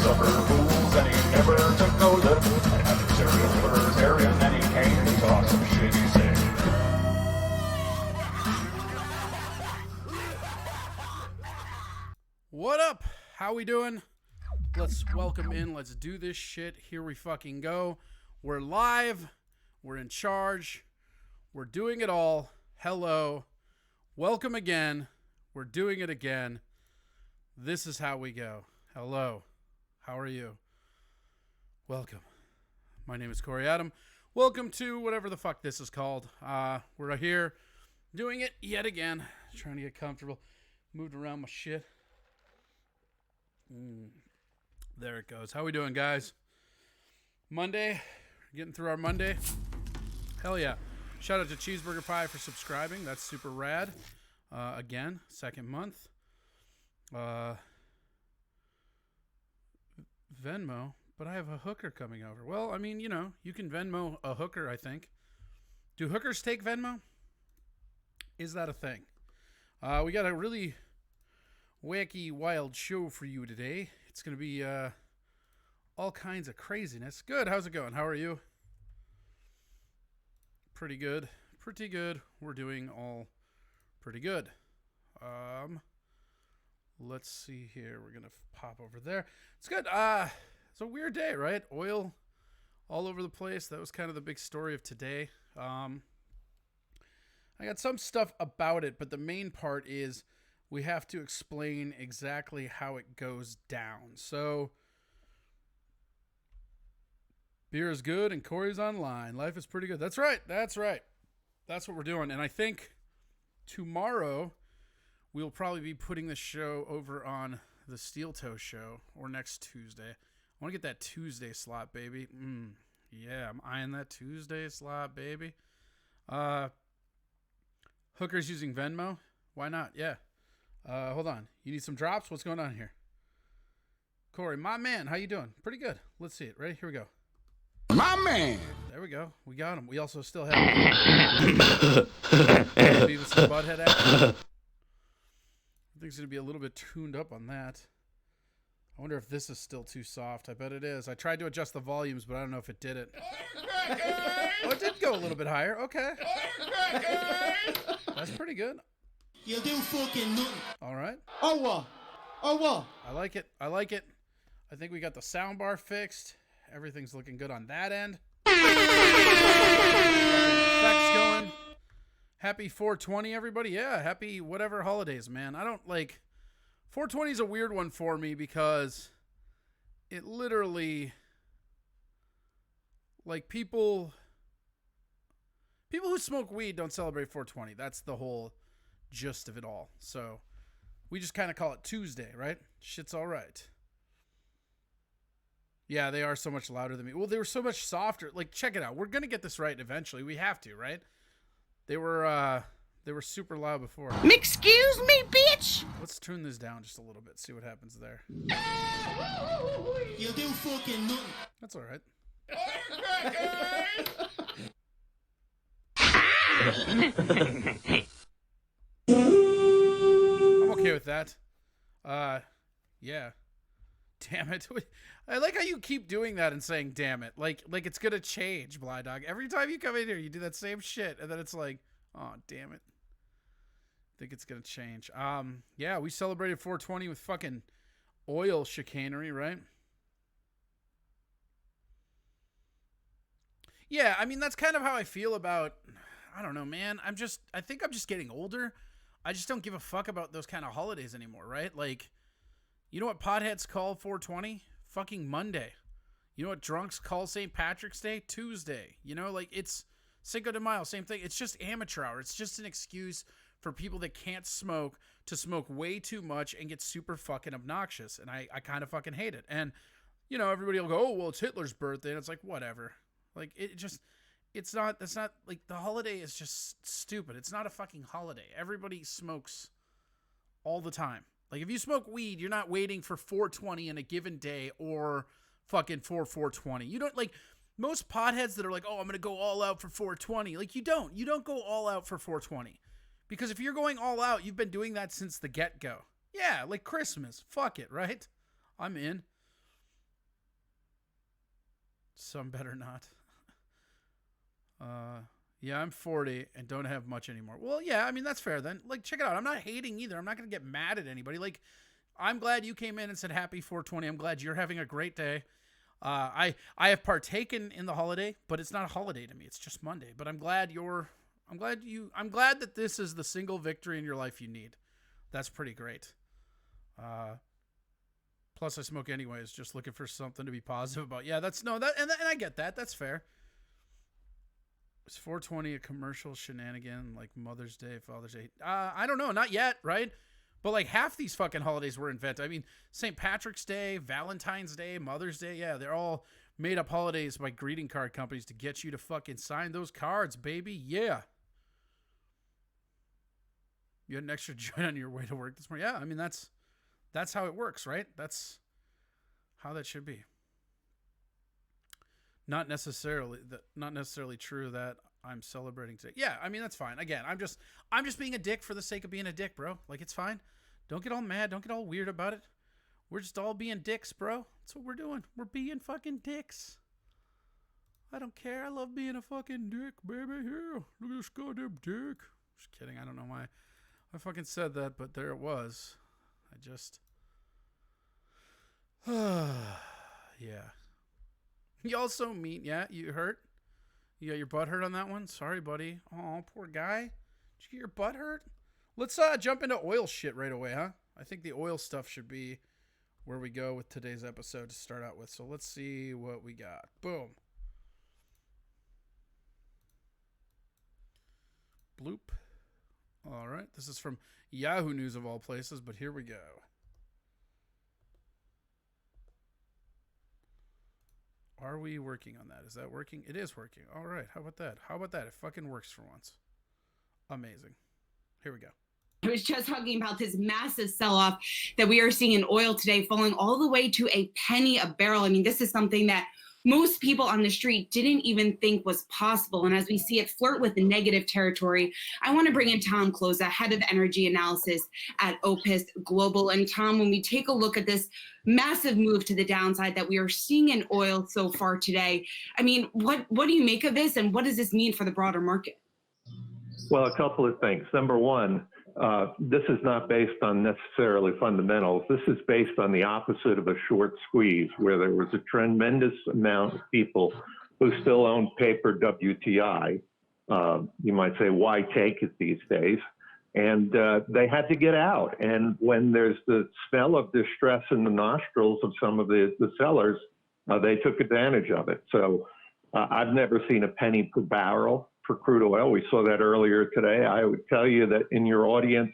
suffer fools, and he never took no lip. And after serial libertarian, then he came and he talked some shit, he said. What up? How we doing? Let's welcome in. Let's do this shit. Here we fucking go. We're live. We're in charge. We're doing it all. Hello. Welcome again. We're doing it again. This is how we go. Hello. How are you? Welcome. My name is Corey Adam. Welcome to whatever the fuck this is called. We're here doing it yet again. Trying to get comfortable. Moved around my shit. There it goes. How we doing, guys? Monday. Getting through our Monday. Hell yeah. Shout out to Cheeseburger Pie for subscribing. That's super rad. Again, second month. Venmo, but I have a hooker coming over. Well, I mean, you know, you can Venmo a hooker, I think. Do hookers take Venmo? Is that a thing? We got a really wacky, wild show for you today. It's going to be all kinds of craziness. Good. How's it going? How are you? Pretty good. Pretty good. We're doing all pretty good. Let's see here. We're going to pop over there. It's good. It's a weird day, right? Oil all over the place. That was kind of the big story of today. I got some stuff about it, but the main part is we have to explain exactly how it goes down. So, beer is good and Corey's online. Life is pretty good. That's right. That's right. That's what we're doing. And I think tomorrow we'll probably be putting the show over on the Steel Toe show, or next Tuesday. I want to get that Tuesday slot, baby. Yeah, I'm eyeing that Tuesday slot, baby. Hookers using Venmo? Why not? Yeah. Hold on. You need some drops? What's going on here? Corey, my man, how you doing? Pretty good. Let's see it. Ready? Here we go. My man. There we go. We got him. We also still have Beavis and Butthead action. I think it's going to be a little bit tuned up on that. I wonder if this is still too soft. I bet it is. I tried to adjust the volumes, but I don't know if it did it. Oh, it did go a little bit higher. Okay. That's pretty good. You do fucking nothing. All right. Oh, what? Oh, what? I like it. I like it. I think we got the sound bar fixed. Everything's looking good on that end. Effects going. Happy 420, everybody. Yeah, happy whatever holidays, man. I don't like... 420 is a weird one for me because it literally... Like, people who smoke weed don't celebrate 420. That's the whole gist of it all. So, we just kind of call it Tuesday, right? Shit's all right. Yeah, they are so much louder than me. Well, they were so much softer. Like, check it out. We're going to get this right eventually. We have to, right? They were super loud before. Excuse me, bitch! Let's turn this down just a little bit. See what happens there. You do fucking nothing. That's all right. I'm okay with that. Yeah. Damn it. I like how you keep doing that and saying damn it. Like it's gonna change, Bly Dog. Every time you come in here, you do that same shit, and then it's like, oh, damn it. I think it's gonna change. Yeah, we celebrated 420 with fucking oil chicanery, right? Yeah, I mean, that's kind of how I feel about, I don't know, man. I think I'm just getting older. I just don't give a fuck about those kind of holidays anymore, right? Like, you know what potheads call 420? Fucking Monday. You know what drunks call St. Patrick's Day? Tuesday. You know, like, it's Cinco de Mayo, same thing. It's just amateur hour. It's just an excuse for people that can't smoke to smoke way too much and get super fucking obnoxious. And I kind of fucking hate it. And, you know, everybody will go, oh, well, it's Hitler's birthday. And it's like, whatever. Like, it's not like, the holiday is just stupid. It's not a fucking holiday. Everybody smokes all the time. Like, if you smoke weed, you're not waiting for 420 in a given day or fucking for 420. You don't, like, most potheads that are like, oh, I'm going to go all out for 420. Like, you don't go all out for 420. Because if you're going all out, you've been doing that since the get-go. Yeah, like Christmas. Fuck it, right? I'm in. Some better not. Yeah, I'm 40 and don't have much anymore. Well, yeah, I mean, that's fair then. Like, check it out. I'm not hating either. I'm not going to get mad at anybody. Like, I'm glad you came in and said happy 420. I'm glad you're having a great day. I have partaken in the holiday, but it's not a holiday to me. It's just Monday. But I'm glad that this is the single victory in your life you need. That's pretty great. Plus I smoke anyways, just looking for something to be positive about. Yeah, and I get that. That's fair. Is 420 a commercial shenanigan like Mother's Day, Father's Day? I don't know, not yet, right? But like half these fucking holidays were invented. I mean, St. Patrick's Day, Valentine's Day, Mother's Day. Yeah, they're all made up holidays by greeting card companies to get you to fucking sign those cards, baby. Yeah. You had an extra joint on your way to work this morning. Yeah, I mean, that's how it works, right? That's how that should be. Not necessarily true that I'm celebrating today. Yeah, I mean, that's fine. Again, I'm just being a dick for the sake of being a dick, bro. Like, it's fine. Don't get all mad. Don't get all weird about it. We're just all being dicks, bro. That's what we're doing. We're being fucking dicks. I don't care. I love being a fucking dick, baby. Here, look at this goddamn dick. Just kidding. I don't know why I fucking said that, but there it was. Yeah. Y'all so mean. Yeah, you hurt? You got your butt hurt on that one? Sorry, buddy. Oh, poor guy. Did you get your butt hurt? Let's jump into oil shit right away, huh? I think the oil stuff should be where we go with today's episode to start out with. So let's see what we got. Boom. Bloop. All right. This is from Yahoo News of all places, but here we go. Are we working on that? Is that working? It is working. All right. How about that? It fucking works for once. Amazing. Here we go. I was just talking about this massive sell-off that we are seeing in oil today, falling all the way to a penny a barrel. I mean, this is something that most people on the street didn't even think was possible. And as we see it flirt with the negative territory, I want to bring in Tom Closa, head of energy analysis at Opus Global. And Tom, when we take a look at this massive move to the downside that we are seeing in oil so far today, I mean, what do you make of this, and what does this mean for the broader market? Well, a couple of things. Number one, this is not based on necessarily fundamentals. This is based on the opposite of a short squeeze, where there was a tremendous amount of people who still own paper WTI. You might say, why take it these days? And they had to get out. And when there's the smell of distress in the nostrils of some of the sellers, they took advantage of it. So I've never seen a penny per barrel for crude oil. We saw that earlier today. I would tell you that in your audience,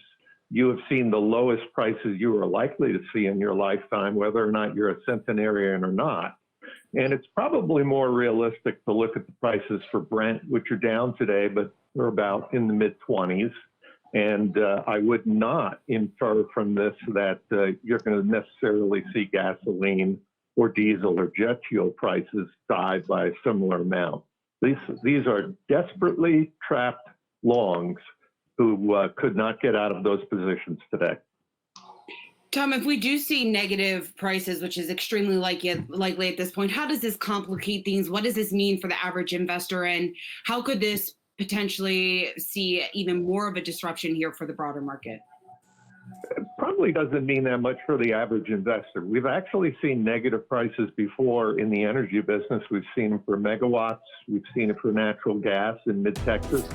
you have seen the lowest prices you are likely to see in your lifetime, whether or not you're a centenarian or not. And it's probably more realistic to look at the prices for Brent, which are down today, but they're about in the mid-20s. And I would not infer from this that you're going to necessarily see gasoline or diesel or jet fuel prices dive by a similar amount. These are desperately trapped longs who could not get out of those positions today. Tom, if we do see negative prices, which is extremely likely at this point, how does this complicate things? What does this mean for the average investor? And how could this potentially see even more of a disruption here for the broader market? It probably doesn't mean that much for the average investor. We've actually seen negative prices before in the energy business. We've seen them for megawatts. We've seen it for natural gas in mid-Texas.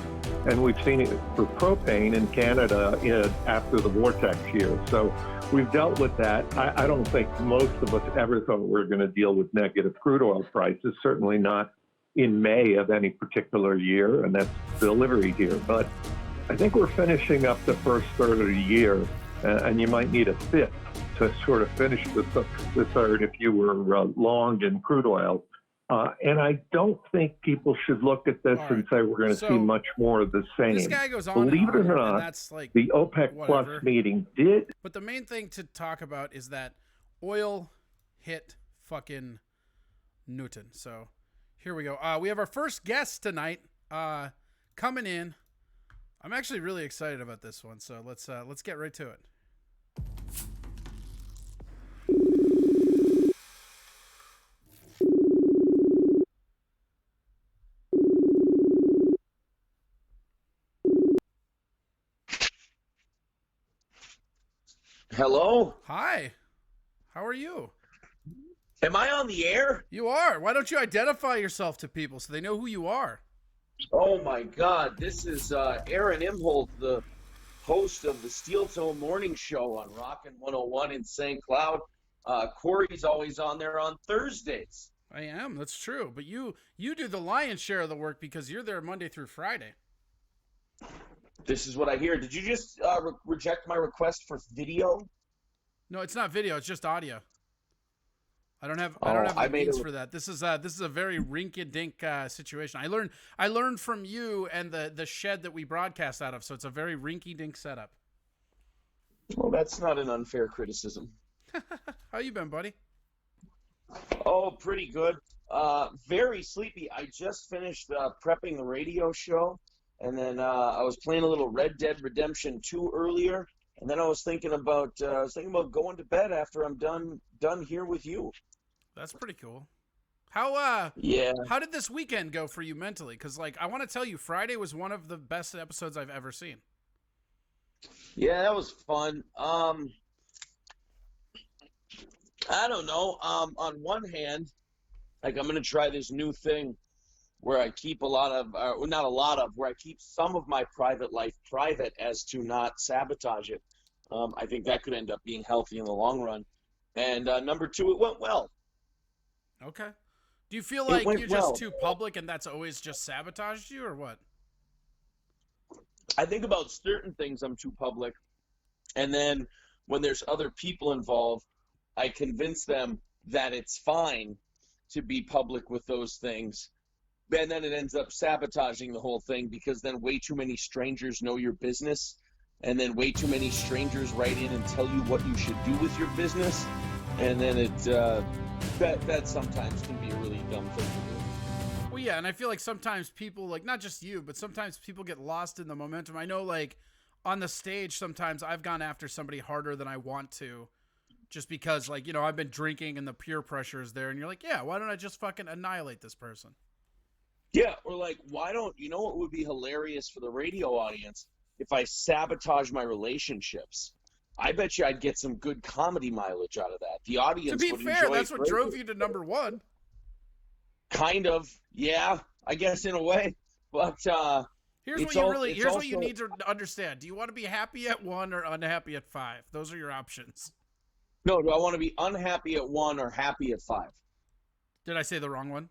And we've seen it for propane in Canada after the vortex year. So we've dealt with that. I don't think most of us ever thought we were going to deal with negative crude oil prices, certainly not in May of any particular year, and that's delivery here. But I think we're finishing up the first third of the year, and you might need a fifth to sort of finish the third if you were long in crude oil. And I don't think people should look at this and say we're going to see much more of the same. This guy goes on Believe and it or on, not, that's like the OPEC whatever. Plus meeting did. But the main thing to talk about is that oil hit fucking Newton. So here we go. We have our first guest tonight coming in. I'm actually really excited about this one. So let's get right to it. Hello? Hi. How are you? Am I on the air? You are. Why don't you identify yourself to people so they know who you are? Oh my God, this is Aaron Imholt, the host of the Steel Toe Morning Show on Rockin' 101 in St. Cloud. Corey's always on there on Thursdays. I am. That's true. But you do the lion's share of the work because you're there Monday through Friday. This is what I hear. Did you just reject my request for video? No, it's not video. It's just audio. I don't have I the made means it- for that. This is a very rinky-dink situation. I learned from you and the shed that we broadcast out of. So it's a very rinky-dink setup. Well, that's not an unfair criticism. How you been, buddy? Oh, pretty good. Very sleepy. I just finished prepping the radio show, and then I was playing a little Red Dead Redemption 2 earlier, and then I was thinking about going to bed after I'm done here with you. That's pretty cool. How Yeah. how did this weekend go for you mentally? Because I want to tell you, Friday was one of the best episodes I've ever seen. Yeah, that was fun. I don't know. On one hand, I'm going to try this new thing where I keep where I keep some of my private life private as to not sabotage it. I think that could end up being healthy in the long run. And number two, it went well. Okay. Do you feel like went you're well. just too public and that's always just sabotaged you, or what? I think about certain things I'm too public, and then when there's other people involved, I convince them that it's fine to be public with those things. And then it ends up sabotaging the whole thing because then way too many strangers know your business, and then way too many strangers write in and tell you what you should do with your business, and then that sometimes can be a really dumb thing to do. Well, yeah, and I feel like sometimes people, like, not just you, but sometimes people get lost in the momentum. I know, like, on the stage, sometimes I've gone after somebody harder than I want to, just because, like, you know, I've been drinking and the peer pressure is there, and you're like, yeah, why don't I just fucking annihilate this person? Yeah, or like, you know what would be hilarious for the radio audience? If I sabotage my relationships. I bet you I'd get some good comedy mileage out of that. The To audience be would fair, enjoy that's it what drove greatly. you to number one. Kind of, yeah, I guess in a way. But Here's It's what you al- it's you also- need to understand. Do you want to be happy at 1 or unhappy at 5? Those are your options. no, do I want to be unhappy at 1 or happy at 5? Did I say the wrong one?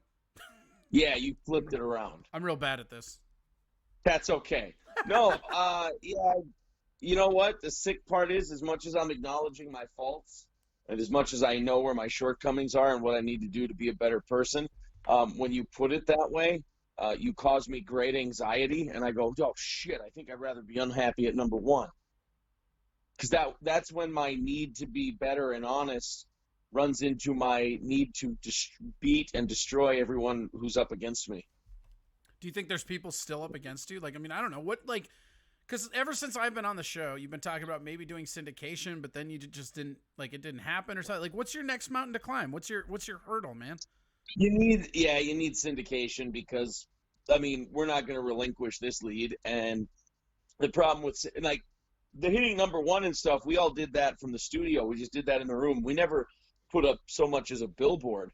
Yeah, you flipped it around. I'm real bad at this. That's okay. No, yeah, you know what? The sick part is, as much as I'm acknowledging my faults, and as much as I know where my shortcomings are and what I need to do to be a better person, when you put it that way, you cause me great anxiety, and I go, oh shit, I think I'd rather be unhappy at number 1. Because that's when my need to be better and honest runs into my need to beat and destroy everyone who's up against me. Do you think there's people still up against you? Like, I mean, I don't know. What, like, because ever since I've been on the show, you've been talking about maybe doing syndication, but then you just didn't, like, it didn't happen or something. Like, what's your next mountain to climb? What's your hurdle, man? You need syndication because, I mean, we're not going to relinquish this lead. And the problem with, like, the hitting number 1 and stuff, we all did that from the studio. We just did that in the room. We never put up so much as a billboard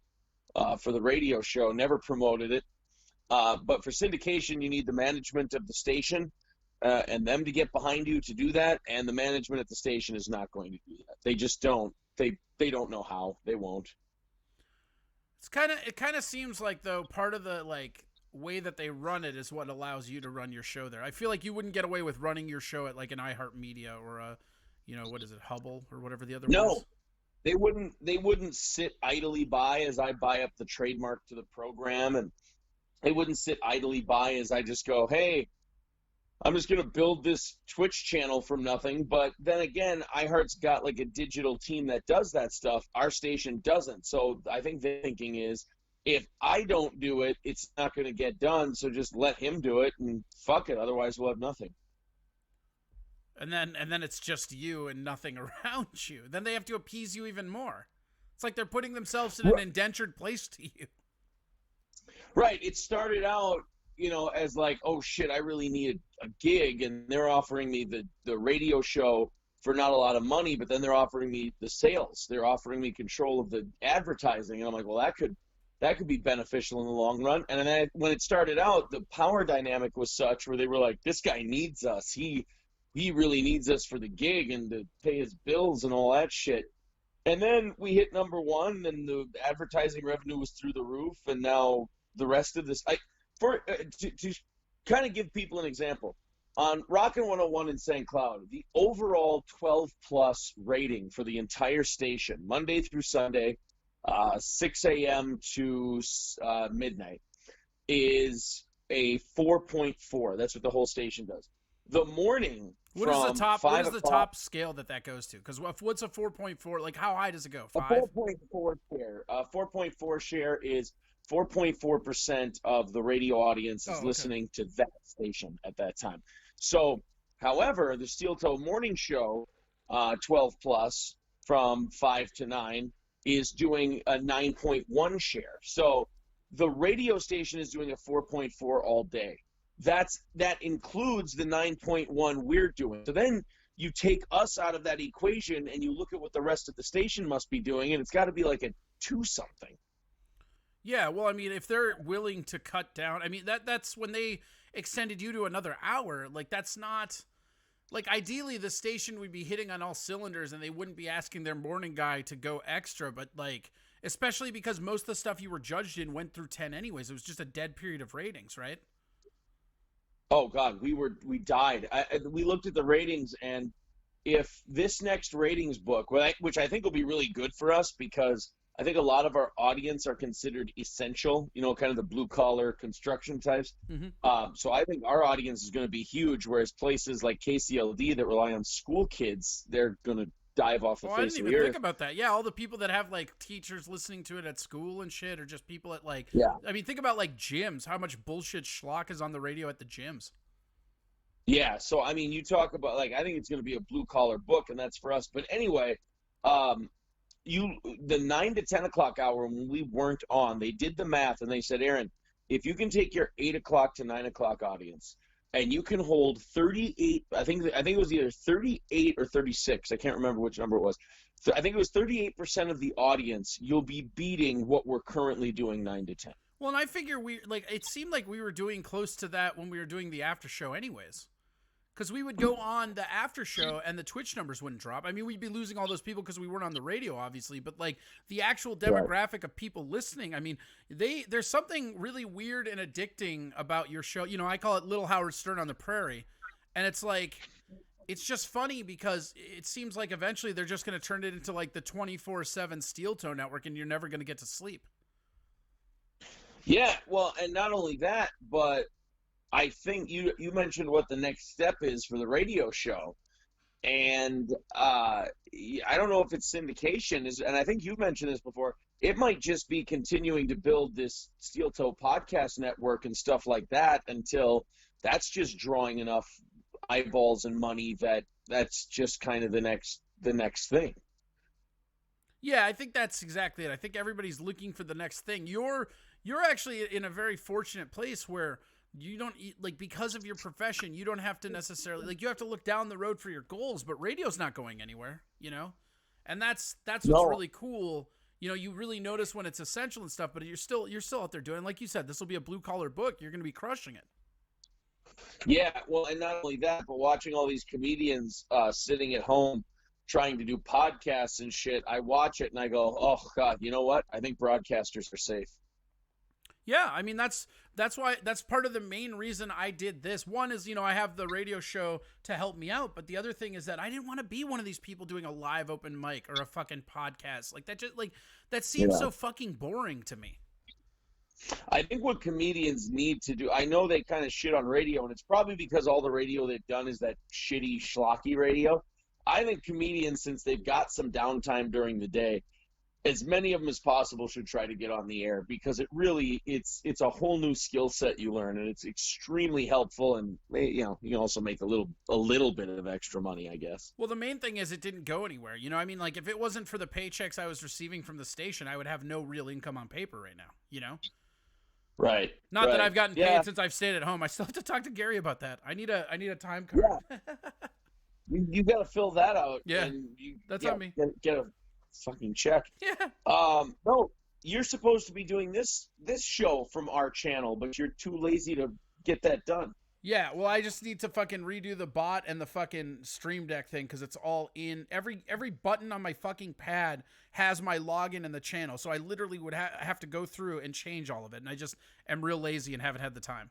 for the radio show, never promoted it. But for syndication, you need the management of the station and them to get behind you to do that. And the management at the station is not going to do that. They just don't. They don't know how. They won't. It kind of seems like, though, part of the, like, way that they run it is what allows you to run your show there. I feel like you wouldn't get away with running your show at, like, an iHeartMedia or a, you know, what is it, Hubble or whatever the other one No. is. They wouldn't sit idly by as I buy up the trademark to the program, and they wouldn't sit idly by as I just go, hey, I'm just going to build this Twitch channel from nothing. But then again, iHeart's got like a digital team that does that stuff. Our station doesn't. So I think the thinking is, if I don't do it, it's not going to get done. So just let him do it and fuck it. Otherwise, we'll have nothing. And then it's just you and nothing around you. Then they have to appease you even more. It's like they're putting themselves in an indentured place to you. Right. It started out, you know, as like, oh shit, I really need a gig, and they're offering me the radio show for not a lot of money, but then they're offering me the sales. They're offering me control of the advertising. And I'm like, well, that could be beneficial in the long run. And then when it started out, the power dynamic was such where they were like, this guy needs us. He really needs us for the gig and to pay his bills and all that shit. And then we hit number one, and the advertising revenue was through the roof. And now the rest of this, to kind of give people an example, on Rockin' 101 in St. Cloud, the overall 12-plus rating for the entire station, Monday through Sunday, 6 a.m. to midnight, is a 4.4. That's what the whole station does. The morning What is the top scale that goes to? Because what's a 4.4? Like, how high does it go? 5? A 4.4 share. 4.4 share is 4.4% of the radio audience is listening to that station at that time. So, however, the Steel Toe Morning Show, 12 plus from 5 to 9, is doing a 9.1 share. So the radio station is doing a 4.4 all day. That includes the 9.1 we're doing. So then you take us out of that equation and you look at what the rest of the station must be doing, and it's got to be like a 2 something. Yeah, well, I mean, if they're willing to cut down, I mean, that's when they extended you to another hour. Like, that's not, like, ideally the station would be hitting on all cylinders and they wouldn't be asking their morning guy to go extra, but, like, especially because most of the stuff you were judged in went through 10 anyways. It was just a dead period of ratings, right? Oh, God, we died. We looked at the ratings, and if this next ratings book, which I think will be really good for us because I think a lot of our audience are considered essential, kind of the blue-collar construction types. Mm-hmm. So I think our audience is going to be huge, whereas places like KCLD that rely on school kids, they're going to dive off the face of the earth. I didn't even think about that. Yeah, all the people that have, like, teachers listening to it at school and shit, or just people at, like... Yeah. I mean, think about, like, gyms. How much bullshit schlock is on the radio at the gyms? Yeah, so, I mean, you talk about, like, I think it's going to be a blue-collar book, and that's for us. But anyway... the 9 to 10 o'clock hour when we weren't on, they did the math and they said, Aaron, if you can take your 8 o'clock to 9 o'clock audience and you can hold 38, I think it was either 38 or 36. I can't remember which number it was. So I think it was 38% of the audience. You'll be beating what we're currently doing 9 to 10. Well, and I figure it seemed like we were doing close to that when we were doing the after show anyways. Because we would go on the after show and the Twitch numbers wouldn't drop. I mean, we'd be losing all those people because we weren't on the radio, obviously. But, like, the actual demographic of people listening, I mean, there's something really weird and addicting about your show. I call it Little Howard Stern on the Prairie. And it's like, it's just funny because it seems like eventually they're just going to turn it into, like, the 24/7 Steel Toe Network and you're never going to get to sleep. Yeah, well, and not only that, but... I think you mentioned what the next step is for the radio show, and I don't know if it's syndication, and I think you've mentioned this before. It might just be continuing to build this Steel Toe podcast network and stuff like that until that's just drawing enough eyeballs and money that's just kind of the next thing. Yeah, I think that's exactly it. I think everybody's looking for the next thing. You're actually in a very fortunate place where you don't, like, because of your profession, you don't have to necessarily, like, you have to look down the road for your goals, but radio's not going anywhere, and that's what's really cool. You really notice when it's essential and stuff, but you're still out there doing, like you said, this will be a blue collar book. You're going to be crushing it. Yeah. Well, and not only that, but watching all these comedians sitting at home trying to do podcasts and shit, I watch it and I go, oh God, you know what? I think broadcasters are safe. Yeah, I mean, that's why, that's part of the main reason I did this. One is, I have the radio show to help me out, but the other thing is that I didn't want to be one of these people doing a live open mic or a fucking podcast. Like, that seems so fucking boring to me. I think what comedians need to do, I know they kind of shit on radio, and it's probably because all the radio they've done is that shitty, schlocky radio. I think comedians, since they've got some downtime during the day, as many of them as possible should try to get on the air, because it really, it's a whole new skill set you learn, and it's extremely helpful, and you can also make a little bit of extra money, I guess. Well, the main thing is it didn't go anywhere. I mean, like, if it wasn't for the paychecks I was receiving from the station, I would have no real income on paper right now, Right. Not that I've gotten paid since I've stayed at home. I still have to talk to Gary about that. I need a time card. Yeah. You got to fill that out. Yeah, and you, that's yeah, on me. Get a fucking check. Yeah. No, you're supposed to be doing this show from our channel, but you're too lazy to get that done. Yeah, well, I just need to fucking redo the bot and the fucking Stream Deck thing because it's all in. Every button on my fucking pad has my login in the channel, so I literally would have to go through and change all of it, and I just am real lazy and haven't had the time.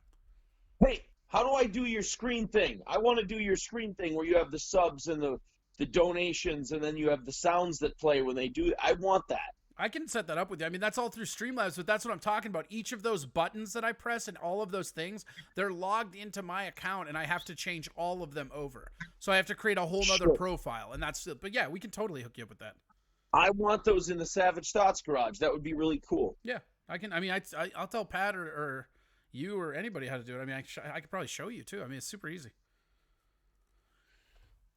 Hey, how do I do your screen thing? I want to do your screen thing where you have the subs and the donations, and then you have the sounds that play when they do. I want that. I can set that up with you. I mean, that's all through Streamlabs, but that's what I'm talking about. Each of those buttons that I press and all of those things, they're logged into my account, and I have to change all of them over. So I have to create a whole nother profile, and that's it. But yeah, we can totally hook you up with that. I want those in the Savage Thoughts garage. That would be really cool. Yeah, I can. I mean, I'll tell Pat or you or anybody how to do it. I mean, I could probably show you too. I mean, it's super easy.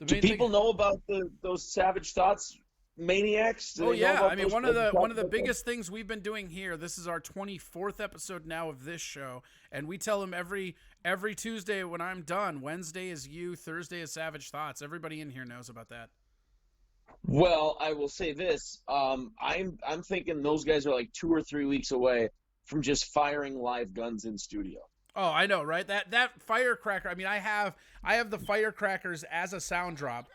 Do people know about those Savage Thoughts maniacs? Oh yeah, I mean, one of the biggest things we've been doing here. This is our 24th episode now of this show, and we tell them every Tuesday when I'm done. Wednesday is you, Thursday is Savage Thoughts. Everybody in here knows about that. Well, I will say this: I'm thinking those guys are like 2 or 3 weeks away from just firing live guns in studio. Oh, I know, right? That firecracker. I mean, I have the firecrackers as a sound drop.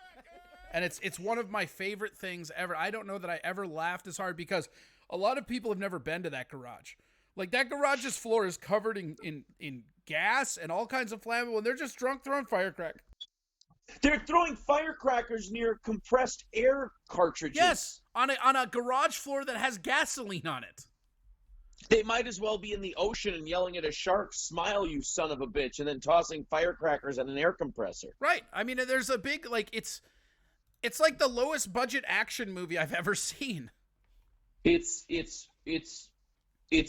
And it's one of my favorite things ever. I don't know that I ever laughed as hard because a lot of people have never been to that garage. Like, that garage's floor is covered in gas and all kinds of flammable, and they're just drunk throwing firecrackers. They're throwing firecrackers near compressed air cartridges. Yes, on a garage floor that has gasoline on it. They might as well be in the ocean and yelling at a shark, "Smile, you son of a bitch," and then tossing firecrackers at an air compressor. Right. I mean, there's a big, like, it's like the lowest budget action movie I've ever seen. Its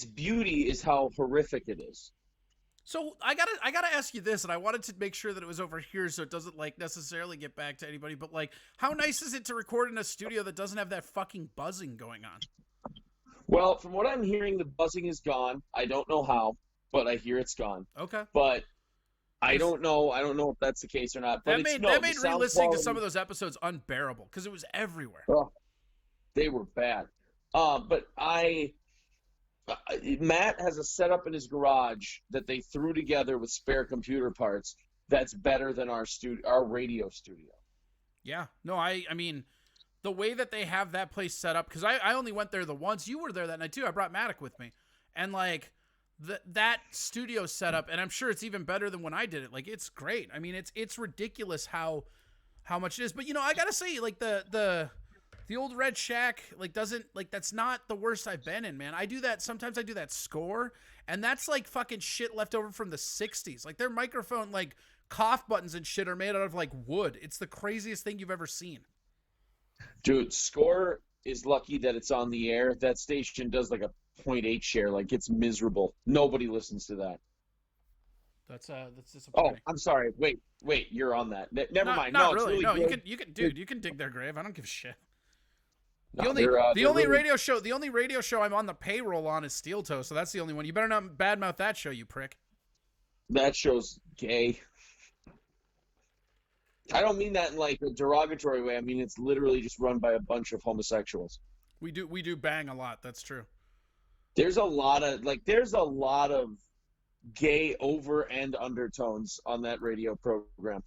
beauty is how horrific it is. So I gotta ask you this, and I wanted to make sure that it was over here so it doesn't like necessarily get back to anybody, but like, how nice is it to record in a studio that doesn't have that fucking buzzing going on? Well, from what I'm hearing, the buzzing is gone. I don't know how, but I hear it's gone. Okay. But I don't know if that's the case or not. But that made re-listening to some of those episodes unbearable because it was everywhere. Oh, they were bad. But Matt has a setup in his garage that they threw together with spare computer parts that's better than our radio studio. Yeah. No, I mean, the way that they have that place set up, because I only went there the once. You were there that night too. I brought Maddock with me, and like that studio setup, and I'm sure it's even better than when I did it. Like, it's great. I mean, it's ridiculous how much it is. But you know, I gotta say, like the old Red Shack, like, doesn't, like, that's not the worst I've been in, man. I do that sometimes. I do that score, and that's like fucking shit left over from the 60s. Like, their microphone, like, cough buttons and shit are made out of like wood. It's the craziest thing you've ever seen. Dude, Score is lucky that it's on the air. That station does like a 0.8 share. Like, it's miserable. Nobody listens to that. That's disappointing. Oh, I'm sorry. Wait, you're on that. Never mind. Not no, really. It's really good. You can dig their grave. I don't give a shit. The No, only really... radio show I'm on the payroll on is Steel Toe, so that's the only one. You better not badmouth that show, you prick. That show's gay. I don't mean that in like a derogatory way. I mean, it's literally just run by a bunch of homosexuals. We do bang a lot. That's true. There's a lot of gay over and undertones on that radio program.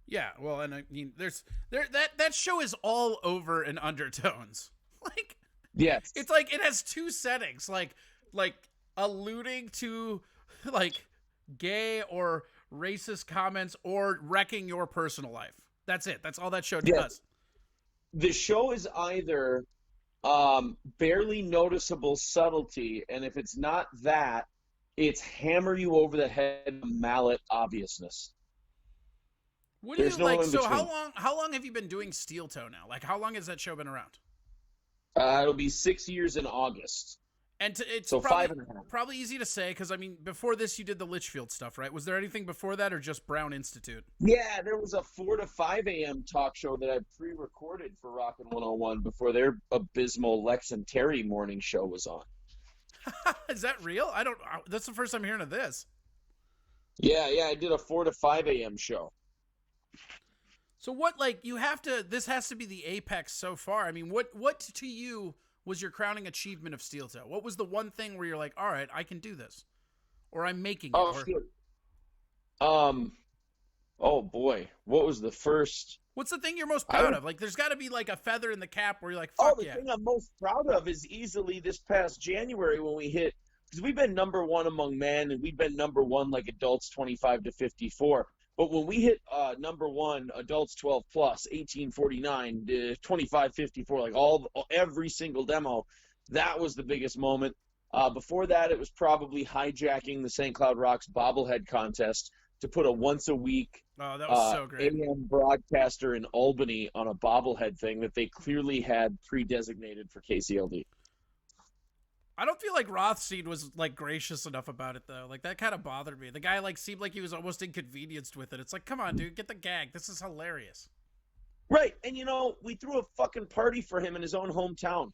Yeah, well, and I mean, that show is all over and undertones. Like, yes, it's like it has two settings, like alluding to like gay or racist comments or wrecking your personal life. That's it. That's all that show does. The show is either barely noticeable subtlety, and if it's not that, it's hammer you over the head mallet obviousness. What do you like? So how long have you been doing Steel Toe now? Like, how long has that show been around? It'll be 6 years in August. And it's so probably, 5.5. Probably easy to say because, I mean, before this you did the Litchfield stuff, right? Was there anything before that or just Brown Institute? Yeah, there was a 4 to 5 a.m. talk show that I pre-recorded for Rockin' 101 before their abysmal Lex and Terry morning show was on. Is that real? That's the first I'm hearing of this. Yeah, I did a 4 to 5 a.m. show. So what, like, you have to, this has to be the apex so far. I mean, what to you was your crowning achievement of Steel Toe? What was the one thing where you're like, all right, I can do this, or I'm making it? Oh, Or, shit. Oh boy, what was the first? what's the thing you're most proud of? Like, there's got to be like a feather in the cap where you're like, Oh, fuck the yeah. thing I'm most proud of is easily this past January when we hit, because we've been number one among men and we've been number one like adults 25 to 54. But when we hit number one, adults 12 plus, 1849, 25, 54, like every single demo, that was the biggest moment. Before that, it was probably hijacking the St. Cloud Rocks bobblehead contest to put a once a week Oh, that was so great. AM broadcaster in Albany on a bobblehead thing that they clearly had pre-designated for KCLD. I don't feel like Rothstein was like gracious enough about it though. Like that kind of bothered me. The guy like seemed like he was almost inconvenienced with it. It's like, come on, dude, get the gag. This is hilarious. Right, and we threw a fucking party for him in his own hometown.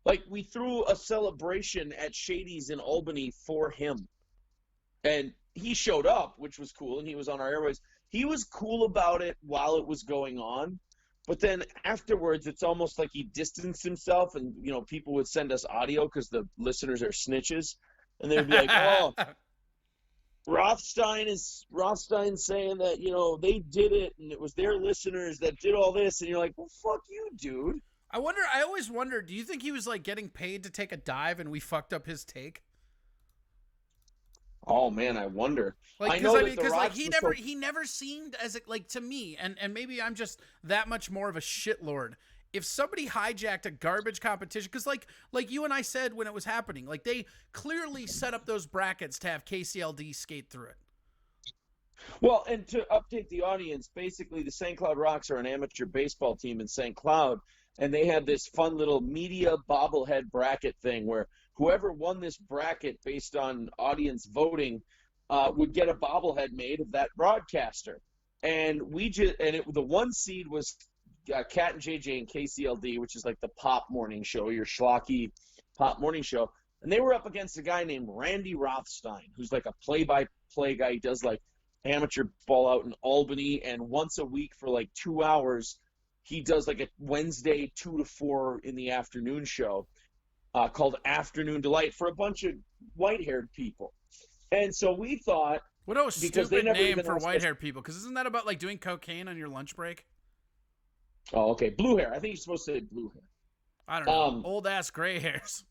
Like, we threw a celebration at Shady's in Albany for him. And he showed up, which was cool, and he was on our airways. He was cool about it while it was going on. But then afterwards, it's almost like he distanced himself, and, people would send us audio because the listeners are snitches. And they would be like, oh, Rothstein's saying that, they did it, and it was their listeners that did all this. And you're like, well, fuck you, dude. I always wonder, do you think he was like getting paid to take a dive and we fucked up his take? Oh man, I wonder. Like, because like he never seemed as like to me, and maybe I'm just that much more of a shitlord. If somebody hijacked a garbage competition, because like you and I said when it was happening, like they clearly set up those brackets to have KCLD skate through it. Well, and to update the audience, basically the St. Cloud Rocks are an amateur baseball team in St. Cloud, and they had this fun little media bobblehead bracket thing where whoever won this bracket based on audience voting would get a bobblehead made of that broadcaster. And the one seed was Cat and JJ and KCLD, which is like the pop morning show, your schlocky pop morning show. And they were up against a guy named Randy Rothstein, who's like a play-by-play guy. He does like amateur ball out in Albany, and once a week for like 2 hours, he does like a Wednesday 2 to 4 in the afternoon show called Afternoon Delight for a bunch of white-haired people. And so we thought, what a stupid name for white-haired people, because isn't that about like doing cocaine on your lunch break? Oh, okay. Blue hair. I think you're supposed to say blue hair. I don't know. Old-ass gray hairs.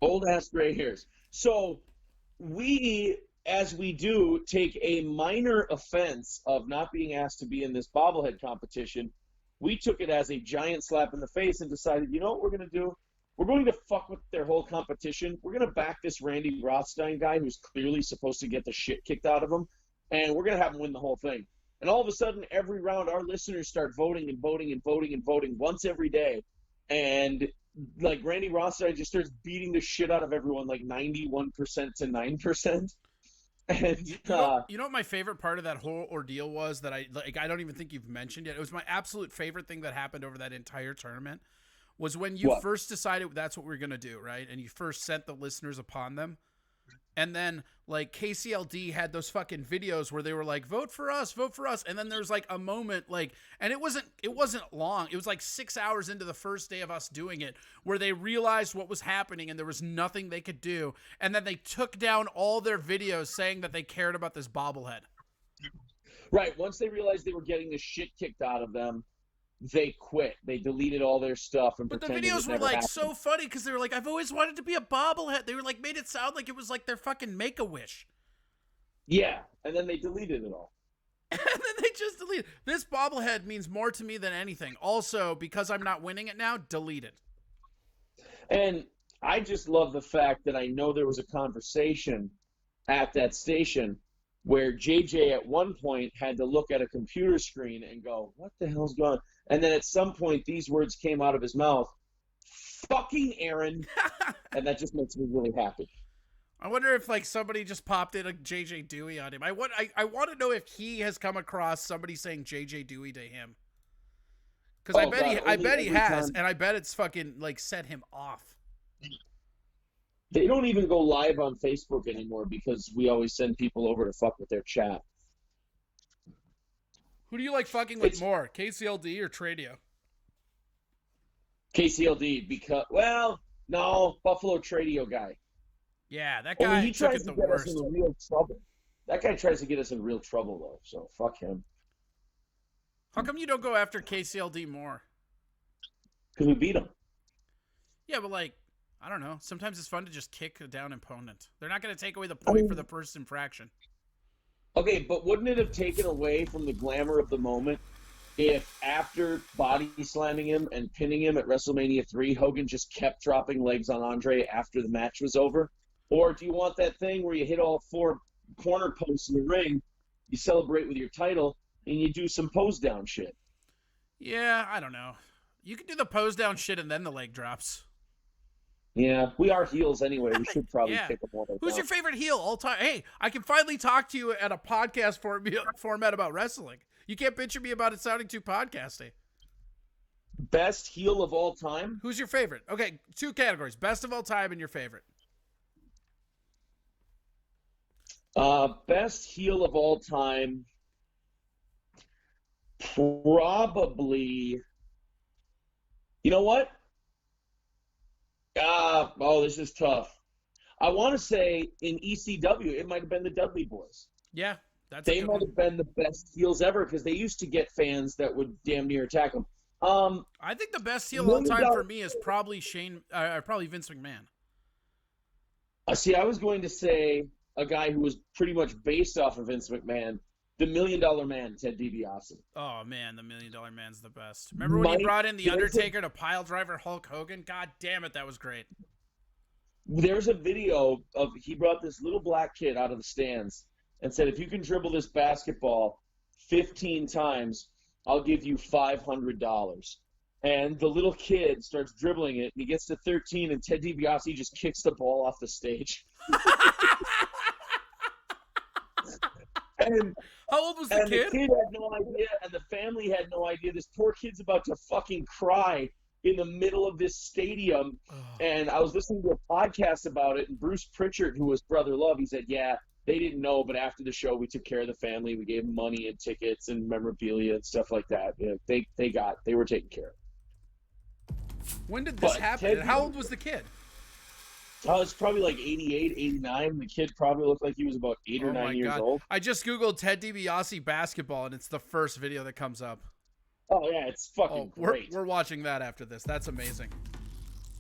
Old-ass gray hairs. So we, as we do, take a minor offense of not being asked to be in this bobblehead competition. We took it as a giant slap in the face and decided, you know what we're going to do? We're going to fuck with their whole competition. We're going to back this Randy Rothstein guy who's clearly supposed to get the shit kicked out of him, and we're going to have him win the whole thing. And all of a sudden, every round, our listeners start voting and voting and voting and voting once every day. And, like, Randy Rothstein just starts beating the shit out of everyone, like 91% to 9%. And you know what my favorite part of that whole ordeal was that I don't even think you've mentioned yet. It was my absolute favorite thing that happened over that entire tournament was when you first decided that's what we were going to do, right? And you first sent the listeners upon them. And then like KCLD had those fucking videos where they were like, vote for us. And then there's like a moment like, and it wasn't long. It was like 6 hours into the first day of us doing it where they realized what was happening and there was nothing they could do. And then they took down all their videos saying that they cared about this bobblehead. Right. Once they realized they were getting the shit kicked out of them, they quit. They deleted all their stuff and but the pretended videos it were never like happened. so funny because they were like, I've always wanted to be a bobblehead. They were like made it sound like it was like their fucking Make-A-Wish. Yeah, and then they deleted it all. And then they just deleted. This bobblehead means more to me than anything. Also, because I'm not winning it now, delete it. And I just love the fact that I know there was a conversation at that station where JJ at one point had to look at a computer screen and go, what the hell's going on? And then at some point, these words came out of his mouth, fucking Aaron. And that just makes me really happy. I wonder if like somebody just popped in a JJ Dewey on him. I want to know if he has come across somebody saying JJ Dewey to him. Because I bet he has, and I bet it's fucking like set him off. They don't even go live on Facebook anymore because we always send people over to fuck with their chat. Who do you like fucking with more, KCLD or Tradio? KCLD, because, well, no, Buffalo Tradio guy. Yeah, that Only guy he took tries it to the get worst. us in real trouble. That guy tries to get us in real trouble, though, so fuck him. How come you don't go after KCLD more? Because we beat him. Yeah, but like, I don't know. Sometimes it's fun to just kick a down opponent. They're not going to take away the point for the first infraction. Okay, but wouldn't it have taken away from the glamour of the moment if after body slamming him and pinning him at WrestleMania 3, Hogan just kept dropping legs on Andre after the match was over? Or do you want that thing where you hit all 4 corner posts in the ring, you celebrate with your title, and you do some pose down shit? Yeah, I don't know. You can do the pose down shit and then the leg drops. Yeah, we are heels anyway. We should probably Yeah. pick them all. Who's your favorite heel all time? Hey, I can finally talk to you at a podcast format about wrestling. You can't picture me about it sounding too podcasty. Best heel of all time? Who's your favorite? Okay, 2 categories. Best of all time and your favorite. Best heel of all time? Probably. You know what? This is tough. I want to say in ECW, it might have been the Dudley Boys. Yeah, that's They might have been the best heels ever because they used to get fans that would damn near attack them. I think the best heel of all time for me is probably probably Vince McMahon. See, I was going to say a guy who was pretty much based off of Vince McMahon, the $1 Million Man, Ted DiBiase. Oh man, the $1 Million Man's the best. Remember when he brought in the Undertaker to pile driver Hulk Hogan? God damn it, that was great. There's a video of he brought this little black kid out of the stands and said, if you can dribble this basketball 15 times, I'll give you $500. And the little kid starts dribbling it, and he gets to 13, and Ted DiBiase just kicks the ball off the stage. And how old was the kid? The kid had no idea, and the family had no idea. This poor kid's about to fucking cry in the middle of this stadium. And I was listening to a podcast about it, and Bruce Pritchard, who was Brother Love, he said, yeah, they didn't know, but after the show, we took care of the family. We gave them money and tickets and memorabilia and stuff like that. You know, they were taken care of. When did this happen? And how old was the kid? It's probably like 88, 89. The kid probably looked like he was about 8 or 9 years old. I just Googled Ted DiBiase basketball, and it's the first video that comes up. Oh, yeah, it's fucking great. We're watching that after this. That's amazing.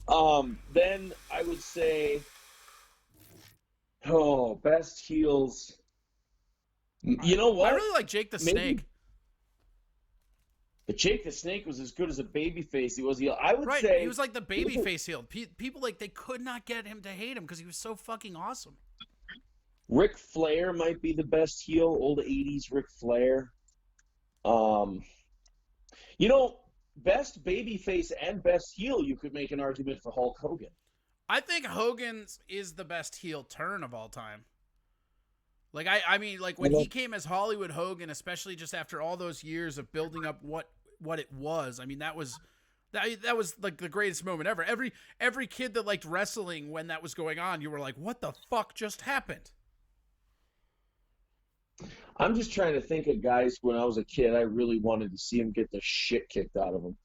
Then I would say, best heels. You know what? I really like Jake the Snake. But Jake the Snake was as good as a babyface he was. I would say he was like the babyface heel. People they could not get him to hate him because he was so fucking awesome. Ric Flair might be the best heel. Old 80s Ric Flair. Best babyface and best heel. You could make an argument for Hulk Hogan. I think Hogan's is the best heel turn of all time. Like I mean, like when he came as Hollywood Hogan, especially just after all those years of building up what it was. I mean, that was like the greatest moment ever. Every kid that liked wrestling when that was going on, you were like, "What the fuck just happened?" I'm just trying to think of guys when I was a kid. I really wanted to see him get the shit kicked out of him.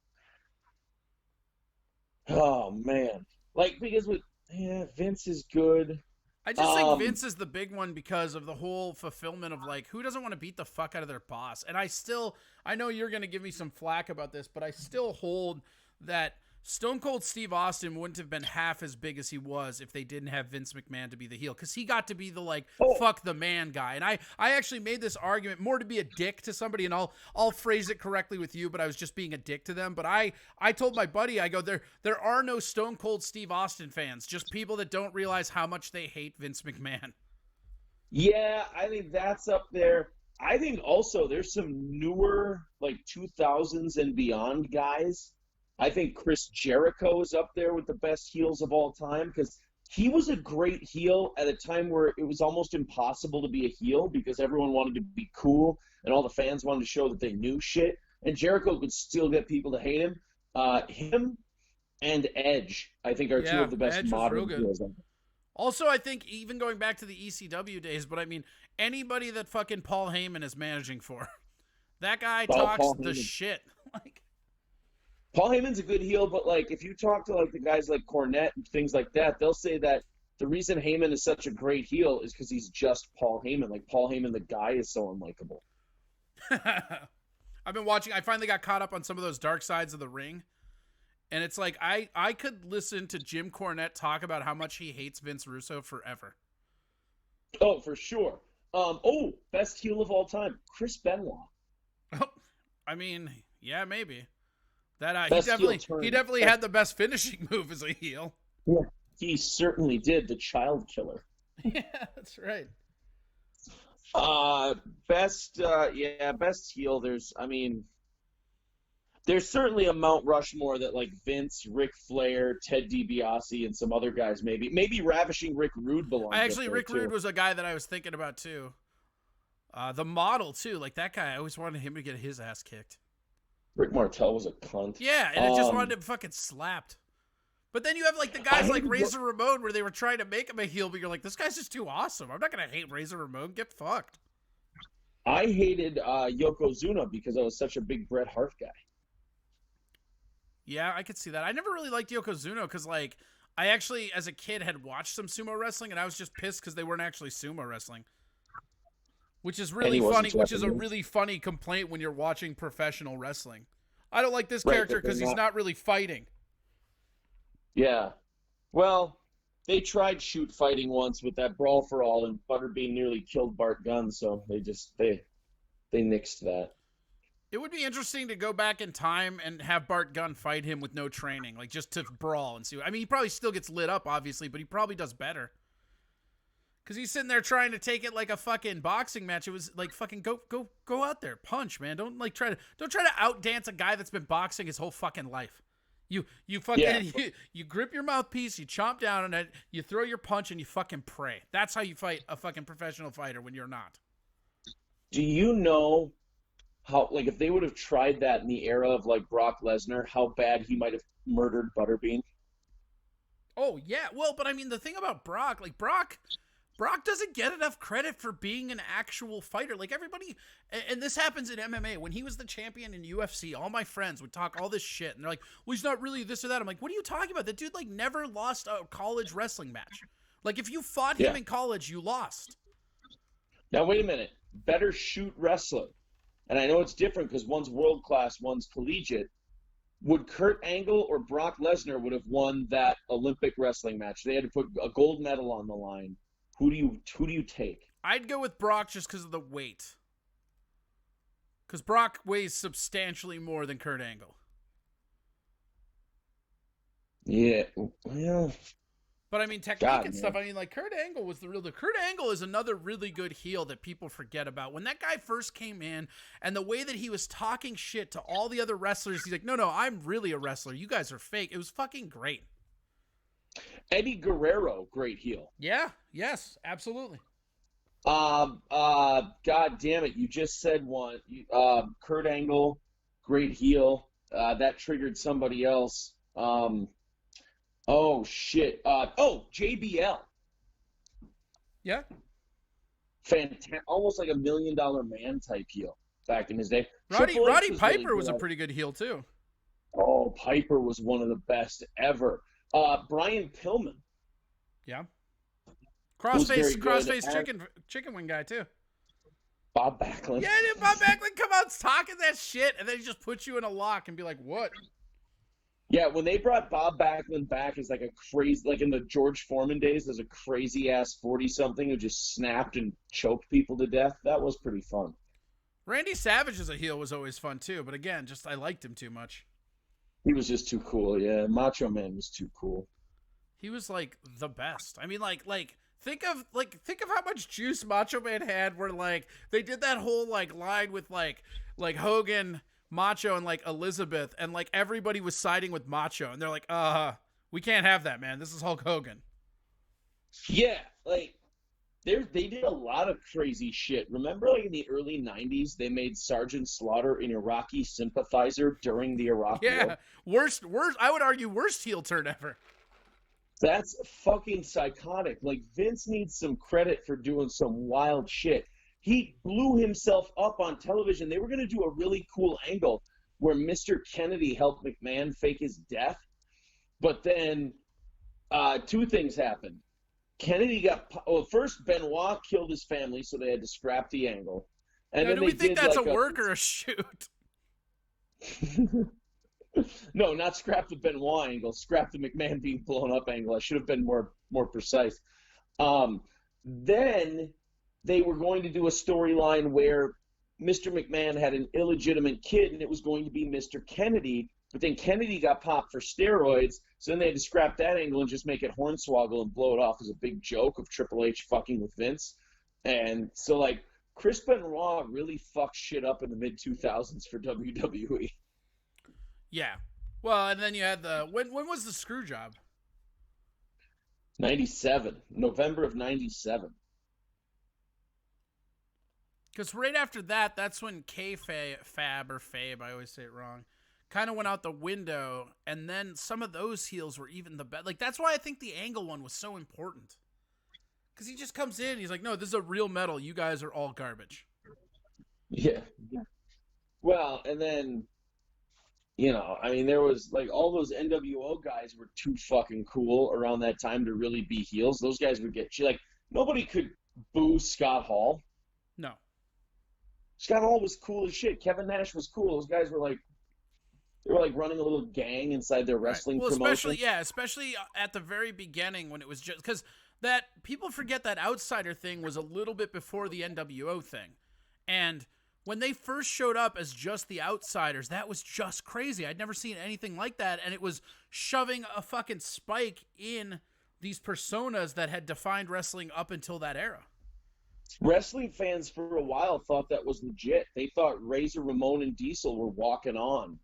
Oh man, because Vince is good. I just think Vince is the big one because of the whole fulfillment of who doesn't want to beat the fuck out of their boss? And I know you're going to give me some flack about this, but I still hold that Stone Cold Steve Austin wouldn't have been half as big as he was if they didn't have Vince McMahon to be the heel, because he got to be the fuck the man guy. And I actually made this argument more to be a dick to somebody, and I'll phrase it correctly with you, but I was just being a dick to them. But I told my buddy, I go, there are no Stone Cold Steve Austin fans, just people that don't realize how much they hate Vince McMahon. Yeah, I think that's up there. I think also there's some newer 2000s and beyond guys. I think Chris Jericho is up there with the best heels of all time because he was a great heel at a time where it was almost impossible to be a heel because everyone wanted to be cool and all the fans wanted to show that they knew shit. And Jericho could still get people to hate him. Him and Edge, I think, are two of the best modern heels. Also, I think even going back to the ECW days, but I mean, anybody that fucking Paul Heyman is managing for. That guy Oh, talks Paul the Heyman. shit. Like, Paul Heyman's a good heel, but like if you talk to like the guys like Cornette and things like that, they'll say that the reason Heyman is such a great heel is because he's just Paul Heyman. Like Paul Heyman, the guy, is so unlikable. I've been watching. I finally got caught up on some of those dark sides of the ring. And it's like, I could listen to Jim Cornette talk about how much he hates Vince Russo forever. Oh, for sure. Best heel of all time, Chris Benoit. Oh, I mean, yeah, maybe. That Best heel he turn. definitely had the best finishing move as a heel. Yeah, he certainly did. The Child Killer. Yeah, that's right. Best heel. There's certainly a Mount Rushmore that like Vince, Ric Flair, Ted DiBiase, and some other guys maybe Ravishing Rick Rude belongs. Rick Rude was a guy that I was thinking about too. The Model too, like that guy. I always wanted him to get his ass kicked. Rick Martel was a cunt. Yeah, and I just wanted him fucking slapped. But then you have like the guys like Razor Ramon where they were trying to make him a heel, but you're like, this guy's just too awesome. I'm not gonna hate Razor Ramon. Get fucked. I hated Yokozuna because I was such a big Bret Hart guy. Yeah, I could see that. I never really liked Yokozuna because, like, I actually, as a kid, had watched some sumo wrestling, and I was just pissed because they weren't actually sumo wrestling. Which is really funny. Which is a really funny complaint when you're watching professional wrestling. I don't like this character because he's not really fighting. Yeah. Well, they tried shoot fighting once with that Brawl for All, and Butterbean nearly killed Bart Gunn, so they nixed that. It would be interesting to go back in time and have Bart Gunn fight him with no training, like just to brawl and see. I mean, he probably still gets lit up, obviously, but he probably does better. Because he's sitting there trying to take it like a fucking boxing match. It was like fucking go out there, punch, man. Don't try to outdance a guy that's been boxing his whole fucking life. You fucking you grip your mouthpiece, you chomp down on it, you throw your punch, and you fucking pray. That's how you fight a fucking professional fighter when you're not. Do you know how, like, if they would have tried that in the era of like Brock Lesnar, how bad he might have murdered Butterbean? Oh yeah, well, but I mean the thing about Brock, like Brock doesn't get enough credit for being an actual fighter. Like everybody, and this happens in MMA. When he was the champion in UFC, all my friends would talk all this shit, and they're like, "Well, he's not really this or that." I'm like, "What are you talking about? That dude like never lost a college wrestling match. Like if you fought him in college, you lost." Now wait a minute. Better shoot wrestler, and I know it's different because one's world class, one's collegiate. Would Kurt Angle or Brock Lesnar would have won that Olympic wrestling match? They had to put a gold medal on the line. Who do you take? I'd go with Brock just because of the weight. Because Brock weighs substantially more than Kurt Angle. Yeah, well. But I mean, technique and stuff. I mean, like Kurt Angle was the real. Kurt Angle is another really good heel that people forget about. When that guy first came in, and the way that he was talking shit to all the other wrestlers, he's like, "No, I'm really a wrestler. You guys are fake." It was fucking great. Eddie Guerrero, great heel. Yeah. Yes. Absolutely. God damn it! You just said one. Kurt Angle, great heel. That triggered somebody else. Oh shit. JBL. Yeah. Fantastic. Almost like $1 million man type heel back in his day. Roddy Piper was a pretty good heel too. Oh, Piper was one of the best ever. Brian Pillman. Yeah. Crossface chicken wing guy too. Bob Backlund. Yeah, dude, Bob Backlund come out talking that shit, and then he just puts you in a lock and be like, "What?" Yeah, when they brought Bob Backlund back as like a crazy, like in the George Foreman days, as a crazy ass 40-something who just snapped and choked people to death, that was pretty fun. Randy Savage as a heel was always fun too, but again, just I liked him too much. He was just too cool. Yeah, Macho Man was too cool. He was like the best. I mean, like think of how much juice Macho Man had. Where like they did that whole like line with like Hogan, Macho, and like Elizabeth, and like everybody was siding with Macho, and they're like, we can't have that, man. This is Hulk Hogan. Yeah, like they did a lot of crazy shit. Remember, like in the early '90s, they made Sergeant Slaughter an Iraqi sympathizer during the Iraq War. Worst. I would argue worst heel turn ever. That's fucking psychotic. Like Vince needs some credit for doing some wild shit. he blew himself up on television. They were going to do a really cool angle where Mr. Kennedy helped McMahon fake his death. But then two things happened. Kennedy first Benoit killed his family, so they had to scrap the angle. And now, then do they we think did that's like a work or a shoot? No, not scrap the Benoit angle, scrap the McMahon being blown up angle. I should have been more precise. Then they were going to do a storyline where Mr. McMahon had an illegitimate kid, and it was going to be Mr. Kennedy. But then Kennedy got popped for steroids, so then they had to scrap that angle and just make it Hornswoggle and blow it off as a big joke of Triple H fucking with Vince. And so, like, Chris Benoit really fucked shit up in the mid-2000s for WWE. Yeah. Well, and then you had when was the screw job? 97. November of 97. Because right after that, that's when Fab or Fabe, I always say it wrong, kind of went out the window, and then some of those heels were even the best. Like, that's why I think the Angle one was so important. Because he just comes in, he's like, no, this is a real metal. You guys are all garbage. Yeah. Well, and then, you know, I mean, there was, like, all those NWO guys were too fucking cool around that time to really be heels. Those guys would get, like, nobody could boo Scott Hall. No. Scott Hall was cool as shit. Kevin Nash was cool. Those guys were like, they were like running a little gang inside their wrestling promotion. Especially at the very beginning when it was just because that people forget that outsider thing was a little bit before the NWO thing. And when they first showed up as just the outsiders, that was just crazy. I'd never seen anything like that. And it was shoving a fucking spike in these personas that had defined wrestling up until that era. Wrestling fans for a while thought that was legit. They thought Razor Ramon and Diesel were walking on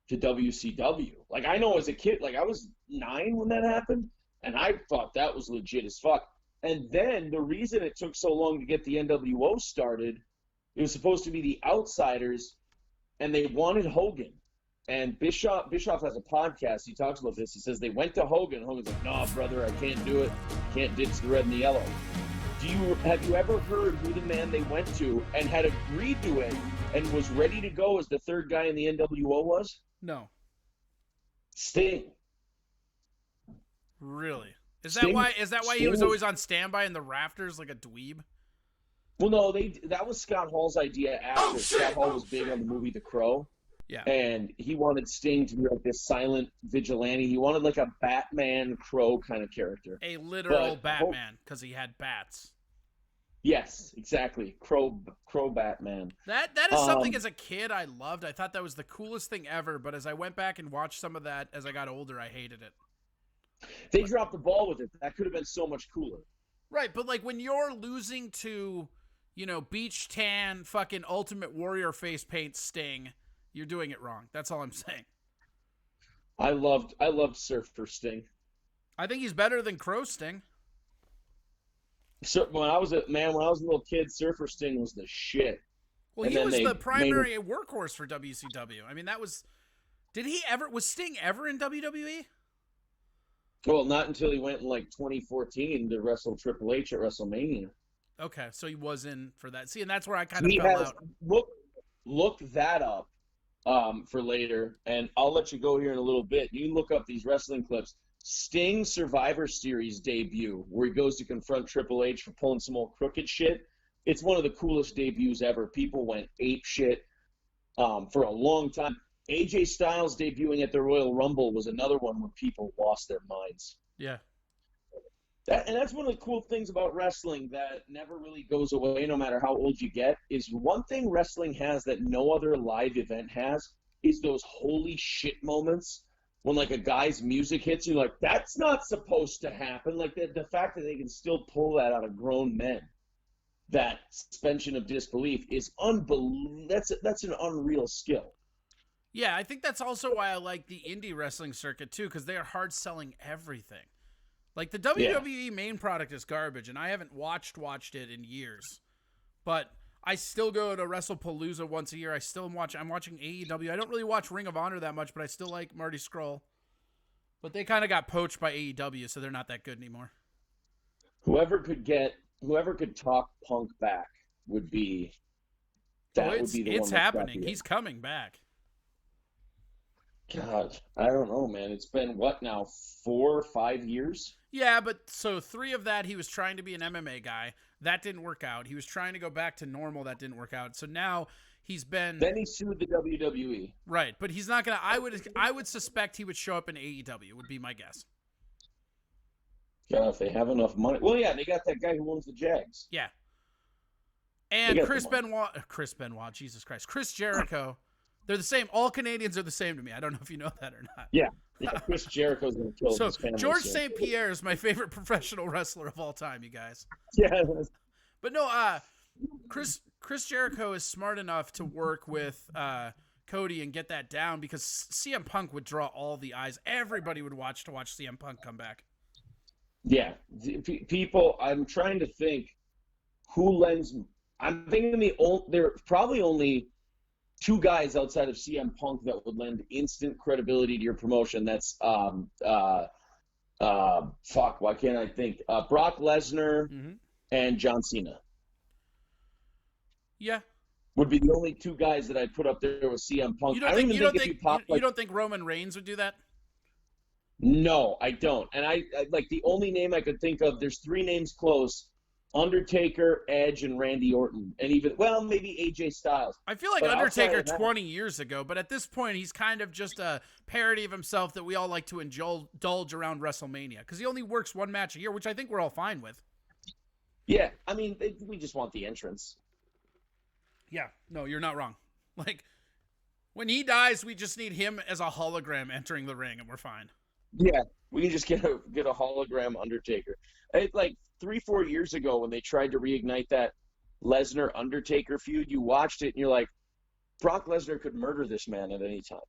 to WCW. Like, I know as a kid, like, I was 9 when that happened, and I thought that was legit as fuck. And then the reason it took so long to get the NWO started, it was supposed to be the outsiders, and they wanted Hogan. And Bischoff has a podcast. He talks about this. He says they went to Hogan. Hogan's like, "No, brother, I can't do it. Can't ditch the red and the yellow." Have you ever heard who the man they went to and had agreed to it and was ready to go as the third guy in the NWO was? No. Sting. Really? Is Sting- that why he Sting was was- always on standby in the rafters like a dweeb? Well, no, that was Scott Hall's idea after. Scott Hall was big on the movie The Crow. Yeah. And he wanted Sting to be like this silent vigilante. He wanted like a Batman Crow kind of character. A literal But- Batman, because he had bats. Yes, exactly. Crow Batman. That is something as a kid I loved. I thought that was the coolest thing ever, but as I went back and watched some of that as I got older, I hated it. They dropped the ball with it. That could have been so much cooler. Right, but like when you're losing to, you know, beach tan, fucking Ultimate Warrior face paint Sting, you're doing it wrong. That's all I'm saying. I loved Surfer Sting. I think he's better than Crow Sting. So when I was a little kid, Surfer Sting was the shit. Well, And he then was they the primary workhorse for WCW. I mean, was Sting ever in WWE? Well, not until he went in like 2014 to wrestle Triple H at WrestleMania. Okay, so he was in for that. See, and that's where I kind of He fell has out. look that up for later, and I'll let you go here in a little bit. You look up these wrestling clips. Sting Survivor Series debut, where he goes to confront Triple H for pulling some old crooked shit. It's one of the coolest debuts ever. People went ape shit for a long time. AJ Styles debuting at the Royal Rumble was another one where people lost their minds. Yeah. And that's one of the cool things about wrestling that never really goes away no matter how old you get, is one thing wrestling has that no other live event has is those holy shit moments when like a guy's music hits you, like, that's not supposed to happen. Like the fact that they can still pull that out of grown men, that suspension of disbelief is unbelievable. That's an unreal skill. Yeah, I think that's also why I like the indie wrestling circuit too, because they are hard selling everything. Like the WWE main product is garbage, and I haven't watched it in years. But I still go to WrestlePalooza once a year. I'm watching AEW. I don't really watch Ring of Honor that much, but I still like Marty Scurll. But they kind of got poached by AEW, so they're not that good anymore. Whoever could talk Punk back would be Oh, that would be the it's one. happening. He's coming back. God, I don't know, man. It's been what now, 4 or 5 years? Yeah, but so 3 of that he was trying to be an MMA guy. That didn't work out. He was trying to go back to normal. That didn't work out. So now he's been Then he sued the WWE. right, but he's not gonna. I would suspect he would show up in AEW. Would be my guess. God, if they have enough money. Well, yeah, they got that guy who owns the Jags. Yeah. They And got Chris the money. Benoit, Jesus Christ, Chris Jericho. They're the same. All Canadians are the same to me. I don't know if you know that or not. Yeah, Chris Jericho's gonna kill So his family. George soon. St. Pierre is my favorite professional wrestler of all time, you guys. Yeah, But no, Chris Jericho is smart enough to work with Cody and get that down because CM Punk would draw all the eyes. Everybody would watch CM Punk come back. yeah. People, I'm trying to think who lends. I'm thinking there are probably only 2 guys outside of CM Punk that would lend instant credibility to your promotion. That's fuck. Why can't I think? Brock Lesnar and John Cena Yeah. would be the only 2 guys that I'd put up there with CM Punk. You I don't don't think even think if you pop you don't think Roman Reigns would do that? No, I don't. And I like the only name I could think of. There's 3 names close: Undertaker, Edge, and Randy Orton, and even maybe AJ Styles. I feel like But Undertaker outside of that- 20 years ago, but at this point he's kind of just a parody of himself that we all like to indulge around WrestleMania because he only works 1 match a year, which I think we're all fine with. Yeah, I mean, we just want the entrance. Yeah, no, you're not wrong. Like when he dies, we just need him as a hologram entering the ring, and we're fine. Yeah, we can just get a hologram Undertaker. Like 3-4 years ago when they tried to reignite that Lesnar Undertaker feud, you watched it and you're like, Brock Lesnar could murder this man at any time.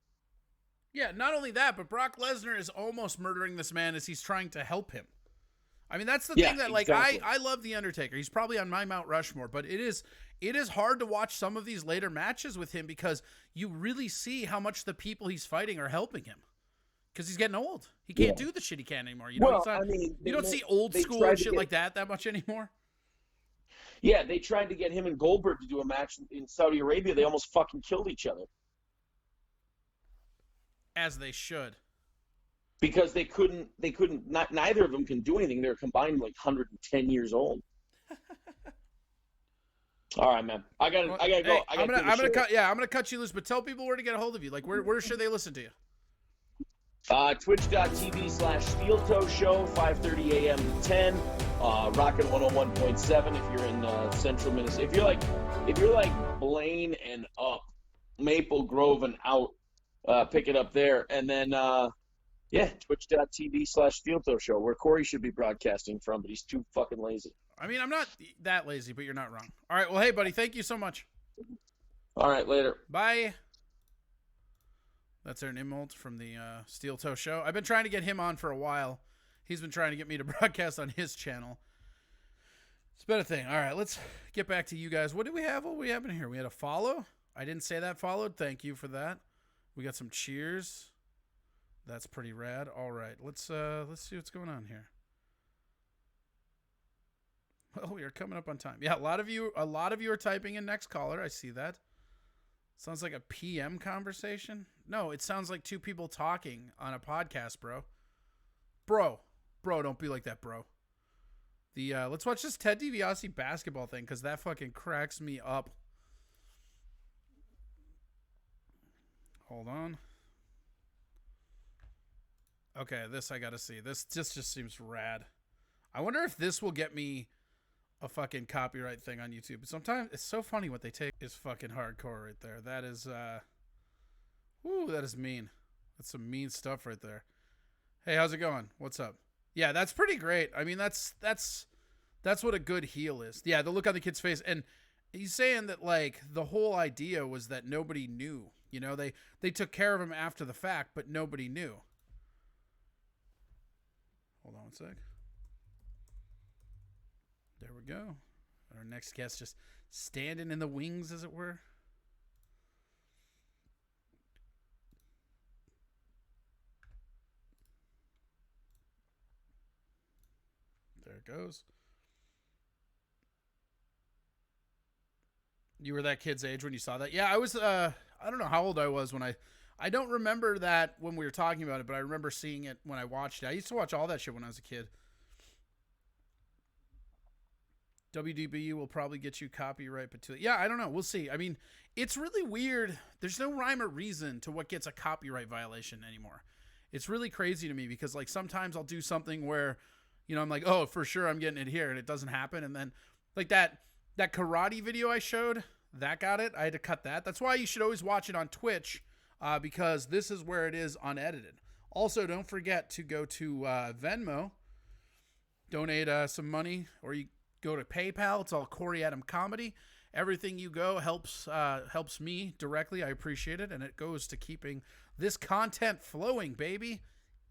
Yeah, not only that, but Brock Lesnar is almost murdering this man as he's trying to help him. I mean, that's the thing that, like, exactly. I love The Undertaker. He's probably on my Mount Rushmore, but it is hard to watch some of these later matches with him because you really see how much the people he's fighting are helping him. Because he's getting old. He can't do the shit he can anymore. You know, Well, not, I mean, you don't see old they school tried and to shit get- like that much anymore. Yeah, they tried to get him and Goldberg to do a match in Saudi Arabia. They almost fucking killed each other. As they should. Because they couldn't, neither of them can do anything. They're combined like 110 years old. All right, man. I gotta go. Hey, I'm gonna cut you loose, but tell people where to get a hold of you. Like, where should they listen to you? Twitch.tv/SteelToe Show, 5:30 a.m. to 10. Rockin' 101.7 if you're in central Minnesota. If you're like Blaine and up, Maple Grove and out, pick it up there. And then, Twitch.tv/SteelToe Show, where Corey should be broadcasting from, but he's too fucking lazy. I mean, I'm not that lazy, but you're not wrong. All right, well, hey, buddy, thank you so much. All right, later. Bye. That's Aaron Imholt from the Steel Toe Show. I've been trying to get him on for a while. He's been trying to get me to broadcast on his channel. It's been a thing. All right, let's get back to you guys. What do we have? What we have in here? We had a follow. I didn't say that followed. Thank you for that. We got some cheers. That's pretty rad. All right, let's see what's going on here. Well, we are coming up on time. Yeah, a lot of you are typing in next caller. I see that. Sounds like a PM conversation. No, it sounds like 2 people talking on a podcast, bro. Bro, don't be like that, bro. Let's watch this Ted DiBiase basketball thing because that fucking cracks me up. Hold on. Okay, this I gotta see. This just seems rad. I wonder if this will get me a fucking copyright thing on YouTube. Sometimes it's so funny what they take is fucking hardcore right there. That is that is mean. That's some mean stuff right there. Hey, how's it going? What's up? Yeah, that's pretty great. I mean, that's what a good heel is. Yeah, the look on the kid's face, and he's saying that like the whole idea was that nobody knew. You know, they took care of him after the fact, but nobody knew. Hold on one sec. There we go. Our next guest just standing in the wings, as it were. There it goes. You were that kid's age when you saw that? Yeah, I was, I don't know how old I was when I don't remember that when we were talking about it, but I remember seeing it when I watched it. I used to watch all that shit when I was a kid. WDBU will probably get you copyright, but yeah, I don't know. We'll see. I mean, it's really weird. There's no rhyme or reason to what gets a copyright violation anymore. It's really crazy to me because like sometimes I'll do something where, you know, I'm like, oh, for sure I'm getting it here, and it doesn't happen. And then like that karate video I showed, that got it. I had to cut that. That's why you should always watch it on Twitch, because this is where it is unedited. Also, don't forget to go to Venmo, donate some money, or you go to PayPal. It's all Corey Adam Comedy. Everything you go helps me directly. I appreciate it, and it goes to keeping this content flowing, baby.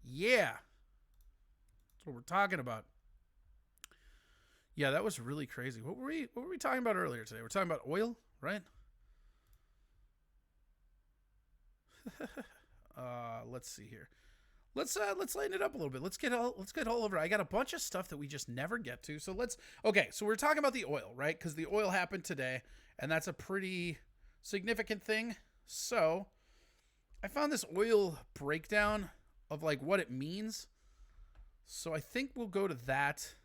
Yeah, that's what we're talking about. Yeah, that was really crazy. What were we talking about earlier today? We're talking about oil, right? Let's see here. Let's lighten it up a little bit. Let's get all over. I got a bunch of stuff that we just never get to. So so we're talking about the oil, right? Because the oil happened today, and that's a pretty significant thing. So I found this oil breakdown of like what it means. So I think we'll go to that.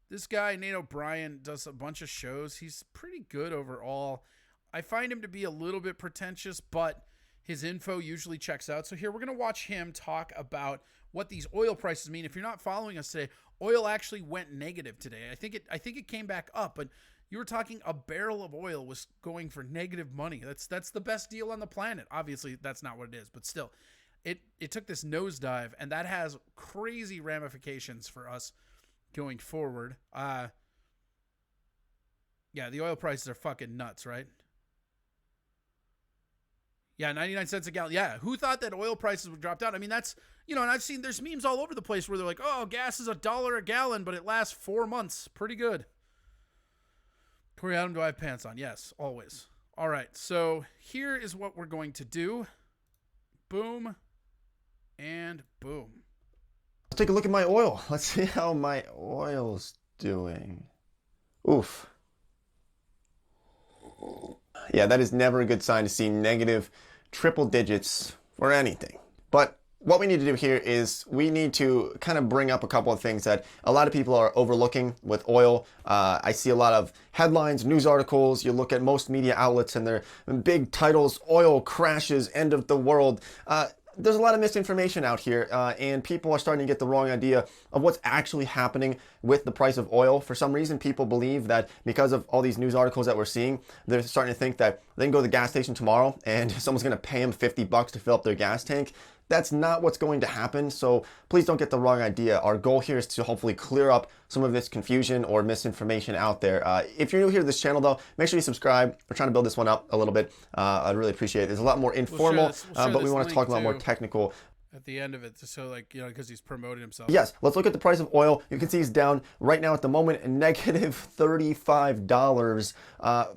This guy, Nate O'Brien, does a bunch of shows. He's pretty good overall. I find him to be a little bit pretentious, but his info usually checks out. So here we're going to watch him talk about what these oil prices mean. If you're not following us today, oil actually went negative today. I think it came back up, but you were talking a barrel of oil was going for negative money. That's the best deal on the planet. Obviously, that's not what it is, but still, it took this nosedive, and that has crazy ramifications for us going forward. Yeah, the oil prices are fucking nuts, right? Yeah, 99 cents a gallon. Yeah, who thought that oil prices would drop down? I mean, that's, you know, and I've seen there's memes all over the place where they're like, oh, gas is $1 a gallon, but it lasts 4 months. Pretty good. Corey Adam, do I have pants on? Yes, always. All right, so here is what we're going to do. Boom and boom. Let's take a look at my oil. Let's see how my oil's doing. Oof. Yeah, that is never a good sign to see negative triple digits for anything. But what we need to do here is we need to kind of bring up a couple of things that a lot of people are overlooking with oil. I see a lot of headlines, news articles. You look at most media outlets and their big titles, oil crashes, end of the world. There's a lot of misinformation out here, and people are starting to get the wrong idea of what's actually happening with the price of oil. For some reason, people believe that because of all these news articles that we're seeing, they're starting to think that they can go to the gas station tomorrow and someone's going to pay them $50 to fill up their gas tank. That's not what's going to happen, so please don't get the wrong idea. Our goal here is to hopefully clear up some of this confusion or misinformation out there. If you're new here to this channel, though, make sure you subscribe. We're trying to build this one up a little bit. I'd really appreciate it. There's a lot more informal, but we want to talk a lot more technical. At the end of it, so like, you know, because he's promoting himself. Yes, let's look at the price of oil. You can see he's down right now at the moment, negative $35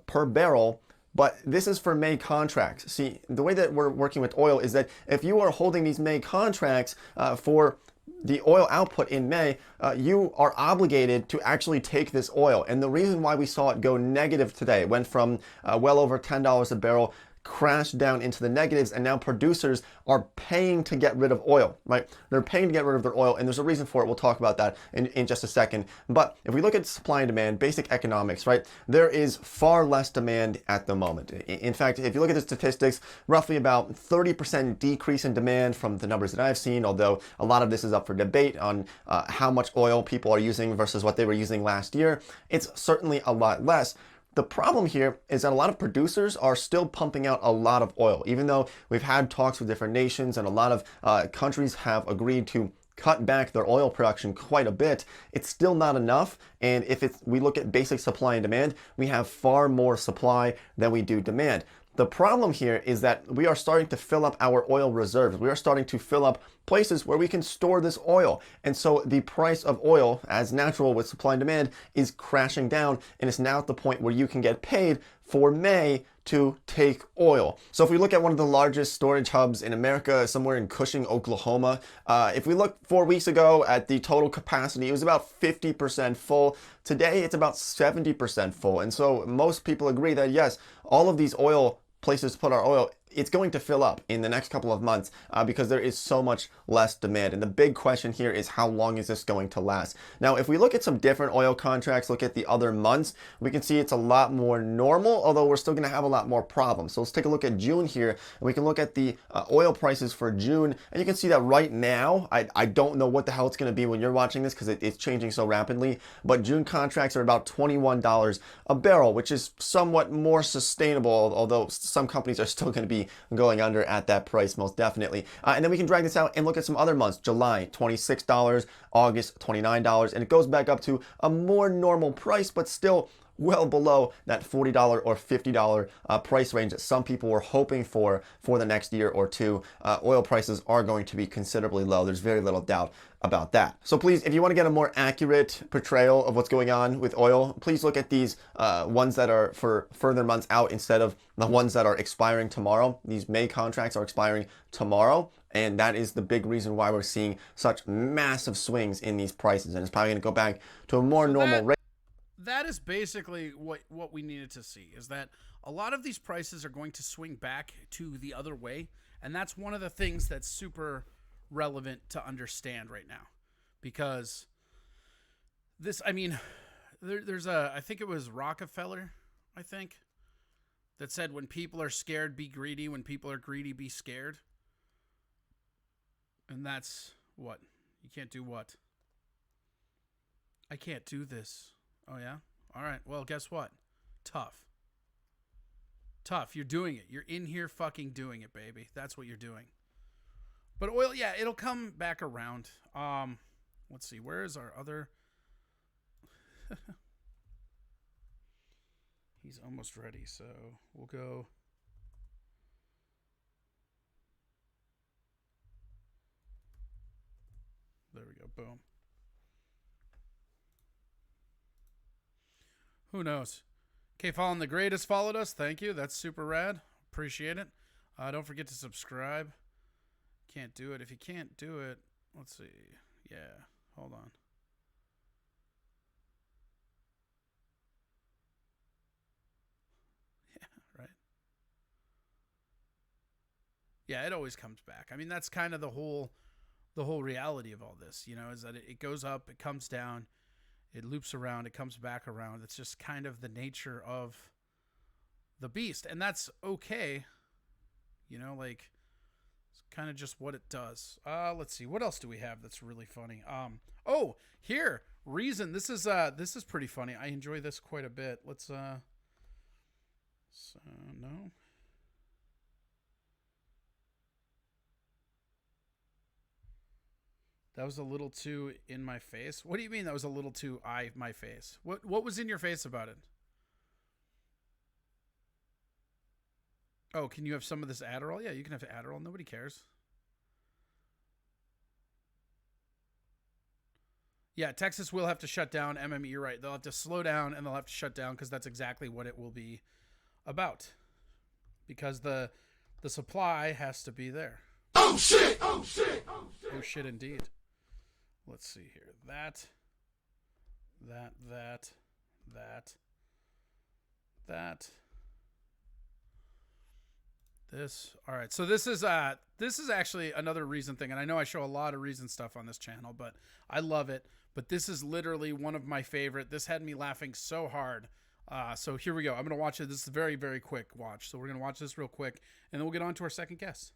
per barrel. But this is for May contracts. See, the way that we're working with oil is that if you are holding these May contracts for the oil output in May, you are obligated to actually take this oil. And the reason why we saw it go negative today, it went from well over $10 a barrel, crashed down into the negatives, and now producers are paying to get rid of oil, right? They're paying to get rid of their oil, and there's a reason for it. We'll talk about that in just a second. But if we look at supply and demand, basic economics, right? There is far less demand at the moment. In fact, if you look at the statistics, roughly about 30% decrease in demand from the numbers that I've seen, although a lot of this is up for debate on how much oil people are using versus what they were using last year. It's certainly a lot less. The problem here is that a lot of producers are still pumping out a lot of oil, even though we've had talks with different nations and a lot of countries have agreed to cut back their oil production quite a bit. It's still not enough. And if we look at basic supply and demand, we have far more supply than we do demand. The problem here is that we are starting to fill up our oil reserves. We are starting to fill up places where we can store this oil. And so the price of oil, as natural with supply and demand, is crashing down, and it's now at the point where you can get paid for May to take oil. So if we look at one of the largest storage hubs in America, somewhere in Cushing, Oklahoma, if we look 4 weeks ago at the total capacity, it was about 50% full. Today, it's about 70% full. And so most people agree that yes, all of these oil places to put our oil, it's going to fill up in the next couple of months because there is so much less demand. And the big question here is, how long is this going to last? Now, if we look at some different oil contracts, look at the other months, we can see it's a lot more normal, although we're still going to have a lot more problems. So let's take a look at June here, and we can look at the oil prices for June. And you can see that right now, I don't know what the hell it's going to be when you're watching this because it's changing so rapidly, but June contracts are about $21 a barrel, which is somewhat more sustainable, although some companies are still going to be going under at that price, most definitely. And then we can drag this out and look at some other months. July, $26, August, $29, and it goes back up to a more normal price, but still well below that $40 or $50 price range that some people were hoping for the next year or two. Oil prices are going to be considerably low. There's very little doubt about that. So please, if you want to get a more accurate portrayal of what's going on with oil, please look at these ones that are for further months out instead of the ones that are expiring tomorrow. These May contracts are expiring tomorrow, and that is the big reason why we're seeing such massive swings in these prices, and it's probably going to go back to a more normal rate. That is basically what we needed to see, is that a lot of these prices are going to swing back to the other way, and that's one of the things that's super relevant to understand right now, because this, I mean, there's I think it was Rockefeller, I think, that said, when people are scared, be greedy. When people are greedy, be scared. And that's what? You can't do what? I can't do this. Oh, yeah? All right. Well, guess what? Tough. You're doing it. You're in here fucking doing it, baby. That's what you're doing. But oil, yeah, it'll come back around. Let's see. Where is our other... He's almost ready, so we'll go... There we go. Boom. Who knows? Okay, Fallen the Great has followed us. Thank you. That's super rad. Appreciate it. Don't forget to subscribe. Can't do it. If you can't do it, let's see. Yeah, hold on. Yeah, right. Yeah, it always comes back. I mean, that's kind of the whole reality of all this, you know, is that it goes up, it comes down, it loops around, it comes back around. It's just kind of the nature of the beast, and that's okay. You know, like, it's kind of just what it does. Let's see, what else do we have that's really funny? Oh, here, Reason. This is pretty funny. I enjoy this quite a bit. Let's no. That was a little too in my face. What do you mean that was a little too my face? What was in your face about it? Oh, can you have some of this Adderall? Yeah, you can have Adderall. Nobody cares. Yeah, Texas will have to shut down MME. You're right. They'll have to slow down and they'll have to shut down because that's exactly what it will be about. Because the supply has to be there. Oh shit! Oh shit! Oh shit! Oh shit, indeed. Let's see here. That. This. All right. So this is actually another Reason thing, and I know I show a lot of Reason stuff on this channel, but I love it. But this is literally one of my favorite. This had me laughing so hard. So here we go. I'm gonna watch it. This is a very, very quick watch. So we're gonna watch this real quick, and then we'll get on to our second guest.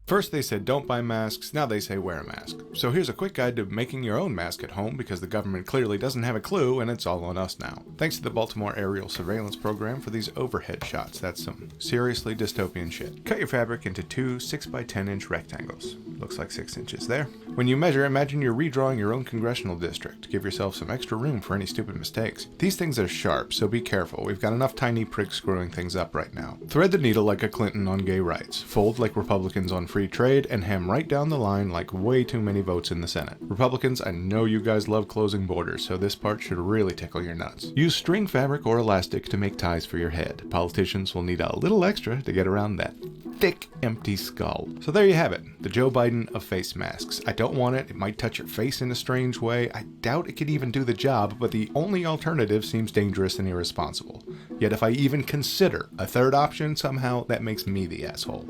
First they said don't buy masks, now they say wear a mask. So here's a quick guide to making your own mask at home because the government clearly doesn't have a clue and it's all on us now. Thanks to the Baltimore Aerial Surveillance Program for these overhead shots. That's some seriously dystopian shit. Cut your fabric into two 6x10 inch rectangles. Looks like 6 inches there. When you measure, imagine you're redrawing your own congressional district. Give yourself some extra room for any stupid mistakes. These things are sharp, so be careful. We've got enough tiny pricks screwing things up right now. Thread the needle like a Clinton on gay rights. Fold like Republicans on free trade, and ham right down the line like way too many votes in the Senate. Republicans, I know you guys love closing borders, so this part should really tickle your nuts. Use string fabric or elastic to make ties for your head. Politicians will need a little extra to get around that thick, empty skull. So there you have it, the Joe Biden of face masks. I don't want it. It might touch your face in a strange way. I doubt it could even do the job, but the only alternative seems dangerous and irresponsible. Yet if I even consider a third option, somehow that makes me the asshole.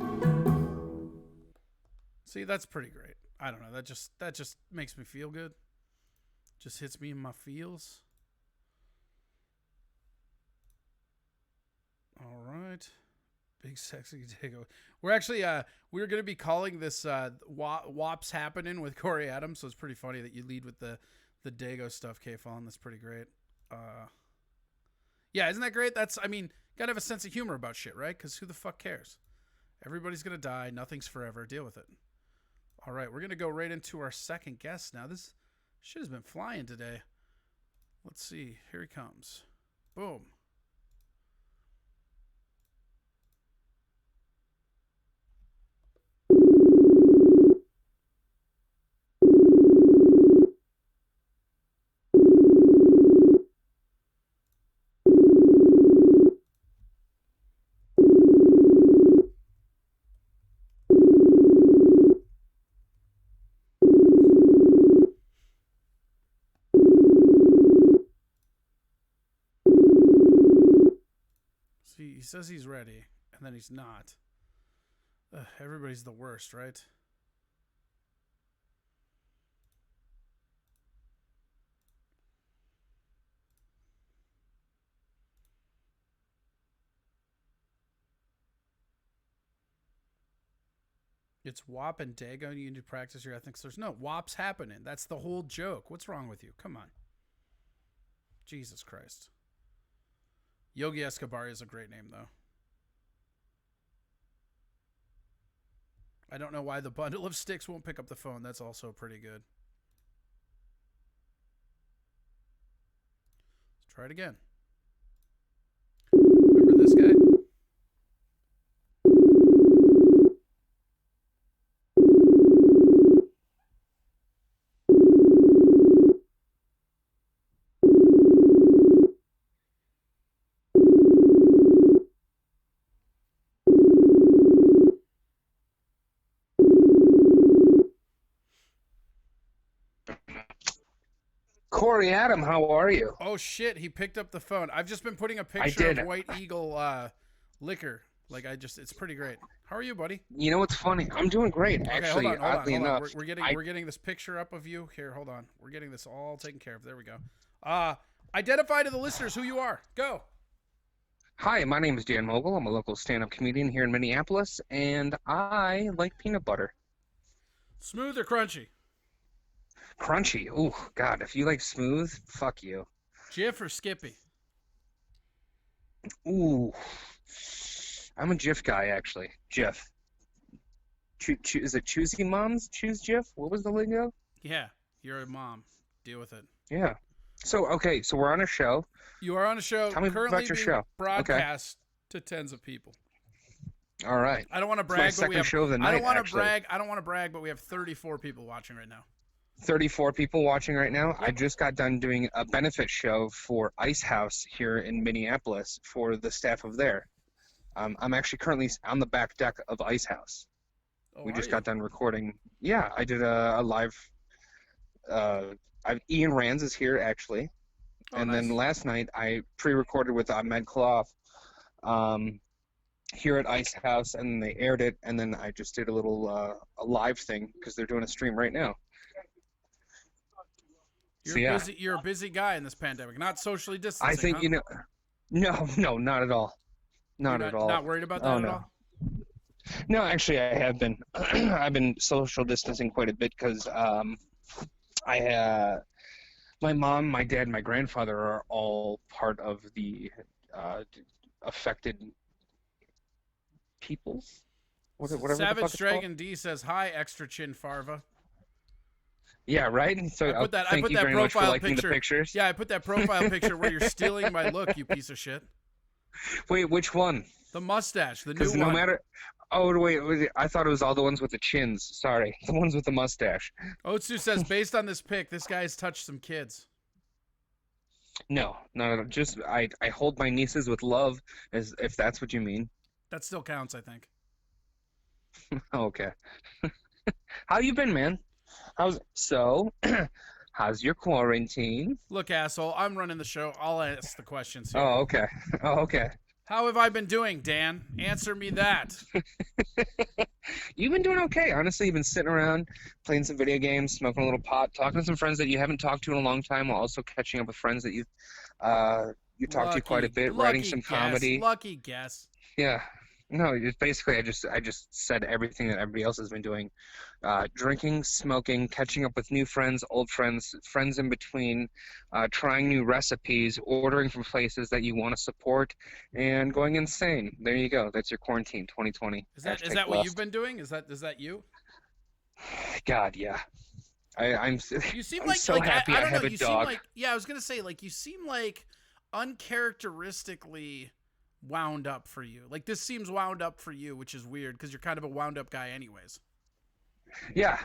See, that's pretty great. I don't know. That just makes me feel good. Just hits me in my feels. All right. Big sexy Dago. We're actually we're gonna be calling this WAPs happening with Corey Adams, so it's pretty funny that you lead with the Dago stuff, K-Fawn. That's pretty great. Yeah, isn't that great? Gotta have a sense of humor about shit, right? Because who the fuck cares? Everybody's gonna die. Nothing's forever. Deal with it. All right, we're gonna go right into our second guest now. This shit has been flying today. Let's see. Here he comes. Boom. He says he's ready, and then he's not. Everybody's the worst, right? It's WAP and Dago. You need to practice your ethics. There's no WAPs happening. That's the whole joke. What's wrong with you? Come on. Jesus Christ. Yogi Escobar is a great name, though. I don't know why the bundle of sticks won't pick up the phone. That's also pretty good. Let's try it again. Remember this guy? Corey Adam, how are you? Oh shit, he picked up the phone. I've just been putting a picture of White Eagle liquor. It's pretty great. How are you, buddy? You know what's funny? I'm doing great, Okay, actually. hold on. Oddly enough, we're getting this picture up of you. Here, hold on. We're getting this all taken care of. There we go. Identify to the listeners who you are. Go. Hi, my name is Dan Mogul. I'm a local stand-up comedian here in Minneapolis, and I like peanut butter. Smooth or crunchy? Crunchy. Ooh, God, if you like smooth, fuck you. Jif or Skippy? Ooh, I'm a Jif guy, actually. Jif. Is it choosing moms? Choose Jif? What was the lingo? Yeah, you're a mom. Deal with it. Yeah. So we're on a show. You are on a show. Tell me currently about your being show. broadcast to tens of people. All right. I don't want to It's my brag, but second we have. show of the night, I don't want to actually. brag. I don't want to brag, but we have 34 people watching right now. 34 people watching right now. I just got done doing a benefit show for Ice House here in Minneapolis for the staff of there. I'm actually currently on the back deck of Ice House. Oh, We just got done recording. Yeah, I did a live. Ian Rands is here actually, and nice. then last night I pre-recorded with Ahmed Kloff here at Ice House, and they aired it, and then I just did a little a live thing because they're doing a stream right now. You're a busy guy in this pandemic, not socially distancing. I think huh? No, not at all. Not at all. Not worried about that at all? No, actually, I have been. I've been social distancing quite a bit because my mom, my dad, and my grandfather are all part of the affected peoples. Whatever the fuck Savage it's Dragon called. D says, hi, extra chin farva. Yeah, right. So I put that thank you very much for profile liking picture. the pictures. Yeah, I put that profile picture where you're stealing my look, you piece of shit. Wait, which one? The mustache, the new Because no one. matter. Oh wait, I thought it was all the ones with the chins. Sorry, the ones with the mustache. Otsu says, based on this pic, this guy's touched some kids. No. Just I hold my nieces with love, as if that's what you mean. That still counts, I think. Okay. How you been, man? How's your quarantine? Look, asshole, I'm running the show. I'll ask the questions here. Oh, okay. How have I been doing, Dan? Answer me that. You've been doing okay. Honestly, you've been sitting around, playing some video games, smoking a little pot, talking to some friends that you haven't talked to in a long time, while also catching up with friends that you talked to quite a bit, writing some comedy. Lucky guess. Yeah. No, it's basically I just said everything that everybody else has been doing. Drinking, smoking, catching up with new friends, old friends, friends in between, trying new recipes, ordering from places that you want to support, and going insane. There you go. That's your quarantine 2020. Is that what you've been doing? Is that you? God, yeah. I'm You seem I'm like so happy I don't have know, a you dog. seem like I was gonna say you seem like uncharacteristically wound up for you. Like this seems wound up for you, which is weird because you're kind of a wound up guy anyways. Yeah.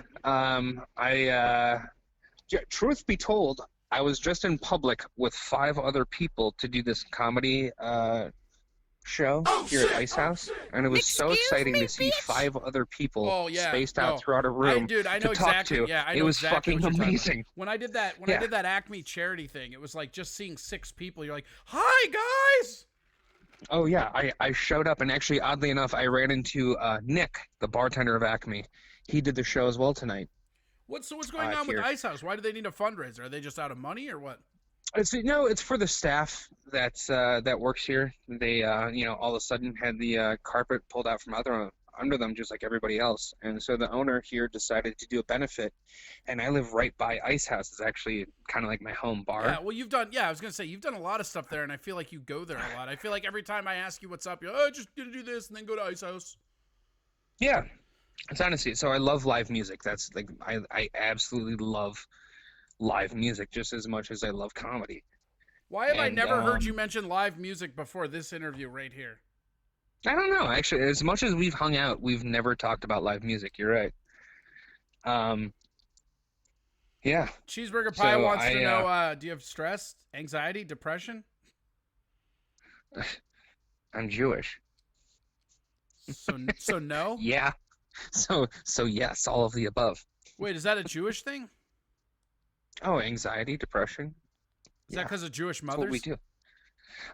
Truth be told, I was just in public with 5 other people to do this comedy show here at Ice House, and it was so exciting to see 5 other people spaced out throughout a room I know to talk exactly. to. Yeah, I know it was exactly fucking what you're talking amazing. about. When I did that Acme charity thing, it was like just seeing 6 people. You're like, "Hi guys." Oh yeah, I showed up, and actually, oddly enough, I ran into Nick, the bartender of Acme. He did the show as well tonight. What's going on with Ice House? Why do they need a fundraiser? Are they just out of money or what? It's for the staff that works here. They all of a sudden had the carpet pulled out from under them, just like everybody else. And so the owner here decided to do a benefit, and I live right by Ice House. It's actually kind of like my home bar. Yeah, well, I was gonna say you've done a lot of stuff there, and I feel like you go there a lot. I feel like every time I ask you what's up, you're just gonna do this and then go to Ice House. Yeah, it's honestly. So I love live music. That's like I absolutely love live music just as much as I love comedy. Why have I never heard you mention live music before this interview right here? I don't know. Actually, as much as we've hung out, we've never talked about live music. You're right. Yeah. Cheeseburger Pie wants to know, do you have stress, anxiety, depression? I'm Jewish. So no? Yeah. So yes, all of the above. Wait, is that a Jewish thing? Oh, anxiety, depression. Is that because of Jewish That's mothers? what we do.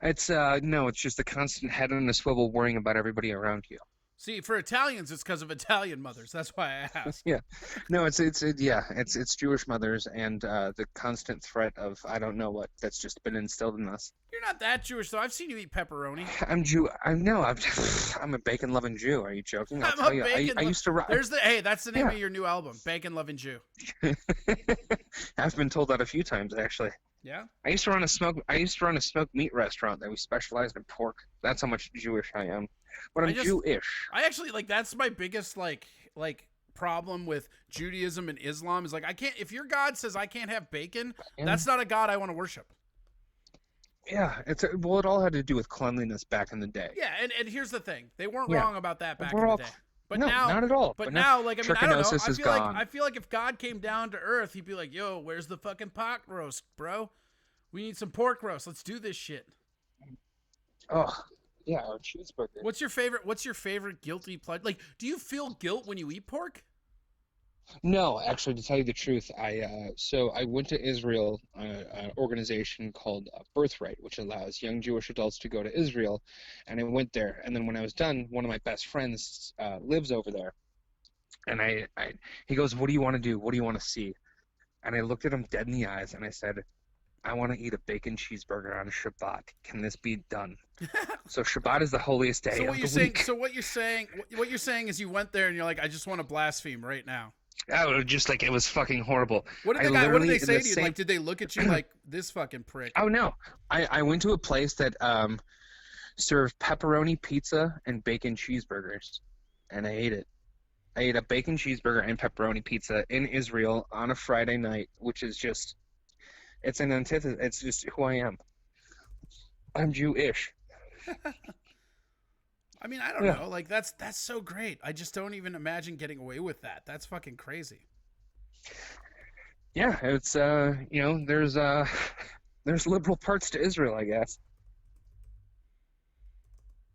It's no, it's just the constant head on a swivel worrying about everybody around you. See, for Italians, it's because of Italian mothers. That's why I asked. Yeah, no, it's Jewish mothers and the constant threat of I don't know what that's just been instilled in us. You're not that Jewish, though. I've seen you eat pepperoni. I'm a bacon loving Jew. Are you joking? I'm a bacon. I used to. That's the name of your new album, Bacon Loving Jew. I've been told that a few times actually. Yeah. I used to run a smoked meat restaurant that we specialized in pork. That's how much Jewish I am. But I'm Jewish. I actually that's my biggest like problem with Judaism and Islam is I can't, if your God says I can't have bacon, that's not a God I want to worship. Yeah, it all had to do with cleanliness back in the day. Yeah, and here's the thing. They weren't wrong about that back in the day. But no, now, not at all. But now, I don't know. I I feel like if God came down to earth, he'd be like, "Yo, where's the fucking pork roast, bro? We need some pork roast. Let's do this shit." Oh, yeah, or cheeseburger. What's your favorite guilty pleasure? Do you feel guilt when you eat pork? No, actually, to tell you the truth, I went to Israel, an organization called Birthright, which allows young Jewish adults to go to Israel, and I went there. And then when I was done, one of my best friends lives over there, and he goes, "What do you want to do? What do you want to see?" And I looked at him dead in the eyes, and I said, "I want to eat a bacon cheeseburger on Shabbat. Can this be done?" So Shabbat is the holiest day of the week. So what you're saying is you went there and you're like, "I just want to blaspheme right now." Oh, just it was fucking horrible. What did they say to you? Did they look at you like this fucking prick? Oh no, I went to a place that served pepperoni pizza and bacon cheeseburgers, and I ate it. I ate a bacon cheeseburger and pepperoni pizza in Israel on a Friday night, which is just, it's an antithesis. It's just who I am. I'm Jewish. I mean, I don't know. Like, that's so great. I just don't even imagine getting away with that. That's fucking crazy. Yeah, it's there's liberal parts to Israel, I guess.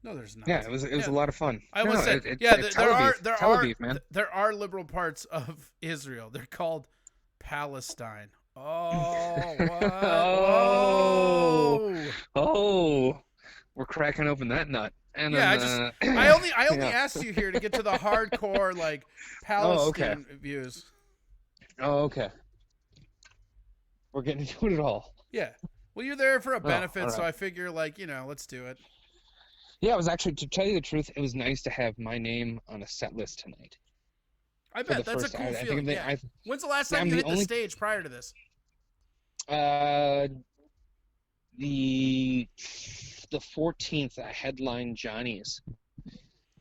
No, there's not. Yeah, it was a lot of fun. I almost said, there are liberal parts of Israel. They're called Palestine. Oh, what? Oh, we're cracking open that nut. And yeah, then, I only asked you here to get to the hardcore like Palestine views. Oh, okay. We're getting to it all. Yeah. Well, you're there for a benefit, right. so I figure, like, let's do it. Yeah, it was actually, to tell you the truth, it was nice to have my name on a set list tonight. I bet that's a cool feeling. Yeah. When's the last time you hit the stage prior to this? The 14th, I headlined Johnny's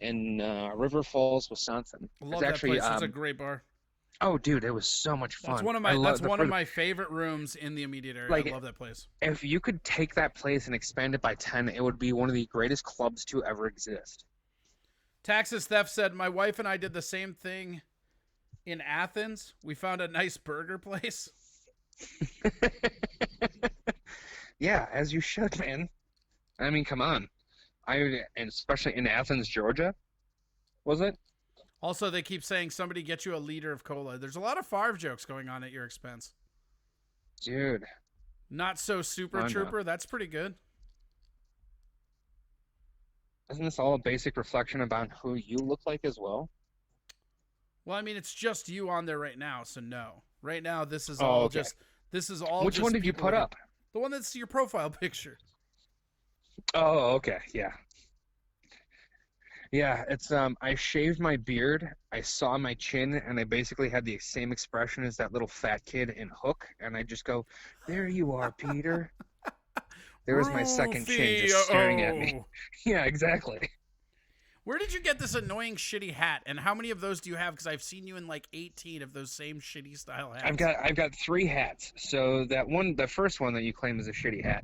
in River Falls, Wisconsin. I love that place. It's a great bar. Oh, dude, it was so much fun. That's one of my favorite rooms in the immediate area. I love that place. If you could take that place and expand it by 10, it would be one of the greatest clubs to ever exist. Taxes Theft said, my wife and I did the same thing in Athens. We found a nice burger place. Yeah, as you should, man. I mean, come on. And especially in Athens, Georgia, was it? Also, they keep saying somebody get you a liter of cola. There's a lot of Favre jokes going on at your expense. Dude. Not so super trooper. No. That's pretty good. Isn't this all a basic reflection about who you look like as well? Well, I mean, it's just you on there right now, so no. Right now, this is all just... This is all. Which one did you put up? The one that's your profile picture. Oh, okay. Yeah. Yeah, it's I shaved my beard, I saw my chin, and I basically had the same expression as that little fat kid in Hook, and I just go, "There you are, Peter." There was my second chin just staring at me. Yeah, exactly. Where did you get this annoying shitty hat, and how many of those do you have? Because I've seen you in like 18 of those same shitty style hats. I've got 3 hats. So that one, the first one that you claim is a shitty hat,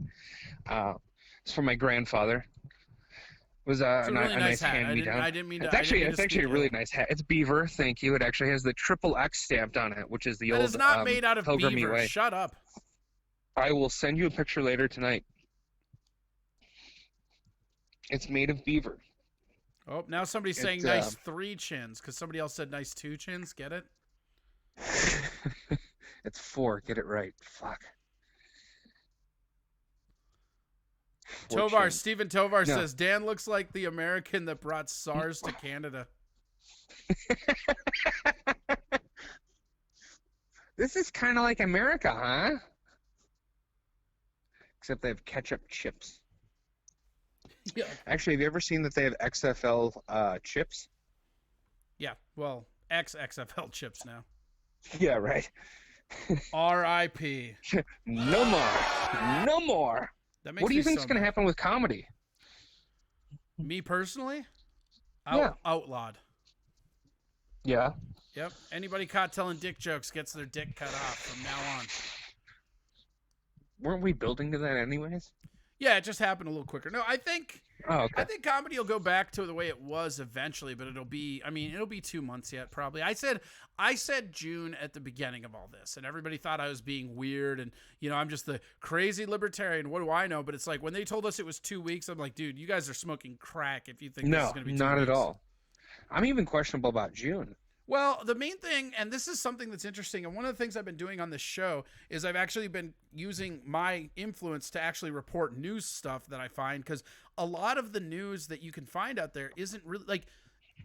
it's from my grandfather. Was a really nice hat. hand-me-down. I didn't mean to. It's actually a really nice hat. It's beaver, thank you. It actually has the XXX stamped on it, which is the old. It's not made out of beaver. Way. Shut up. I will send you a picture later tonight. It's made of beaver. Oh, now somebody's saying nice 3 chins because somebody else said nice 2 chins. Get it? It's 4. Get it right. Fuck. Stephen Tovar says, Dan looks like the American that brought SARS to Canada. This is kind of like America, huh? Except they have ketchup chips. Yeah. Actually, have you ever seen that they have XFL chips? Yeah, well, XFL chips now. Yeah, right. R.I.P. No more. No more. What do you think is going to happen with comedy? Me personally? Outlawed. Yeah. Yep. Anybody caught telling dick jokes gets their dick cut off from now on. Weren't we building to that anyways? Yeah, it just happened a little quicker. No, I think I think comedy will go back to the way it was eventually, but it'll be 2 months yet probably. I said June at the beginning of all this, and everybody thought I was being weird and I'm just the crazy libertarian. What do I know? But it's like when they told us it was 2 weeks, I'm like, dude, you guys are smoking crack if you think this is going to be 2 weeks. No, not at all. I'm even questionable about June. Well, the main thing, and this is something that's interesting, and one of the things I've been doing on this show is I've actually been using my influence to actually report news stuff that I find, because a lot of the news that you can find out there isn't really, like,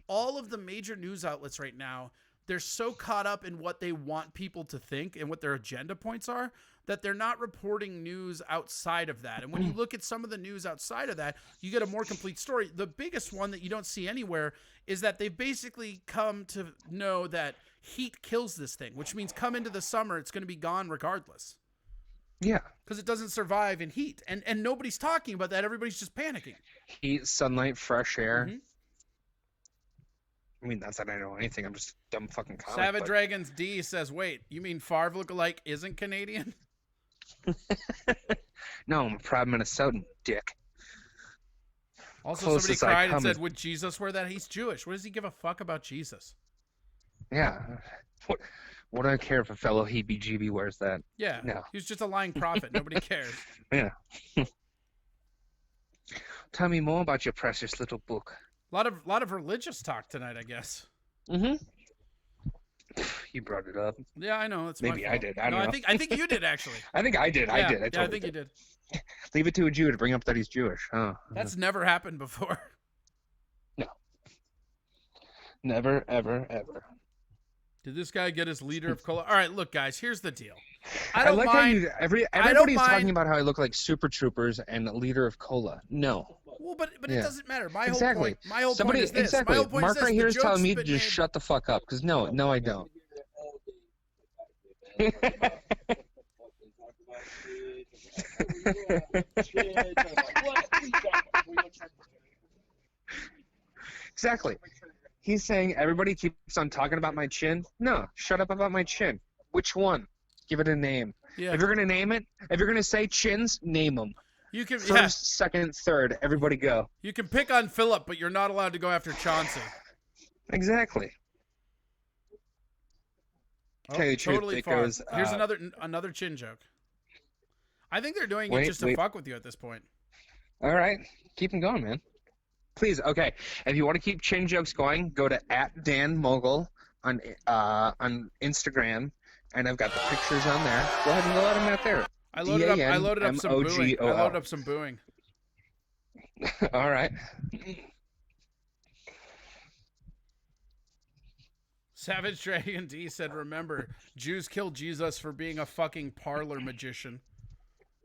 all of the major news outlets right now, they're so caught up in what they want people to think and what their agenda points are that they're not reporting news outside of that. And when you look at some of the news outside of that, you get a more complete story. The biggest one that you don't see anywhere is that they've basically come to know that heat kills this thing, which means come into the summer, it's going to be gone regardless. Yeah. Because it doesn't survive in heat. And nobody's talking about that. Everybody's just panicking. Heat, sunlight, fresh air. Mm-hmm. I mean, not that I know anything. I'm just a dumb fucking comic. Savage but... Dragons D says, "Wait, you mean Favre lookalike isn't Canadian?" No, I'm a proud Minnesotan, dick. Also, Closest somebody I cried and come said, is- "Would Jesus wear that? He's Jewish. What does he give a fuck about Jesus?" Yeah. What do I care if a fellow heebie-jeebie wears that? Yeah, No. he was just a lying prophet. Nobody cares. Yeah. Tell me more about your precious little book. A lot of religious talk tonight, I guess. Mm-hmm. You brought it up. Yeah, I know. It's Maybe my I fault. did. I No, don't know. I think you did actually. I think I did. Yeah, I did. I yeah, I totally think you did. did. Leave it to a Jew to bring up that he's Jewish. Huh? That's never happened before. No. Never, ever, ever. Did this guy get his liter of cola? All right, look, guys. Here's the deal. I I don't like mind. how everybody's talking about how I look like Super Troopers and a liter of cola. No. Well, but Yeah. it doesn't matter. My Exactly. whole point. My whole Somebody point is this. exactly. My whole point Mark is this. right here The is telling joke's me to been just made- shut the fuck up. Because no, I don't. Exactly. He's saying everybody keeps on talking about my chin. No, shut up about my chin. Which one? Give it a name. Yeah. If you're gonna name it, if you're gonna say chins, name them. You can First, second, third. Everybody go. You can pick on Philip, but you're not allowed to go after Chauncey. Exactly. Oh, Tell you the truth, totally it far. goes, Here's another chin joke. I think they're doing it Wait, just to fuck with you at this point. All right, keep them going, man. Please, okay. If you want to keep chin jokes going, go to @DanMogul on Instagram, and I've got the pictures on there. Go ahead and go at them out there. I loaded up some booing. DANMOGOL. I loaded up some booing. All right. Savage Dragon D said, "Remember, Jews killed Jesus for being a fucking parlor magician."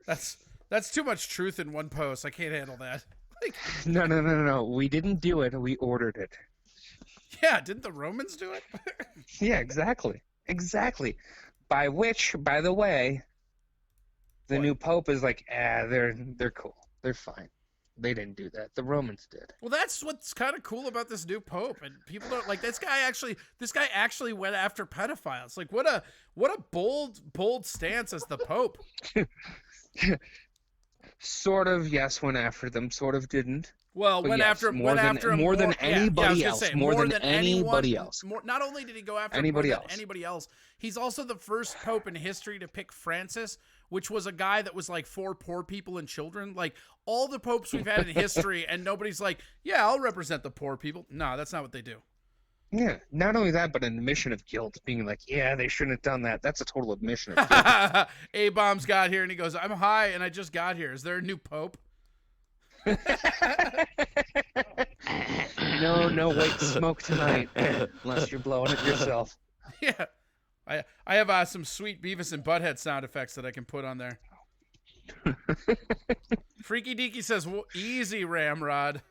That's too much truth in one post. I can't handle that. Like, No. We didn't do it. We ordered it. yeah, didn't the Romans do it? Yeah, exactly. By which, by the way, the new pope is like, they're cool. They're fine. They didn't do that. The Romans did. Well, that's what's kind of cool about this new pope, and people don't like this guy. This guy actually went after pedophiles. Like, what a bold stance as the pope. Sort of, yes, went after them. Sort of didn't. Well, But went yes, after him more than anybody else. More than anybody else. Not only did he go after Anybody more than else. anybody else, he's also the first pope in history to pick Francis, which was a guy that was like for poor people and children. Like all the popes we've had in history, and nobody's like, yeah, I'll represent the poor people. No, that's not what they do. Yeah, not only that, but an admission of guilt, being like, yeah, they shouldn't have done that. That's a total admission of guilt. A-Bomb's got here, and he goes, I'm high, and I just got here. Is there a new pope? No, wait, smoke tonight, unless you're blowing it yourself. Yeah. I have some sweet Beavis and Butthead sound effects that I can put on there. Freaky Deaky says, well, easy, Ramrod.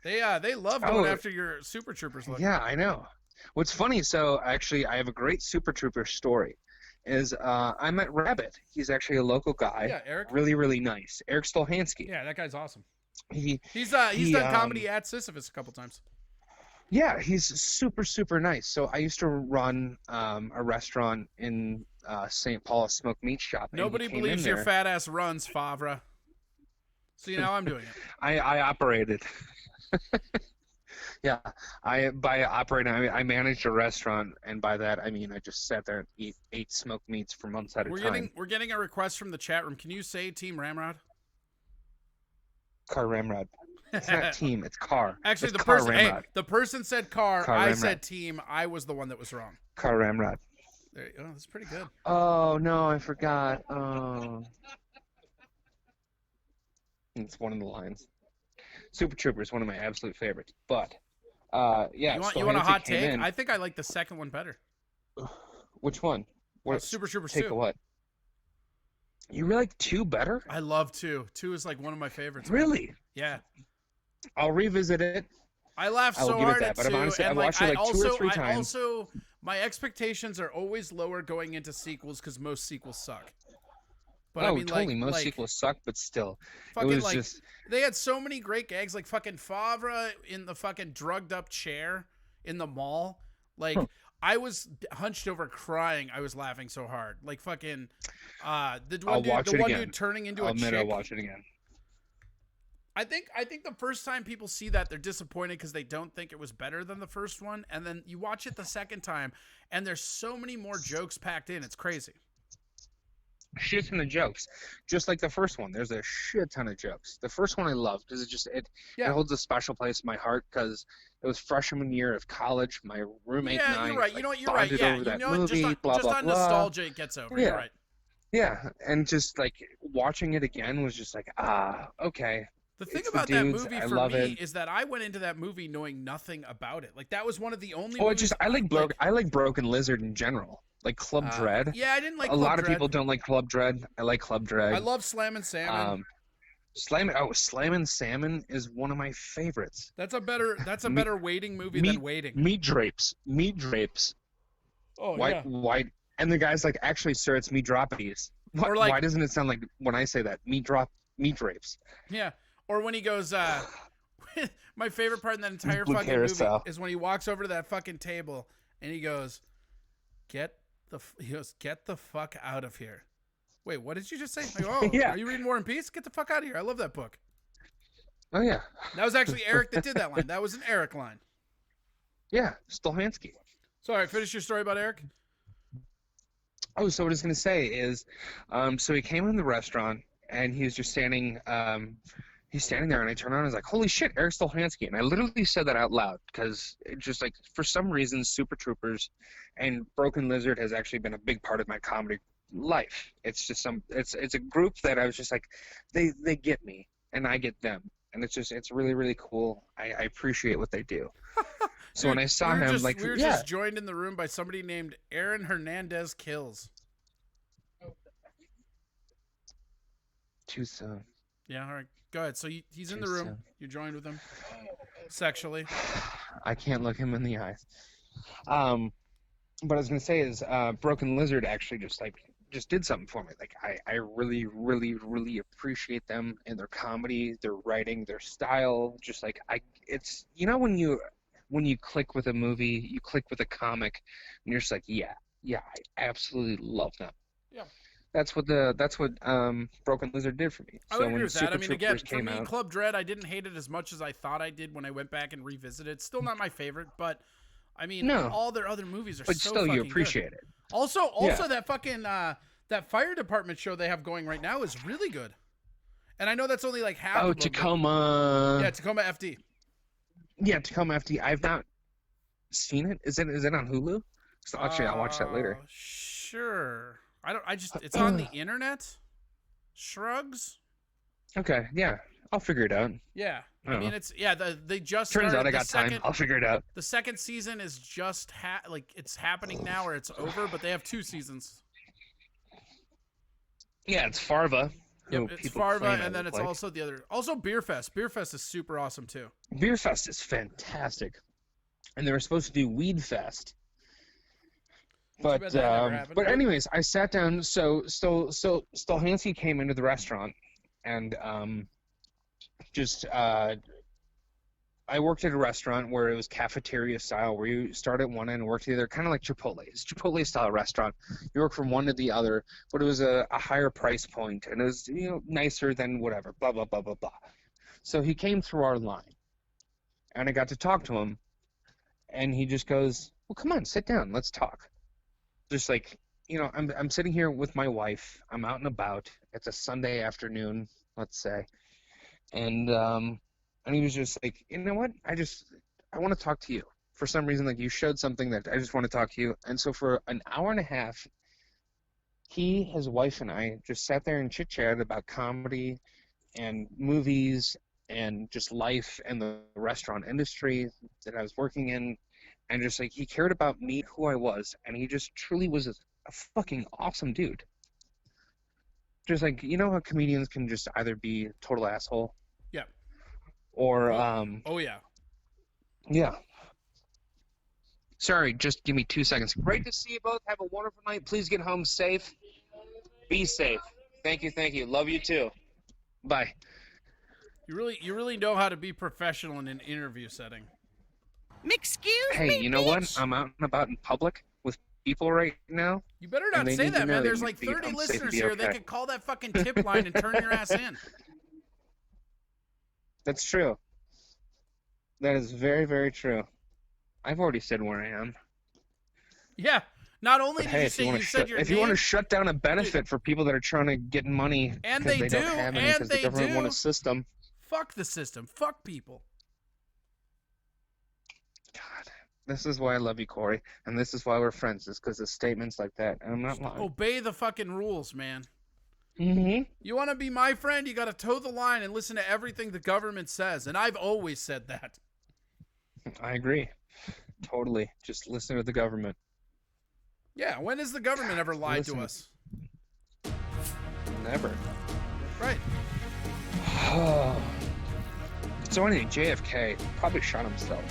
They love going after your Super Troopers. Look. Yeah, I know. What's funny, so actually, I have a great Super Trooper story. I met Rabbit. He's actually a local guy. Yeah, Eric. Really, really nice. Eric Stolhansky. Yeah, that guy's awesome. He's done comedy at Sisyphus a couple times. Yeah, he's super, super nice. So I used to run a restaurant in St. Paul, a smoked meat shop. and Nobody he came believes in your there. fat ass runs, Favre. See, now I'm doing it. I operated. Yeah, by operating, I managed a restaurant, and by that I mean I just sat there and ate smoked meats for months at a time. We're getting a request from the chat room. Can you say Team Ramrod? Car Ramrod. It's not team. It's car. Actually, it's the car person Ramrod. the person said car. Car I Ramrod. said team. I was the one that was wrong. Car Ramrod. There you go. That's pretty good. Oh no, I forgot. Oh, it's one of the lines. Super Trooper is one of my absolute favorites, but yeah. You want a hot Stolhansky came take? in. I think I like the second one better. Which one? Super Troopers Take 2. a what? You really like 2 better? I love 2. 2 is like one of my favorites. Really? Yeah. I'll revisit it. I laughed I will so give it hard that, at but 2, I've honestly- and I've like, watched it like 2 or 3 I times. also, my expectations are always lower going into sequels because most sequels suck. But oh, I mean, totally. Most like sequels suck, but still, it fucking was like just they had so many great gags, like fucking Favre in the fucking drugged up chair in the mall. Like I was hunched over crying. I was laughing so hard. Like fucking the I'll watch it one again. dude turning into I'll a admit chick. I'll watch it again. I think the first time people see that, they're disappointed because they don't think it was better than the first one, and then you watch it the second time, and there's so many more jokes packed in. It's crazy. Shit ton of jokes, just like the first one. There's a shit ton of jokes. The first one I loved because it holds a special place in my heart because it was freshman year of college. My roommate and I, you're right. like, You know what? You're right. bonded Yeah, over that you know what? movie. Just blah blah on blah. nostalgia, it gets over. Yeah. You're right. Yeah, and just like watching it again was just like, okay. The thing It's about the that dudes. movie I for love me it. is that I went into that movie knowing nothing about it. Like that was one of the only. Oh, movies I like Broken Lizard in general. Like Club Dread. Yeah, I didn't like. A Club lot of Dread. people don't like Club Dread. I like Club Dread. I love Slammin' Salmon. Slammin' Salmon is one of my favorites. That's a better waiting movie than Waiting. Meat drapes. Oh Why? And the guy's like, actually, sir, it's meat droppies. Why doesn't it sound like when I say that meat drapes? Yeah. Or when he goes, my favorite part in that entire Blue fucking carousel. movie is when he walks over to that fucking table and he goes, get the fuck out of here. Wait, what did you just say? I go, oh, Yeah. Are you reading War and Peace? Get the fuck out of here. I love that book. Oh yeah. That was actually Eric that did that line. That was an Eric line. Yeah, Stolhansky. Sorry, finish your story about Eric. Oh, so what I was gonna say is, so he came in the restaurant and he was just standing. He's standing there, and I turned around and I was like, "Holy shit, Eric Stolhansky!" And I literally said that out loud because it just like for some reason, Super Troopers and Broken Lizard has actually been a big part of my comedy life. It's just it's a group that I was just like, they get me and I get them, and it's really really cool. I appreciate what they do. So when I saw him, we were just joined in the room by somebody named Aaron Hernandez Kills. Too soon. Yeah, all right. Go ahead. So he's in the room. You joined with him sexually. I can't look him in the eyes. What I was gonna say is, Broken Lizard actually just did something for me. Like I really, really, really appreciate them and their comedy, their writing, their style. Just like it's when you click with a movie, you click with a comic, and you're just like, yeah, I absolutely love them. Yeah. That's what Broken Lizard did for me. I would agree with that. Super I mean, again, Troopers for me, came out, Club Dread, I didn't hate it as much as I thought I did when I went back and revisited. It's still not my favorite, but I mean, all their other movies are but so still fucking you appreciate good. it. Also, that fucking that fire department show they have going right now is really good. And I know that's only like half. Oh, of them, Tacoma. Yeah, Tacoma FD. Yeah, Tacoma FD. I've not seen it. Is it on Hulu? So actually, I'll watch that later. Sure. It's on the internet. Shrugs. Okay, yeah, I'll figure it out. Yeah, I mean know. they just Turns started out I got time. I'll figure it out. The second season is just it's happening now or it's over, but they have 2 seasons. Yeah, it's Farva. Yep, it's Farva, and then it's also the other. Also, Beer Fest. Beer Fest is super awesome too. Beer Fest is fantastic, and they were supposed to do Weed Fest. But anyways, I sat down. So Stolhansky came into the restaurant, and I worked at a restaurant where it was cafeteria style, where you start at one end and work to the other, kind of like Chipotle. It's a Chipotle style restaurant. You work from one to the other, but it was a higher price point, and it was nicer than whatever. Blah blah blah blah blah. So he came through our line, and I got to talk to him, and he just goes, "Well, come on, sit down, let's talk." Just like, I'm sitting here with my wife. I'm out and about. It's a Sunday afternoon, let's say, and he was just like, you know what? I want to talk to you. For some reason, like, you showed something that I just want to talk to you. And so for an hour and a half, he, his wife, and I just sat there and chit-chatted about comedy and movies and just life and the restaurant industry that I was working in. And just like, he cared about me, who I was, and he just truly was a fucking awesome dude. Just like, how comedians can just either be a total asshole. Yeah. Or, oh yeah. Yeah. Sorry, just give me 2 seconds. Great to see you both. Have a wonderful night. Please get home safe. Be safe. Thank you. Love you too. Bye. You really know how to be professional in an interview setting. Excuse Hey, me, you know what? bitch. I'm out and about in public with people right now. You better And not they say need to that, know man. that There's you like be 30 unsafe and listeners be here. They okay. could call that fucking tip line and turn your ass in. That's true. That is very, very true. I've already said where I am. Yeah. Not only But did hey, you if say you you want to said your if name, you want to shut down a benefit for people that are trying to get money And because they don't do, have any and because the they government do. won a system. fuck the system. Fuck people. God, this is why I love you, Corey, and this is why we're friends. Is because of statements like that. And I'm not lying. Obey the fucking rules, man. Mm-hmm. You want to be my friend, you got to toe the line and listen to everything the government says. And I've always said that. I agree. Totally. Just listen to the government. Yeah, when has the government ever lied to us? Never. Right. So anyway, JFK probably shot himself.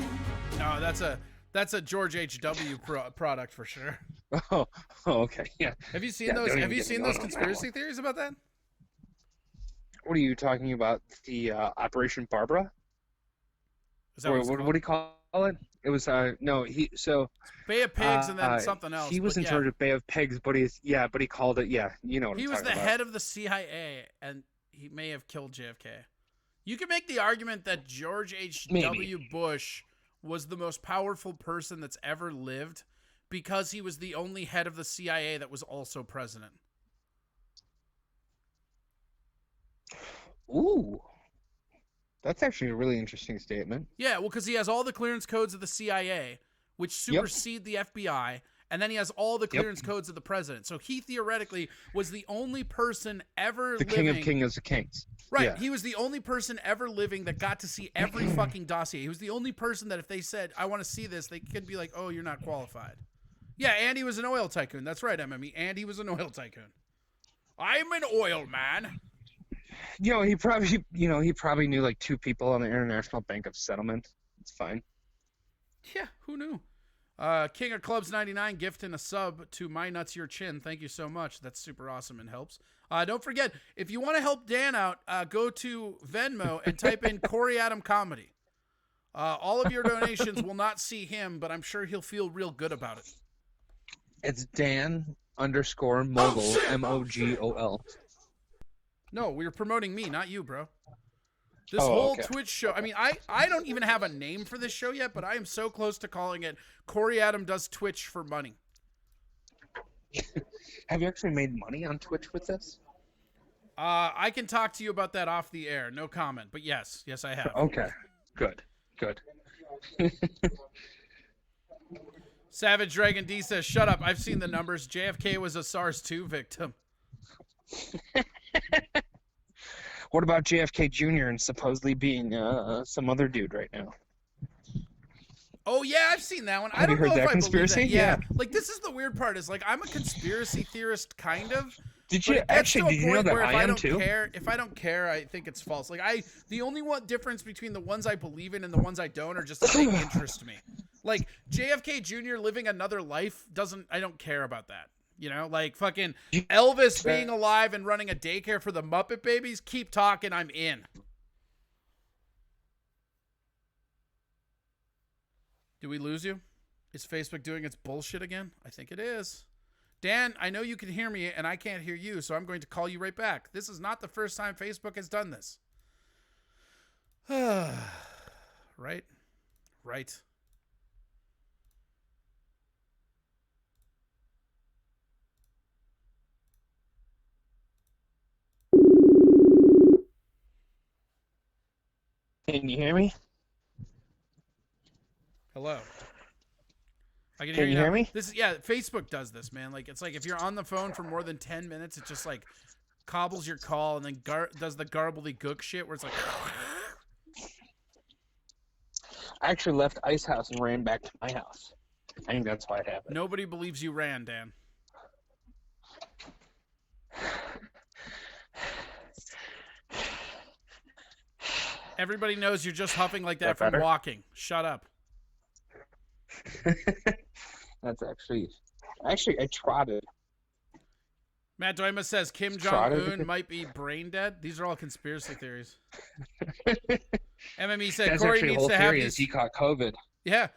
No, that's a George H.W. product for sure. Oh, okay, yeah. Have you seen Yeah, those? don't Have even you get me seen going those on that conspiracy one. theories about that? What are you talking about? The Operation Barbara? Is that Or what, what do you call it? It was no. Bay of Pigs and then something else. He was but in yeah. charge of Bay of Pigs, but he called it. Yeah, you know what He I'm was the talking about. head of the CIA, and he may have killed JFK. You can make the argument that George H.W. Bush was the most powerful person that's ever lived because he was the only head of the CIA that was also president. Ooh, that's actually a really interesting statement. Yeah, well, because he has all the clearance codes of the CIA, which supersede the FBI, and then he has all the clearance codes of the president. So he theoretically was the only person ever The living. king of kings of kings. Right, Yeah. he was the only person ever living that got to see every fucking dossier. He was the only person that if they said, I want to see this, they could be like, oh, you're not qualified. Yeah, and he was an oil tycoon. That's right, MME. And he was an oil tycoon. I'm an oil man. He probably knew like 2 people on the International Bank of Settlement. It's fine. Yeah, who knew? King of Clubs 99 gifting a sub to My Nuts Your Chin. Thank you so much. That's super awesome and helps. Don't forget, if you want to help Dan out, go to Venmo and type in Corey Adam Comedy. All of your donations will not see him, but I'm sure he'll feel real good about it. It's Dan_Mogul, MOGOL. No, we were promoting me, not you, bro. This Oh, whole okay. Twitch show, I mean, I don't even have a name for this show yet, but I am so close to calling it Corey Adam Does Twitch for Money. Have you actually made money on Twitch with this? I can talk to you about that off the air. No comment, but yes, I have. Okay, good. Savage Dragon D says, shut up. I've seen the numbers. JFK was a SARS-2 victim. What about JFK Jr. and supposedly being some other dude right now? Oh, yeah, I've seen that one. I Have you don't know heard if that I conspiracy? believe that. Yeah. Yeah. Like, this is the weird part is, like, I'm a conspiracy theorist, kind of. Did But you it gets actually? to a Did you know point that where if I am don't too? if I don't care, I think it's false. Like the only one difference between the ones I believe in and the ones I don't are just that they interest me. Like JFK Jr. living another life I don't care about that. You know, like fucking Elvis being alive and running a daycare for the Muppet Babies. Keep talking, I'm in. Did we lose you? Is Facebook doing its bullshit again? I think it is. Dan, I know you can hear me and I can't hear you, so I'm going to call you right back. This is not the first time Facebook has done this. Right? Can you hear me? Hello. I can Can you now. hear me? This is Facebook does this, man. Like it's like if you're on the phone for more than 10 minutes, it just like cobbles your call and then does the garbly-gook shit where it's like I actually left Ice House and ran back to my house. I think that's why it happened. Nobody believes you ran, Dan. Everybody knows you're just huffing like that from better? walking. Shut up. That's actually I trotted. Matt Doima says Kim Jong-un might be brain dead. These are all conspiracy theories. MME said That's Corey actually the needs whole to have theory these. is he caught COVID. Yeah.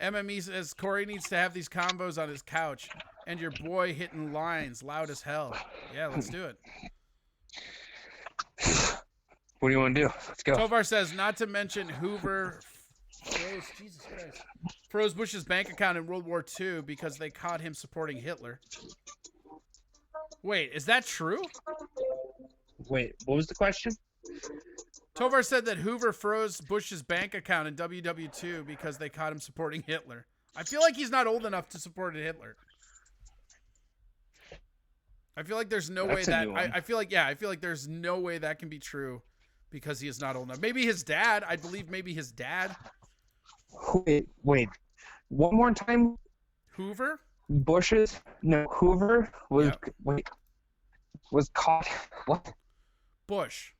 MME says Corey needs to have these combos on his couch and your boy hitting lines loud as hell. Yeah, let's do it. What do you want to do? Let's go. Tovar says not to mention Hoover froze Bush's bank account in World War II because they caught him supporting Hitler. Wait, is that true? Wait, what was the question? Tovar said that Hoover froze Bush's bank account in WW2 because they caught him supporting Hitler. I feel like he's not old enough to support Hitler. I feel like there's no way that I feel like there's no way that can be true because he is not old enough. Maybe his dad. I believe maybe his dad. Wait. One more time. Hoover? Hoover was caught. What? Bush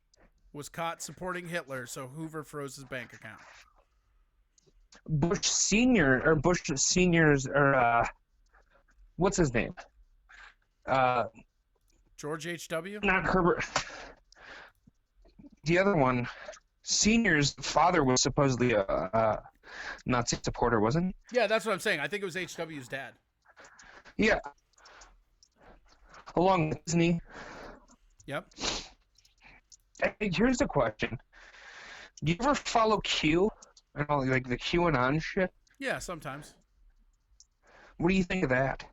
was caught supporting Hitler, so Hoover froze his bank account. Bush Senior or Bush Seniors or what's his name? George H.W. Not Herbert. The other one, Senior's father was supposedly a Nazi supporter, wasn't he? Yeah, that's what I'm saying. I think it was H.W.'s dad. Yeah. Along with Disney. Yep. Hey, here's the question. Do you ever follow Q and all like the QAnon shit? Yeah, sometimes. What do you think of that?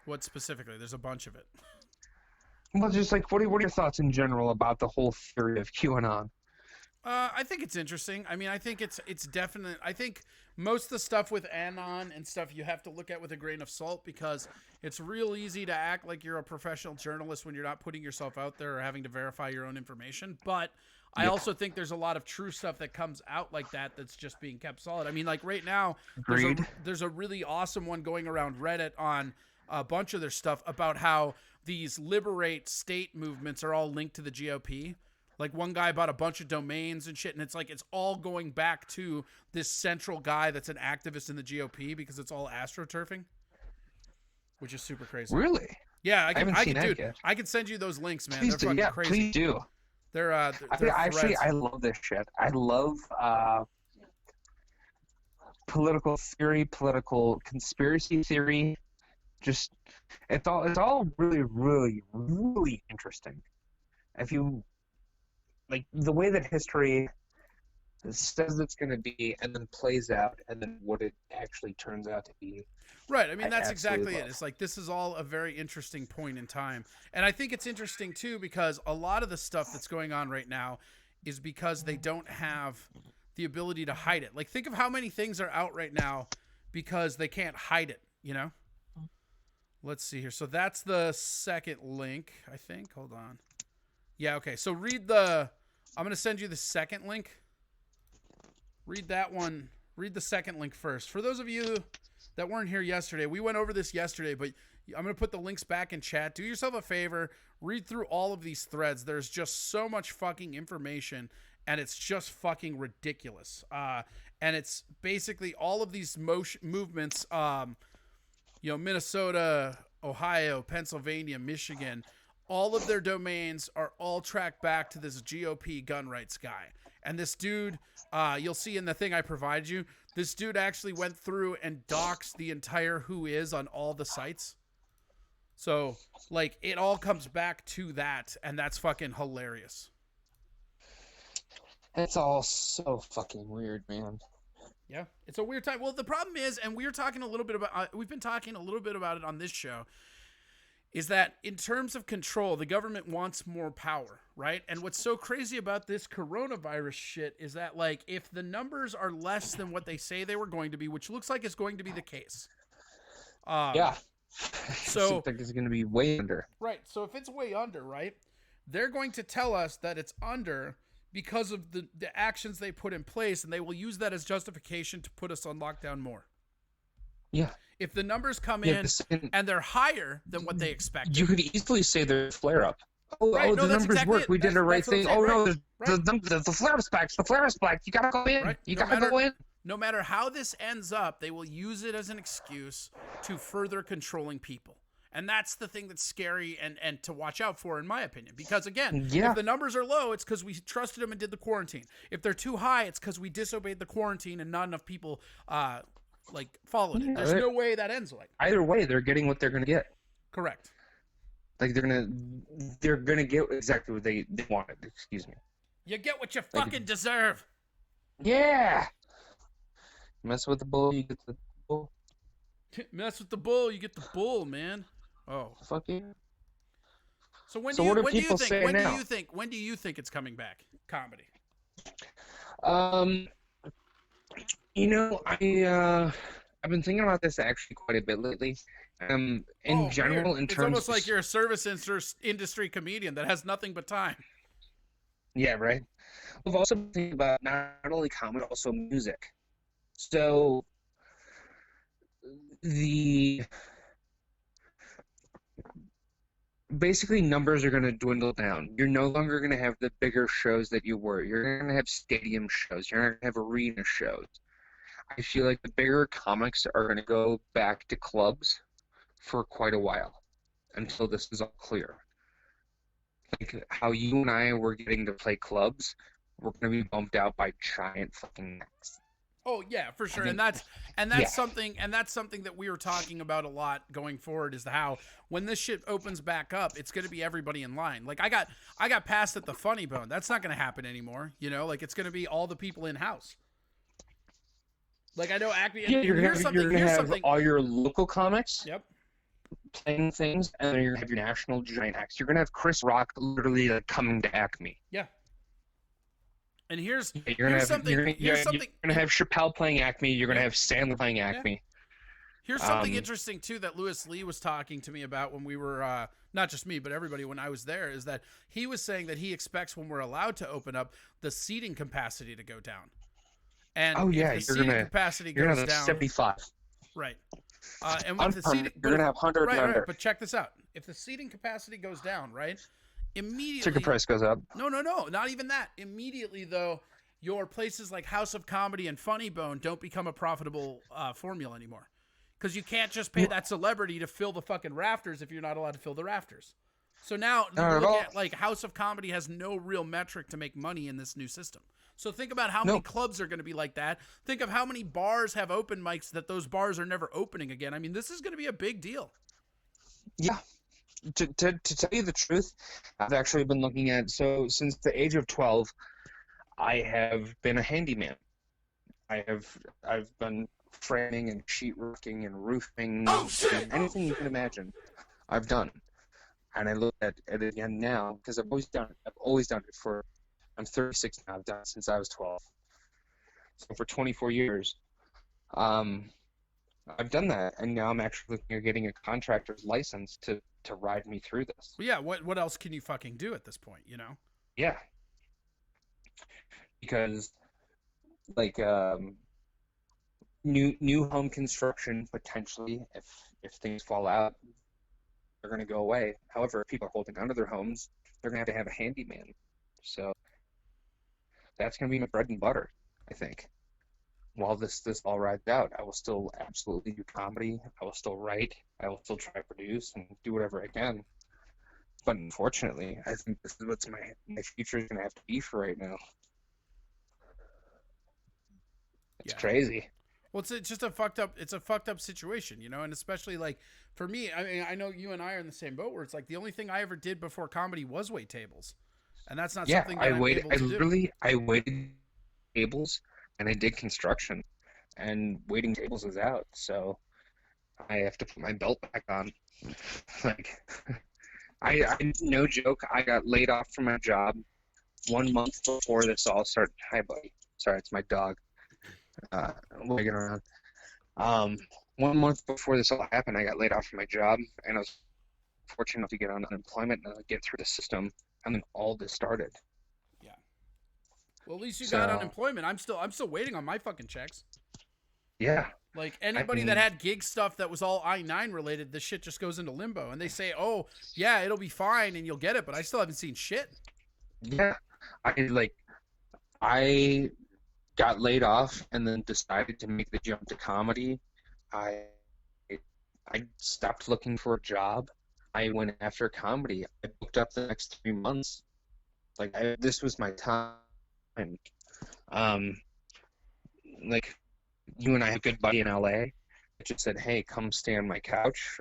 What specifically? There's a bunch of it. Well, just like, what are your thoughts in general about the whole theory of QAnon? I think it's interesting. I mean, I think it's definite. I think most of the stuff with Anon and stuff you have to look at with a grain of salt because it's real easy to act like you're a professional journalist when you're not putting yourself out there or having to verify your own information. But I also think there's a lot of true stuff that comes out like that that's just being kept solid. I mean, like right now, there's a really awesome one going around Reddit on a bunch of their stuff about how these liberate state movements are all linked to the GOP. Like one guy bought a bunch of domains and shit, and it's like it's all going back to this central guy that's an activist in the GOP because it's all astroturfing, which is super crazy. Really? Yeah, I haven't seen that yet. I can send you those links, man. Please They're fucking crazy. Please do. They're actually, I love this shit. I love political theory, political conspiracy theory. Just it's all really, really, really interesting. If you like the way that history says it's going to be and then plays out and then what it actually turns out to be. Right. I mean, that's exactly it. It's like this is all a very interesting point in time. And I think it's interesting, too, because a lot of the stuff that's going on right now is because they don't have the ability to hide it. Like, think of how many things are out right now because they can't hide it, you know? Let's see here. So that's the second link, I think. Hold on. Yeah, okay. So I'm going to send you the second link. Read that one. Read the second link first. For those of you that weren't here yesterday, we went over this yesterday, but I'm going to put the links back in chat. Do yourself a favor. Read through all of these threads. There's just so much fucking information, and it's just fucking ridiculous. And it's basically all of these movements, Minnesota, Ohio, Pennsylvania, Michigan, all of their domains are all tracked back to this GOP gun rights guy. And this dude, you'll see in the thing I provide you, this dude actually went through and doxed the entire who is on all the sites. So, like, it all comes back to that, and that's fucking hilarious. It's all so fucking weird, man. Yeah, it's a weird time. Well, the problem is, and we've been talking a little bit about it on this show, is that in terms of control, the government wants more power, right? And what's so crazy about this coronavirus shit is that, like, if the numbers are less than what they say they were going to be, which looks like it's going to be the case. Yeah. So I think it's going to be way under. Right. So if it's way under, right, they're going to tell us that it's under because of the actions they put in place, and they will use that as justification to put us on lockdown more. Yeah. If the numbers come in and they're higher than what they expected. You could easily say there's flare-up. The numbers exactly work. We did the right thing. The flare-up's back. The flare-up's back. You got to go in. Right. You got to go in. No matter how this ends up, they will use it as an excuse to further controlling people. And that's the thing that's scary and to watch out for, in my opinion. Because, again, Yeah. if the numbers are low, it's because we trusted them and did the quarantine. If they're too high, it's because we disobeyed the quarantine and not enough people, followed it. There's no way that ends like. Either way, they're getting what they're going to get. Correct. Like, they're gonna get exactly what they wanted. Excuse me. You get what you fucking deserve. Yeah. Mess with the bull, you get the bull. Mess with the bull, you get the bull, man. Oh. Fuck yeah. So when So do you what do when do you people think say when now? do you think it's coming back? Comedy. I've been thinking about this actually quite a bit lately. In general, weird. in It's terms almost of, like you're a service industry comedian that has nothing but time. yeah, right. I've also been thinking about not only comedy, but also music. So basically numbers are going to dwindle down. You're no longer going to have the bigger shows that you were. You're going to have stadium shows. You're not going to have arena shows. I feel like the bigger comics are going to go back to clubs for quite a while until this is all clear. Like how you and I were getting to play clubs, we're going to be bumped out by giant fucking necks. Oh yeah, for sure. think- And that's something that we were talking about a lot going forward is how when this shit opens back up, it's going to be everybody in line. Like I got passed at the Funny Bone. That's not going to happen anymore, you know? Like it's going to be all the people in house. Like I know Acme. Yeah, you're here's going to have all your local comics Yep. playing things, and then you're going to have your national giant acts. You're going to have Chris Rock literally like coming to Acme. Yeah. And here's You're gonna something. You're gonna have Chappelle playing Acme. You're gonna have Sandler playing Acme. Here's something interesting too that Lewis Lee was talking to me about when we were not just me but everybody when I was there is that he was saying that he expects when we're allowed to open up the seating capacity to go down. And if the seating capacity goes have down, 75. Right. And with the seating, you're gonna have 100 right, under. right. But check this out: if the seating capacity goes down, right, immediately Ticket price goes up. No, not even that. Immediately, though, your places like House of Comedy and Funny Bone don't become a profitable formula anymore. Because you can't just pay that celebrity to fill the fucking rafters if you're not allowed to fill the rafters. So now, look at, like, House of Comedy has no real metric to make money in this new system. So think about how many clubs are going to be like that. Think of how many bars have open mics that those bars are never opening again. I mean, this is going to be a big deal. Yeah. To tell you the truth, I've actually been looking at, so since the age of 12, I have been a handyman. I've been framing and sheetrocking and roofing, and anything you can imagine, I've done. And I look at it again now because I've always done it for. I'm 36 now. I've done it since I was 12. So for 24 years, I've done that, and now I'm actually looking at getting a contractor's license to ride me through this. Well, yeah. What else can you fucking do at this point? You know? Yeah. Because, like, new home construction potentially, if things fall out, they're going to go away. However, if people are holding onto their homes, they're going to have a handyman. So that's going to be my bread and butter, I think. While this all rides out, I will still absolutely do comedy. I will still write. I will still try to produce and do whatever I can. But unfortunately, I think this is what my future is going to have to be for right now. It's crazy. Well, it's just a fucked up situation, you know, and especially like for me, I mean, I know you and I are in the same boat where it's like the only thing I ever did before comedy was wait tables, and that's not something that I'm able to do. I waited tables, and I did construction, and waiting tables is out, so I have to put my belt back on. Like, I no joke, I got laid off from my job 1 month before this all started. Hi, buddy. Sorry, it's my dog. Wagging around. 1 month before this all happened, I got laid off from my job, and I was fortunate enough to get on unemployment and get through the system, and then all this started. Yeah. Well, at least you got unemployment. I'm still waiting on my fucking checks. Yeah. Like anybody that had gig stuff that was all I-9 related, this shit just goes into limbo, and they say, "Oh, yeah, it'll be fine, and you'll get it," but I still haven't seen shit. Yeah. I got laid off and then decided to make the jump to comedy. I I stopped looking for a job. I went after comedy. I booked up the next 3 months. Like this was my time. Um, like you and I have a good buddy in LA. I just said, hey, come stay on my couch.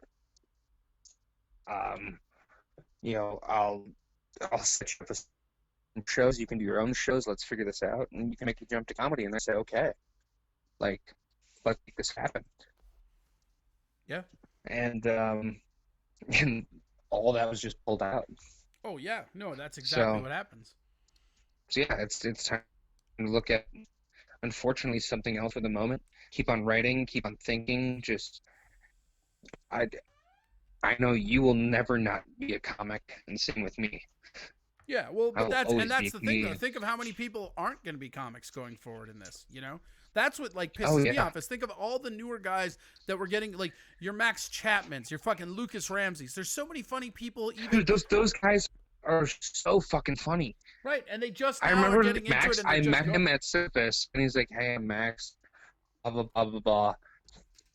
You know, I'll set you up with some shows. You can do your own shows. Let's figure this out, and you can make a jump to comedy. And I said, okay, like let's make this happen. Yeah. And and all that was just pulled out. Oh yeah, no, that's exactly what happens. So yeah, it's time to look at, unfortunately, something else for the moment. Keep on writing, keep on thinking. Just I know you will never not be a comic, and same with me. Yeah, well, but that's the thing though. me. Think of how many people aren't going to be comics going forward in this. You know, that's what like pisses me off. Is think of all the newer guys that we're getting, like your Max Chapmans, your fucking Lucas Ramseys. There's so many funny people. Even Dude, those guys are so fucking funny. Right, and they just I now remember are getting Max. into it. And I just met go. him at Syphis, and he's like, "Hey, I'm Max." Blah blah blah blah blah.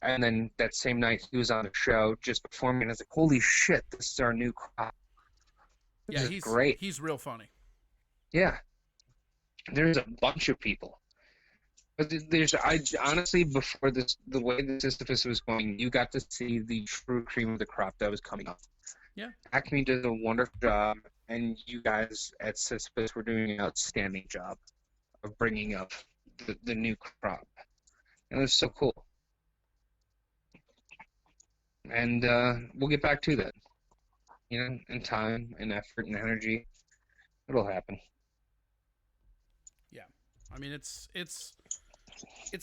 And then that same night, he was on the show just before me, and I was like, "Holy shit, this is our new crop." Yeah, he's great. He's real funny. Yeah, there's a bunch of people. But I honestly, before this, the way the Sisyphus was going, you got to see the true cream of the crop that was coming up. Yeah. Acme did a wonderful job, and you guys at Sisyphus were doing an outstanding job of bringing up the new crop. And it was so cool. And we'll get back to that. You know, in time, and effort, and energy, it'll happen. Yeah, I mean it's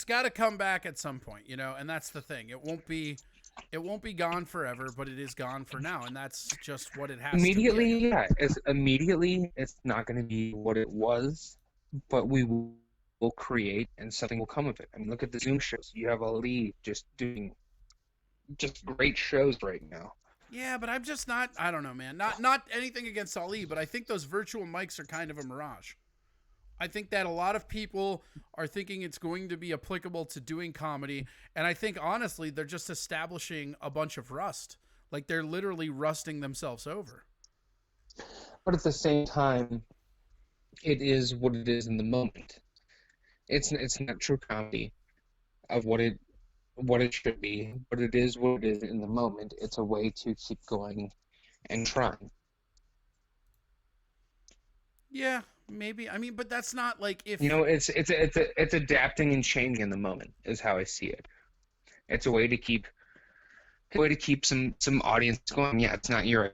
got to come back at some point, you know, and that's the thing. It won't be gone forever, but it is gone for now, and that's just what it has Immediately, to be. yeah. Immediately, it's not going to be what it was, but we will create, and something will come of it. I mean, look at the Zoom shows. You have Ali just doing just great shows right now. Yeah, but I'm just not. I don't know, man. Not anything against Ali, but I think those virtual mics are kind of a mirage. I think that a lot of people are thinking it's going to be applicable to doing comedy, and I think honestly they're just establishing a bunch of rust. Like they're literally rusting themselves over. But at the same time, it is what it is in the moment. It's not true comedy of what it should be, but it is what it is in the moment. It's a way to keep going and trying. Yeah, maybe. I mean, but that's not like if you know, it's adapting and changing in the moment is how I see it. It's a way to keep some audience going. Yeah, it's not your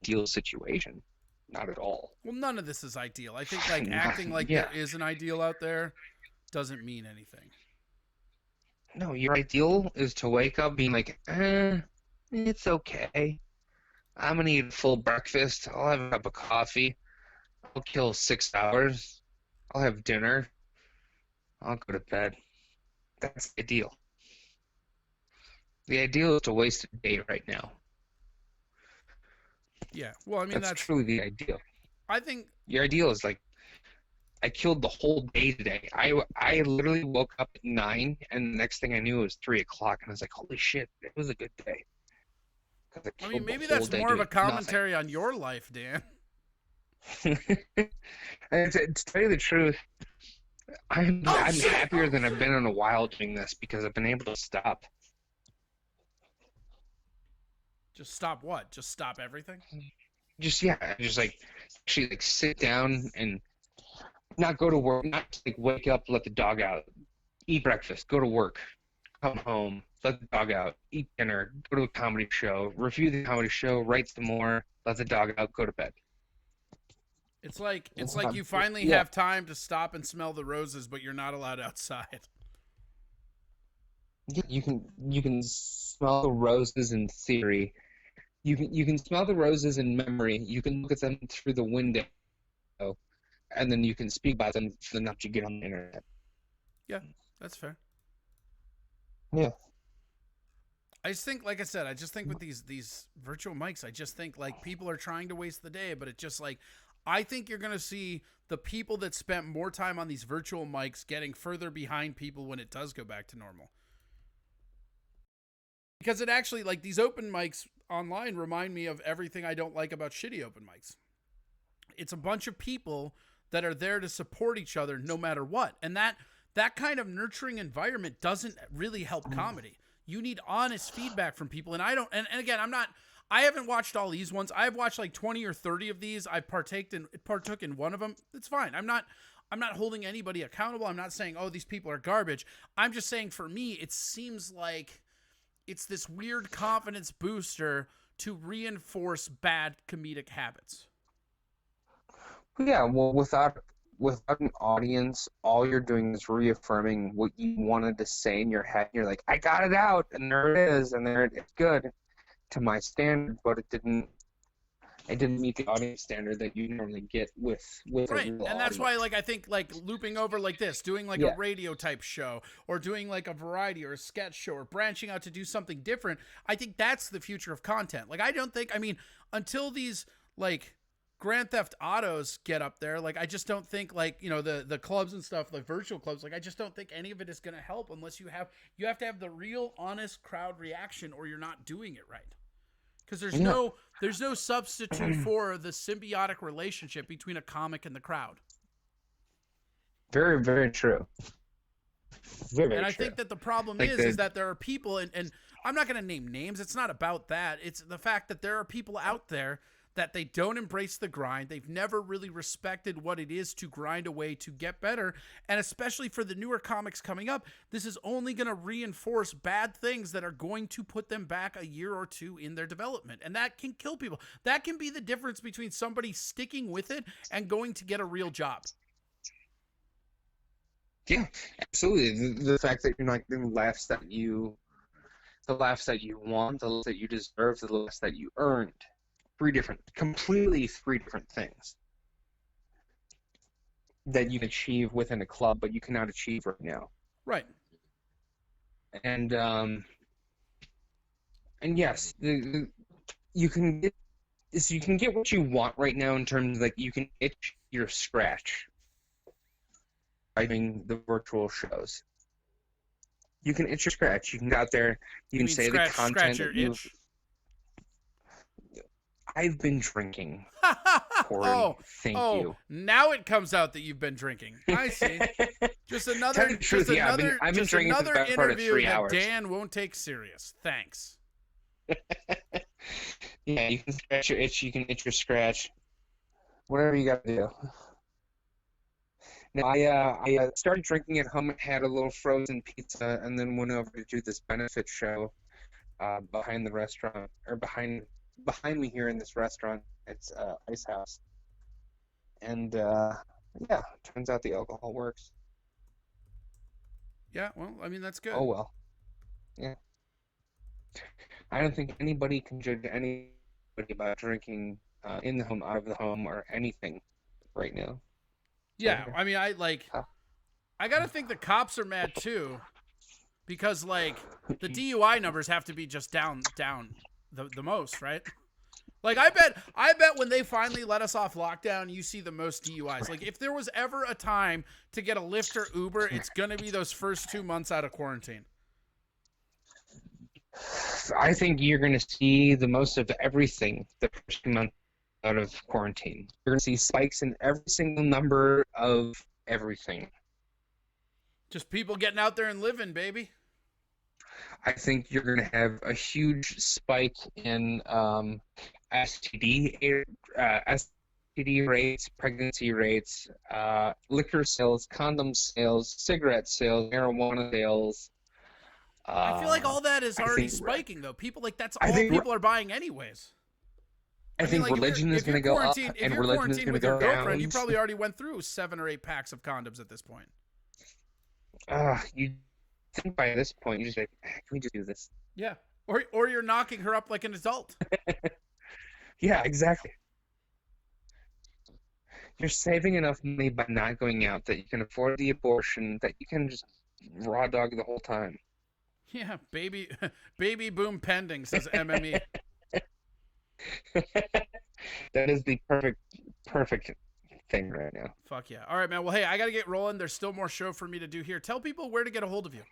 ideal situation, not at all. Well, none of this is ideal. I think like acting like there is an ideal out there doesn't mean anything. No, your ideal is to wake up being like, it's okay. I'm gonna eat a full breakfast. I'll have a cup of coffee. I'll kill 6 hours. I'll have dinner. I'll go to bed. That's the ideal. The ideal is to waste a day right now. Yeah, well, I mean that's truly the ideal. I think your ideal is like, I killed the whole day today. I literally woke up at 9, and the next thing I knew it was 3 o'clock, and I was like, holy shit, it was a good day. I mean, maybe that's more of a commentary on your life, Dan. And to tell you the truth, I'm happier than I've been in a while doing this because I've been able to stop. Just stop what? Just stop everything? Just like actually like sit down and not go to work, not like wake up, let the dog out, eat breakfast, go to work, come home, let the dog out, eat dinner, go to a comedy show, review the comedy show, write some more, let the dog out, go to bed. It's like you finally have time to stop and smell the roses, but you're not allowed outside. Yeah, you can smell the roses in theory. You can smell the roses in memory. You can look at them through the window, and then you can speak about them for the enough you get on the internet. Yeah, that's fair. Yeah. I just think, like I said, with these virtual mics, I just think like people are trying to waste the day, but it just like, I think you're going to see the people that spent more time on these virtual mics getting further behind people when it does go back to normal. Because it actually, like, these open mics online remind me of everything I don't like about shitty open mics. It's a bunch of people that are there to support each other no matter what. And that kind of nurturing environment doesn't really help comedy. You need honest feedback from people. And again, I haven't watched all these ones. I've watched like 20 or 30 of these. I partook in one of them. It's fine. I'm not holding anybody accountable. I'm not saying, oh, these people are garbage. I'm just saying, for me, it seems like it's this weird confidence booster to reinforce bad comedic habits. Yeah, well, without an audience, all you're doing is reaffirming what you wanted to say in your head. You're like, I got it out, and there it is, and there it's good to my standard, but it didn't meet the audience standard that you normally get with right. A real And that's audience. why, like, I think, like, looping over like this, doing like a radio type show, or doing like a variety or a sketch show, or branching out to do something different, I think that's the future of content. Like, until these like Grand Theft Autos get up there, like, I just don't think, like, you know, the clubs and stuff, like virtual clubs, like, I just don't think any of it is going to help unless you have to have the real honest crowd reaction, or you're not doing it right. Because there's no substitute for the symbiotic relationship between a comic and the crowd. Very, very true. Very and I true. think that the problem Like is that there are people, and I'm not going to name names. It's not about that. It's the fact that there are people out there that they don't embrace the grind. They've never really respected what it is to grind away to get better. And especially for the newer comics coming up, this is only going to reinforce bad things that are going to put them back a year or two in their development. And that can kill people. That can be the difference between somebody sticking with it and going to get a real job. Yeah, absolutely. The fact that you're not getting the laughs that you want, the laughs that you deserve, the laughs that you earned. Completely three different things that you can achieve within a club, but you cannot achieve right now. Right. And yes, you can get what you want right now in terms of, like, you can itch your scratch by doing the virtual shows. You can itch your scratch. You can go out there. You can say the content that you. I've been drinking. Corey, thank you. Now it comes out that you've been drinking. I see. Just another I've been drinking for the better part of 3 interview that hours. Dan won't take serious. Thanks. Yeah, you can scratch your itch. You can itch your scratch. Whatever you got to do. Now, I started drinking at home and had a little frozen pizza, and then went over to do this benefit show behind the restaurant, or behind me here in this restaurant. It's Ice House. And yeah, turns out the alcohol works. Yeah, well, I mean, that's good. Oh well. Yeah. I don't think anybody can judge anybody about drinking in the home, out of the home, or anything right now. Yeah, I mean, I gotta think the cops are mad too, because, like, the DUI numbers have to be just down the most, right? Like, I bet when they finally let us off lockdown, you see the most DUIs. Like, if there was ever a time to get a Lyft or Uber, it's gonna be those first 2 months out of quarantine. I think you're going to see the most of everything the first month out of quarantine. You're going to see spikes in every single number of everything. Just people getting out there and living, baby. I think you're going to have a huge spike in STD rates, pregnancy rates, liquor sales, condom sales, cigarette sales, marijuana sales. I feel like all that is already spiking, though. People, like, that's all people are buying anyways. I think, like, religion is going to go up, and religion is going to go down. You probably already went through 7 or 8 packs of condoms at this point. You think by this point, you're just like, can we just do this? Yeah. Or you're knocking her up like an adult. Yeah, exactly. You're saving enough money by not going out that you can afford the abortion, that you can just raw dog the whole time. Yeah, baby boom pending, says MME. That is the perfect thing right now. Fuck yeah. All right, man. Well, hey, I got to get rolling. There's still more show for me to do here. Tell people where to get a hold of you.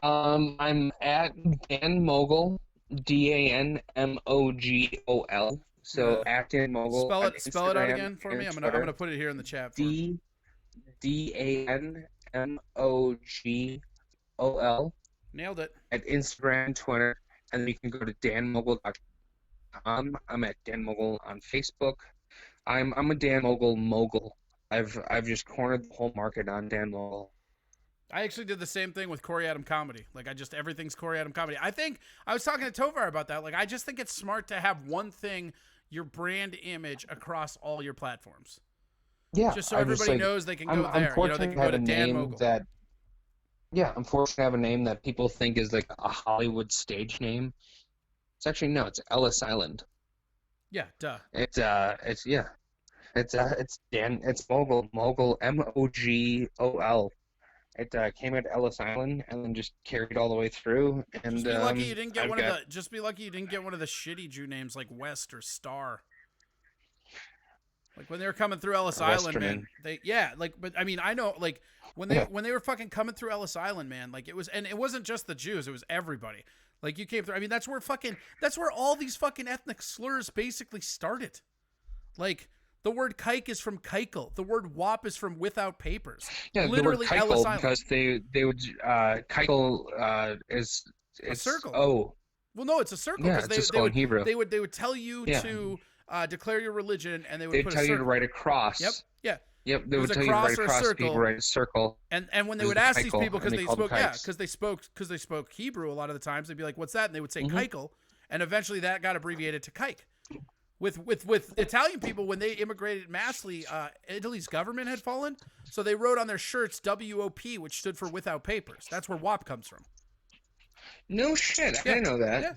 I'm at Dan Mogul, DanMogol. So at Dan Mogul. Spell on it out Instagram again for me. and I'm Twitter. gonna put it here in the chat. For DanMogol. Nailed it. At Instagram, Twitter, and then you can go to danmogul.com. I'm at Dan Mogul on Facebook. I'm a Dan mogul. I've just cornered the whole market on Dan Mogul. I actually did the same thing with Corey Adam Comedy. Like, everything's Corey Adam Comedy. I think I was talking to Tovar about that. Like, I just think it's smart to have one thing, your brand image, across all your platforms. Yeah, just so everybody knows they can go there. I'm fortunate they can to have go to a Dan name Mogul. I'm fortunate to have a name that people think is like a Hollywood stage name. It's actually no, it's Ellis Island. Yeah, duh. It's Mogul Mogol. It came at Ellis Island and then just carried all the way through. And just be lucky you didn't get Just be lucky you didn't get one of the shitty Jew names like West or Star. Like when they were coming through Ellis Island, man. But I mean, I know, like when they were fucking coming through Ellis Island, man. Like it wasn't just the Jews; it was everybody. Like you came through. I mean, that's where all these fucking ethnic slurs basically started. Like. The word kike is from keikel. The word wop is from without papers. Yeah, literally the word Ellis keikel Island. because they would keikel is a circle. Oh, well, no, it's a circle. Yeah, it's a skull in Hebrew. They would tell you to declare your religion, and they would They'd put tell a circle. you to write a cross. Yep. Yeah. Yep. They would tell you to write a cross. People write a circle. And when they would ask these people because they spoke Hebrew a lot of the times, they'd be like, "What's that?" And they would say keikel, and eventually that got abbreviated to kike. With Italian people, when they immigrated massively, Italy's government had fallen, so they wrote on their shirts WOP, which stood for without papers. That's where WAP comes from. No shit, I didn't know that. Yeah.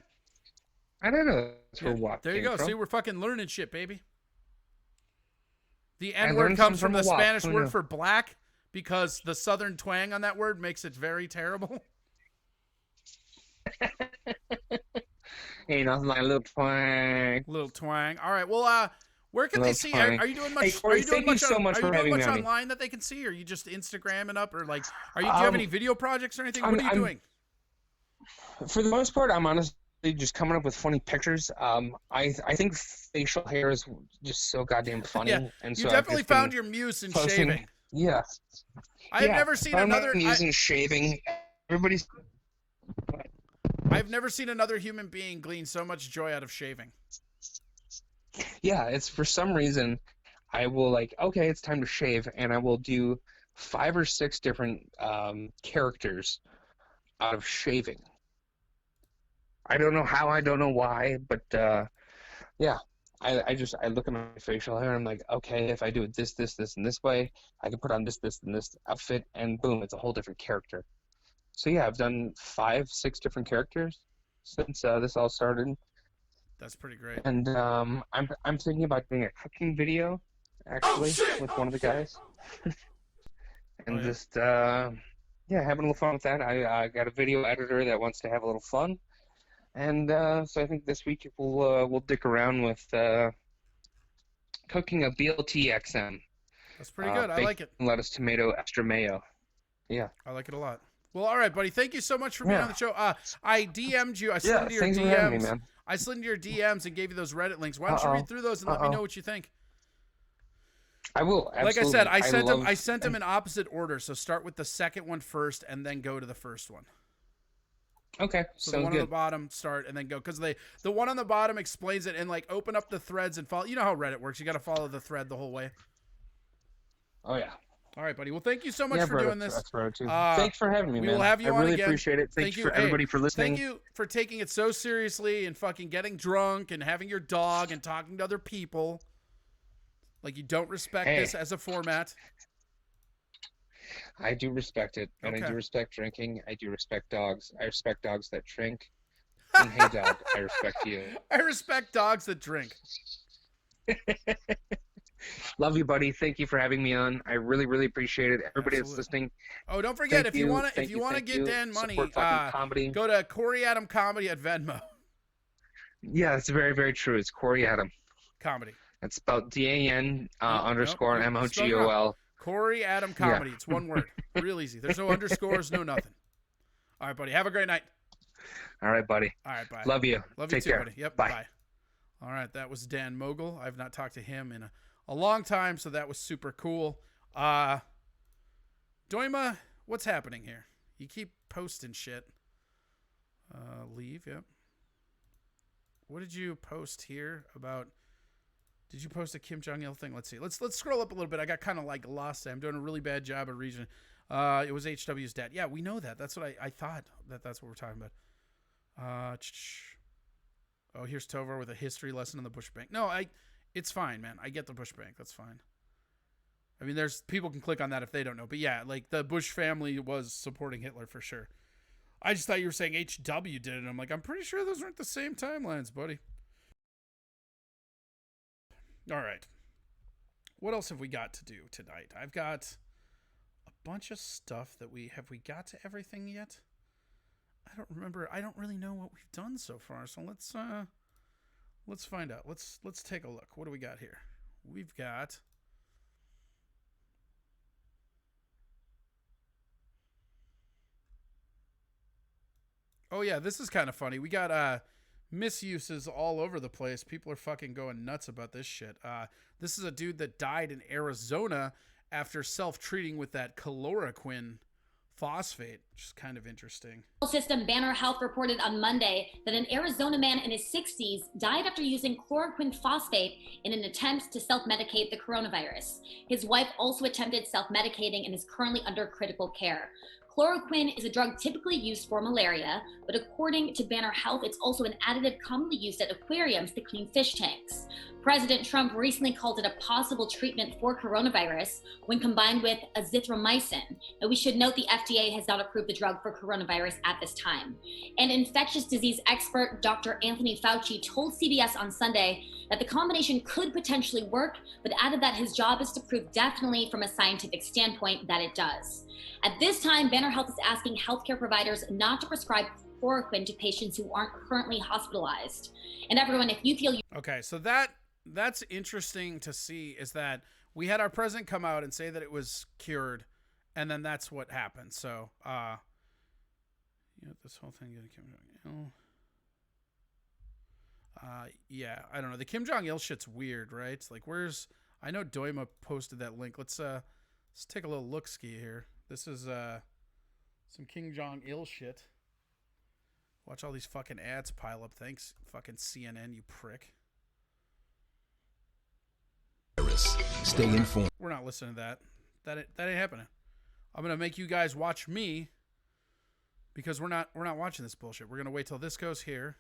I didn't know that's where WAP There you came go. from. See, we're fucking learning shit, baby. The N-word comes from the Spanish word for black because the southern twang on that word makes it very terrible. Ain't nothing like a little twang. Little twang. All right. Well, where can they see? Are you doing much? Hey, Corey, are you doing thank you so much for having me on. Online that they can see, or are you just Instagramming up, or like, do you have any video projects or anything? What are you doing? For the most part, I'm honestly just coming up with funny pictures. I think facial hair is just so goddamn funny. Yeah, and you so definitely found your muse in shaving. Yeah. I've never seen another. Using shaving. Everybody's. I've never seen another human being glean so much joy out of shaving. Yeah, it's for some reason I will okay, it's time to shave, and I will do 5 or 6 different characters out of shaving. I don't know how, I don't know why, but yeah, I look at my facial hair and I'm like, okay, if I do it this, and this way, I can put on this, and this outfit, and boom, it's a whole different character. So yeah, I've done 5, 6 different characters since this all started. That's pretty great. And I'm thinking about doing a cooking video, actually, with one of the guys, and just having a little fun with that. I got a video editor that wants to have a little fun, and so I think this week we'll dick around with cooking a BLT XM. That's pretty good. I like it. Lettuce, tomato, extra mayo. Yeah. I like it a lot. Well, all right, buddy. Thank you so much for being on the show. I DM'd you. I slid into your thanks DMs. for having me, man. I slid into your DMs and gave you those Reddit links. Why don't you read through those and let me know what you think? I will. Absolutely. Like I said, I sent them in opposite order. So start with the second one first, and then go to the first one. Okay. So the one on the bottom, start, and then go, because the one on the bottom explains it, and open up the threads and follow. You know how Reddit works. You got to follow the thread the whole way. Oh yeah. All right, buddy. Well, thank you so much for doing this. Thanks for having me, man. We will have you on again. I really appreciate it. Thank you for everybody for listening. Thank you for taking it so seriously and fucking getting drunk and having your dog and talking to other people. Like you don't respect this as a format. I do respect it, and I do respect drinking. I do respect dogs. I respect dogs that drink. And hey, dog, I respect you. I respect dogs that drink. Love you, buddy. Thank you for having me on. I really, really appreciate it. Everybody that's listening. Oh, don't forget, if you want to get Dan money, go to Corey Adam Comedy at Venmo. Yeah, that's very, very true. It's Corey Adam Comedy. It's spelled DAN underscore MOGOL. Corey Adam Comedy. It's one word. Real easy. There's no underscores, no nothing. All right, buddy. Have a great night. All right, buddy. All right, bye. Love you. Love you Take too, care. buddy. Yep, Bye. bye. All right, that was Dan Mogul. I've not talked to him in a long time, so that was super cool. Doima, what's happening here? You keep posting shit. Leave, yep. What did you post here about? Did you post a Kim Jong-il thing? Let's see. Let's scroll up a little bit. I got kind of like lost there. I'm doing a really bad job of reading. It was HW's dad. Yeah, we know that. That's what I thought that's what we're talking about. Oh, here's Tovar with a history lesson on the Bush Bank. No, it's fine, man. I get the Bush Bank. That's fine. I mean, there's people can click on that if they don't know. But yeah, like the Bush family was supporting Hitler for sure. I just thought you were saying HW did it. I'm like, I'm pretty sure those weren't the same timelines, buddy. All right. What else have we got to do tonight? I've got a bunch of stuff that we got to everything yet? I don't remember. I don't really know what we've done so far. So let's find out. Let's take a look. What do we got here? We've got Oh yeah, this is kind of funny. We got misuses all over the place. People are fucking going nuts about this shit. This is a dude that died in Arizona after self-treating with that chloroquine phosphate, which is kind of interesting. System Banner Health reported on Monday that an Arizona man in his 60s died after using chloroquine phosphate in an attempt to self-medicate the coronavirus. His wife also attempted self-medicating and is currently under critical care. Chloroquine is a drug typically used for malaria, but according to Banner Health, it's also an additive commonly used at aquariums to clean fish tanks. President Trump recently called it a possible treatment for coronavirus when combined with azithromycin. Now, we should note the FDA has not approved the drug for coronavirus at this time. And infectious disease expert Dr. Anthony Fauci told CBS on Sunday that the combination could potentially work, but added that his job is to prove definitely from a scientific standpoint that it does. At this time, Banner Health is asking healthcare providers not to prescribe chloroquine to patients who aren't currently hospitalized. And everyone, if you feel Okay, so that's interesting to see, is that we had our president come out and say that it was cured, and then that's what happened. So, this whole thing getting Kim Jong-il. Yeah, I don't know. The Kim Jong-il shit's weird, right? Like, I know Doima posted that link. Let's take a little look-ski here. This is some Kim Jong-il shit. Watch all these fucking ads pile up. Thanks, fucking CNN, you prick. Stay informed. We're not listening to that. That ain't happening. I'm gonna make you guys watch me because we're not watching this bullshit. We're gonna wait till this goes here.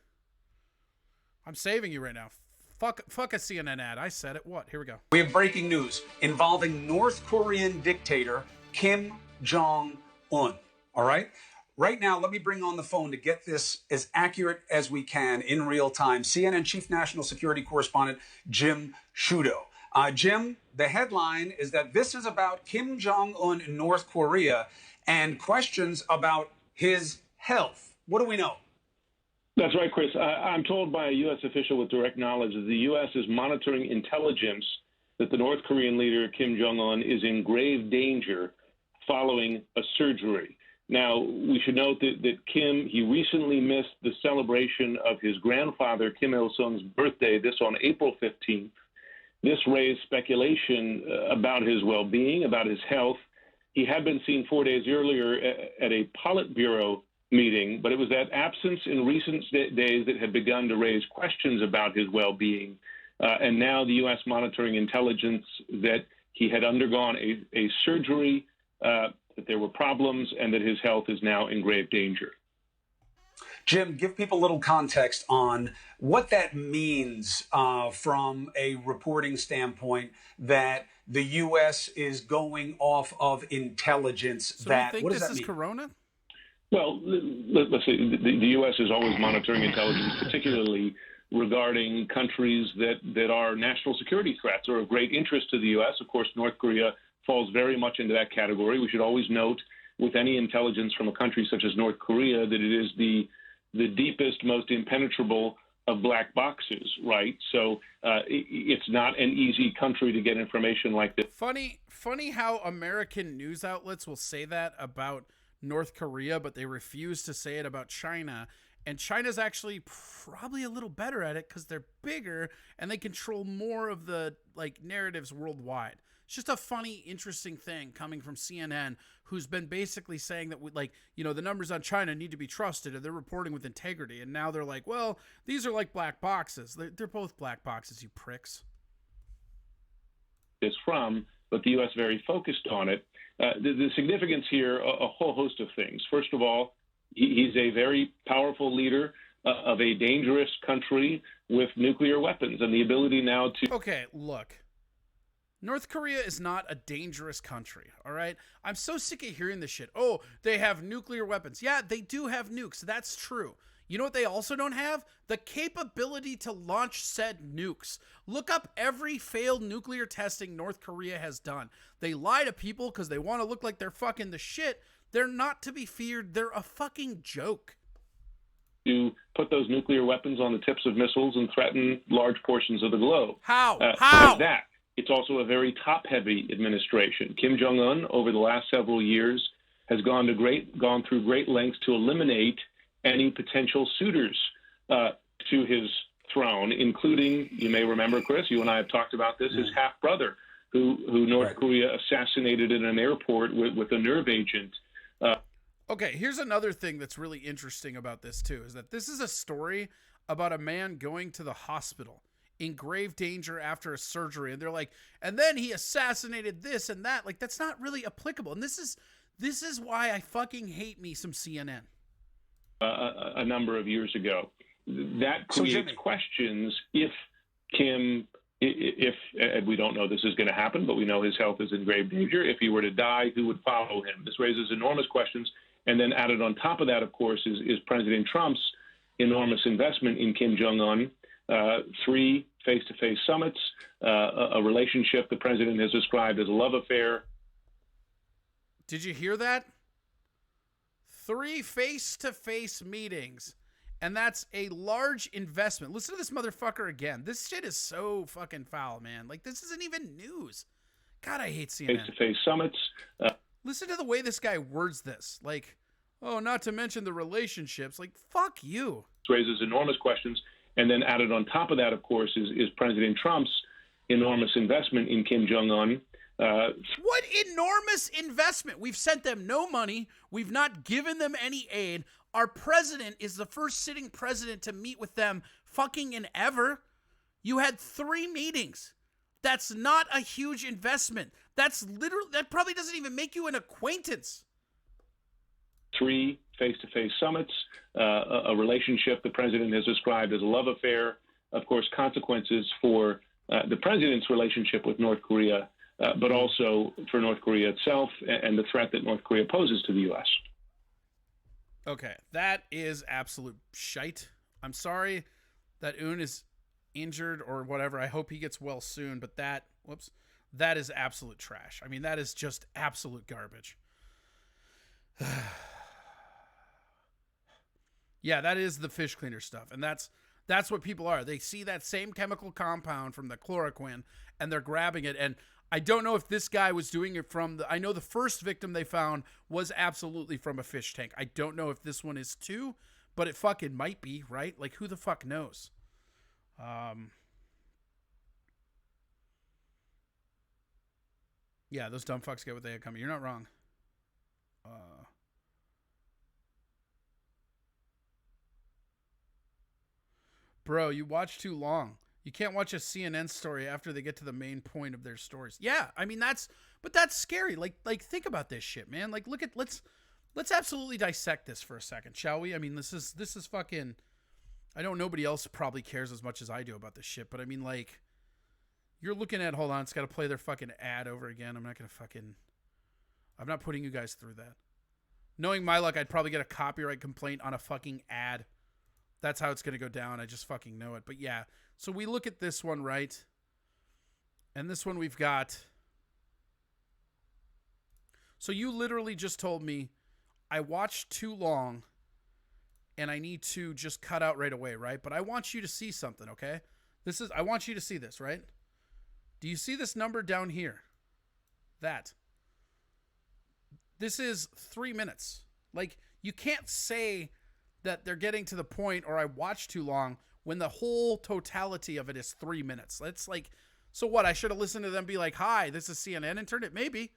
I'm saving you right now. Fuck a CNN ad. I said it. What? Here we go. We have breaking news involving North Korean dictator Kim Jong-un. All right? Right now, let me bring on the phone to get this as accurate as we can in real time. CNN Chief National Security Correspondent Jim Sciutto. Jim, the headline is that this is about Kim Jong-un in North Korea and questions about his health. What do we know? That's right, Chris. I'm told by a U.S. official with direct knowledge that the U.S. is monitoring intelligence that the North Korean leader, Kim Jong-un, is in grave danger following a surgery. Now, we should note that Kim, he recently missed the celebration of his grandfather, Kim Il-sung's birthday, this on April 15th. This raised speculation about his well-being, about his health. He had been seen 4 days earlier at a Politburo meeting, but it was that absence in recent days that had begun to raise questions about his well-being. And now the U.S. monitoring intelligence that he had undergone a surgery, that there were problems, and that his health is now in grave danger. Jim, give people a little context on what that means from a reporting standpoint, that the U.S. is going off of intelligence. So do you think this is Corona? Well, let's say the U.S. is always monitoring intelligence, particularly regarding countries that are national security threats or of great interest to the U.S. Of course, North Korea falls very much into that category. We should always note with any intelligence from a country such as North Korea that it is the deepest, most impenetrable of black boxes, right? So it's not an easy country to get information like this. Funny how American news outlets will say that about North Korea, but they refuse to say it about China. And China's actually probably a little better at it because they're bigger and they control more of the like narratives worldwide. It's just a funny, interesting thing coming from CNN, who's been basically saying that, the numbers on China need to be trusted and they're reporting with integrity. And now they're like, well, these are like black boxes. They're both black boxes, you pricks. Is from, but the U.S. very focused on it. The significance here, a whole host of things. First of all, he's a very powerful leader of a dangerous country with nuclear weapons and the ability now to... Okay, look. North Korea is not a dangerous country, all right? I'm so sick of hearing this shit. Oh, they have nuclear weapons. Yeah, they do have nukes. That's true. You know what they also don't have? The capability to launch said nukes. Look up every failed nuclear testing North Korea has done. They lie to people because they want to look like they're fucking the shit. They're not to be feared. They're a fucking joke. To put those nuclear weapons on the tips of missiles and threaten large portions of the globe. How? There's that. It's also a very top-heavy administration. Kim Jong-un, over the last several years, has gone through great lengths to eliminate any potential suitors to his throne, including, you may remember, Chris, you and I have talked about this, his half-brother, who North Korea assassinated in an airport with a nerve agent. Okay, here's another thing that's really interesting about this, too, is that this is a story about a man going to the hospital in grave danger after a surgery, and they're like, and then he assassinated this and that. Like, that's not really applicable. And this is why I fucking hate me some CNN. A number of years ago. That creates questions if Kim, and we don't know this is going to happen, but we know his health is in grave danger. If he were to die, who would follow him? This raises enormous questions. And then added on top of that, of course, is President Trump's enormous investment in Kim Jong-un. 3 face-to-face summits, a relationship the president has described as a love affair. Did you hear that? 3 face-to-face meetings, and that's a large investment. Listen to this motherfucker again. This shit is so fucking foul, man. Like, this isn't even news. God, I hate CNN. Face-to-face summits. Listen to the way this guy words this. Like, oh, not to mention the relationships. Like, fuck you. Raises enormous questions. And then added on top of that, of course, is President Trump's enormous investment in Kim Jong-un. What enormous investment? We've sent them no money. We've not given them any aid. Our president is the first sitting president to meet with them fucking in ever. You had 3 meetings. That's not a huge investment. That's literally, that probably doesn't even make you an acquaintance. 3 face-to-face summits, a relationship the president has described as a love affair, of course, consequences for the president's relationship with North Korea, but also for North Korea itself and the threat that North Korea poses to the U.S. Okay, that is absolute shite. I'm sorry that Un is injured or whatever. I hope he gets well soon, but that is absolute trash. I mean, that is just absolute garbage. Yeah, that is the fish cleaner stuff. And that's what people are. They see that same chemical compound from the chloroquine and they're grabbing it. And I don't know if this guy was doing it from I know the first victim they found was absolutely from a fish tank. I don't know if this one is too, but it fucking might be, right? Like, who the fuck knows? Yeah, those dumb fucks get what they had coming. You're not wrong. Bro, you watch too long. You can't watch a CNN story after they get to the main point of their stories. Yeah, I mean that's scary. Like think about this shit, man. Like let's absolutely dissect this for a second, shall we? I mean, this is fucking. I know nobody else probably cares as much as I do about this shit, but I mean, like, you're looking at. Hold on, it's got to play their fucking ad over again. I'm not putting you guys through that. Knowing my luck, I'd probably get a copyright complaint on a fucking ad. That's how it's going to go down. I just fucking know it. But yeah, so we look at this one, right? And this one we've got. So you literally just told me I watched too long and I need to just cut out right away, right? But I want you to see something, okay? I want you to see this, right? Do you see this number down here? That. This is 3 minutes. Like, you can't say that they're getting to the point or I watched too long when the whole totality of it is 3 minutes. It's like, so what? I should have listened to them be like, hi, this is CNN and turned it. Maybe.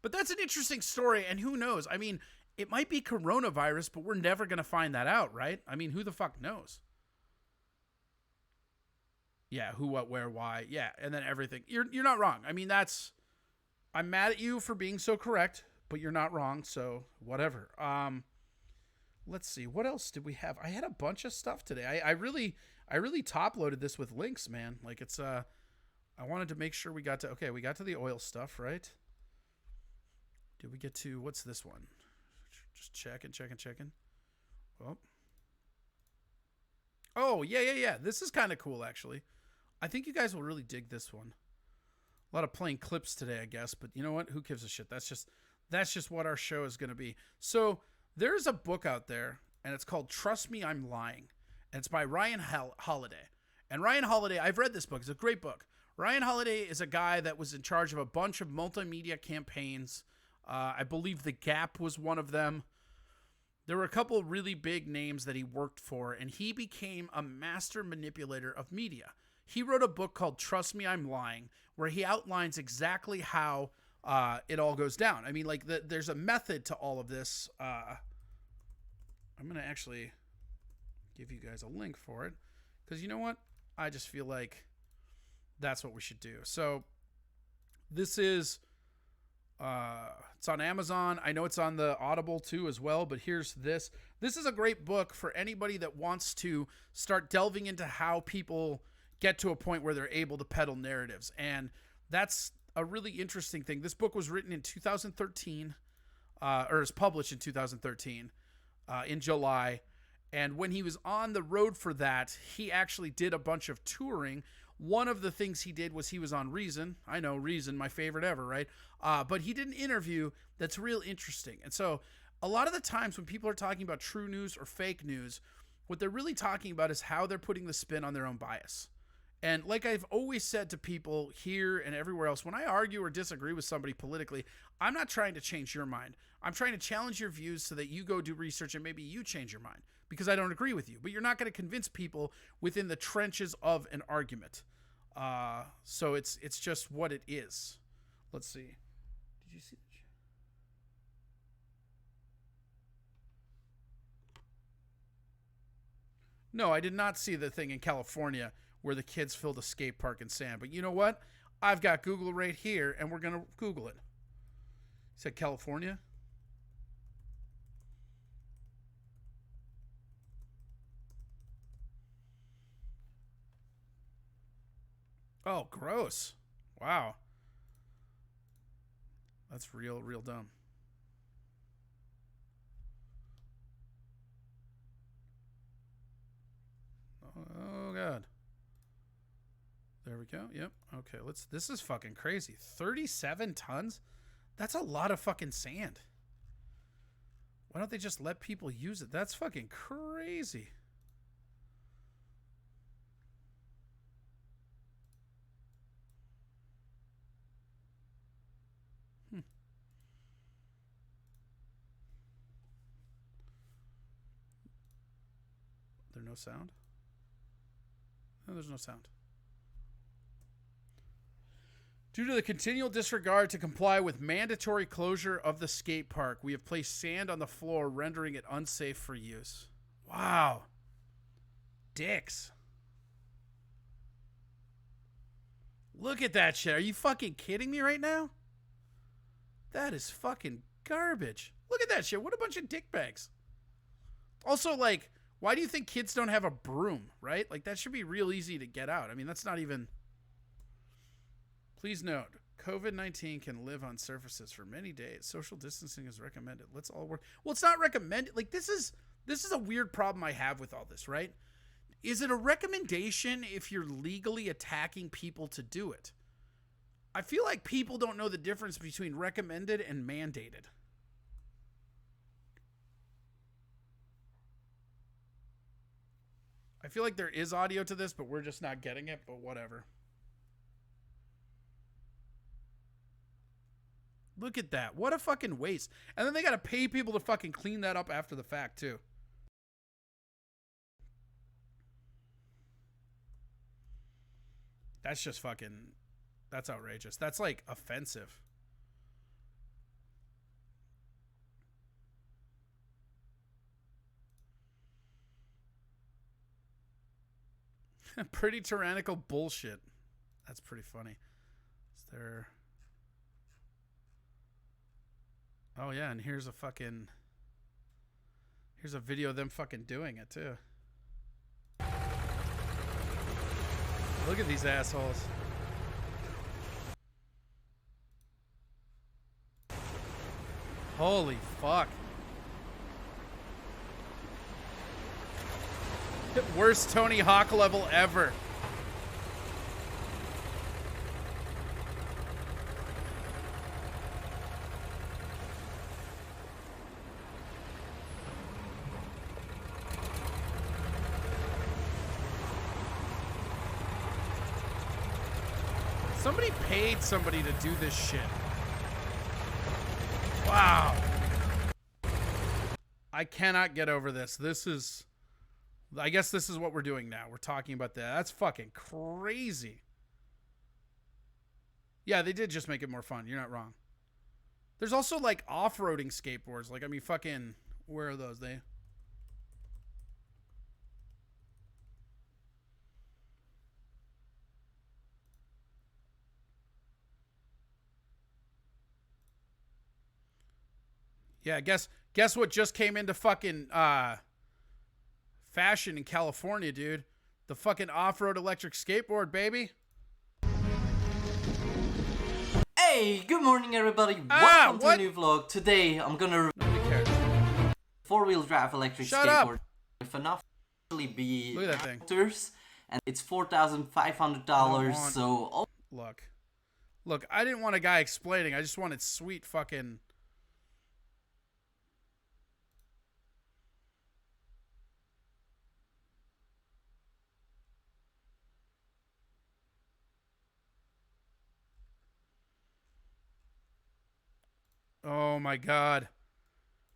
But that's an interesting story. And who knows? I mean, it might be coronavirus, but we're never going to find that out, right? I mean, who the fuck knows? Yeah, who, what, where, why. Yeah, and then everything. You're not wrong. I mean, I'm mad at you for being so correct, but you're not wrong, so whatever. Let's see. What else did we have? I had a bunch of stuff today. I really top-loaded this with links, man. Like, it's I wanted to make sure we got to the oil stuff, right? Did we get to, what's this one? Just checking. Oh, yeah. This is kind of cool, actually. I think you guys will really dig this one. A lot of playing clips today, I guess, but you know what? Who gives a shit? That's just what our show is going to be. So there's a book out there, and it's called Trust Me, I'm Lying. And it's by Ryan Holiday. And Ryan Holiday, I've read this book. It's a great book. Ryan Holiday is a guy that was in charge of a bunch of multimedia campaigns. I believe The Gap was one of them. There were a couple of really big names that he worked for, and he became a master manipulator of media. He wrote a book called Trust Me, I'm Lying, where he outlines exactly how it all goes down. I mean, like, there's a method to all of this. I'm going to actually give you guys a link for it, because you know what? I just feel like that's what we should do. So this is, it's on Amazon. I know it's on the Audible too as well, but here's this. This is a great book for anybody that wants to start delving into how people get to a point where they're able to peddle narratives. And that's a really interesting thing. This book was written in 2013, or is published in 2013, in July. And when he was on the road for that, he actually did a bunch of touring. One of the things he did was he was on Reason. I know, Reason, my favorite ever, right? But he did an interview that's real interesting. And so a lot of the times when people are talking about true news or fake news, what they're really talking about is how they're putting the spin on their own bias. And like I've always said to people here and everywhere else, when I argue or disagree with somebody politically, I'm not trying to change your mind. I'm trying to challenge your views so that you go do research and maybe you change your mind because I don't agree with you. But you're not going to convince people within the trenches of an argument. So it's just what it is. Let's see. Did you see the No, I did not see the thing in California where the kids filled a skate park in sand. But you know what? I've got Google right here, and we're going to Google it. It said California. Oh, gross. Wow. That's real dumb. Oh, God. There we go. Yep. Okay, this is fucking crazy. 37 tons? That's a lot of fucking sand. Why don't they just let people use it? That's fucking crazy. There's no sound? No, there's no sound. Due to the continual disregard to comply with mandatory closure of the skate park, we have placed sand on the floor, rendering it unsafe for use. Wow. Dicks. Look at that shit. Are you fucking kidding me right now? That is fucking garbage. Look at that shit. What a bunch of dickbags. Also, like, why do you think kids don't have a broom, right? Like, that should be real easy to get out. I mean, that's not even... Please note, COVID-19 can live on surfaces for many days. Social distancing is recommended. Let's all work. Well, it's not recommended. Like, this is a weird problem I have with all this, right? Is it a recommendation if you're legally attacking people to do it? I feel like people don't know the difference between recommended and mandated. I feel like there is audio to this, but we're just not getting it, but whatever. Look at that. What a fucking waste. And then they got to pay people to fucking clean that up after the fact, too. That's just fucking... That's outrageous. That's, like, offensive. Pretty tyrannical bullshit. That's pretty funny. Is there... Oh, yeah, and here's a fucking... Here's a video of them fucking doing it, too. Look at these assholes. Holy fuck. Worst Tony Hawk level ever. Somebody paid somebody to do this shit. Wow. I cannot get over this. This is... I guess this is what we're doing now. We're talking about that. That's fucking crazy. Yeah, they did just make it more fun. You're not wrong. There's also, like, off-roading skateboards. Like, I mean, fucking... Where are those? They... Yeah, guess what just came into fucking fashion in California, dude? The fucking off-road electric skateboard, baby. Hey, good morning everybody. Welcome to a new vlog. Today I'm gonna four-wheel drive electric skateboard with enough to be actors, and it's $4,500. So look, I didn't want a guy explaining. I just wanted sweet fucking. Oh my god.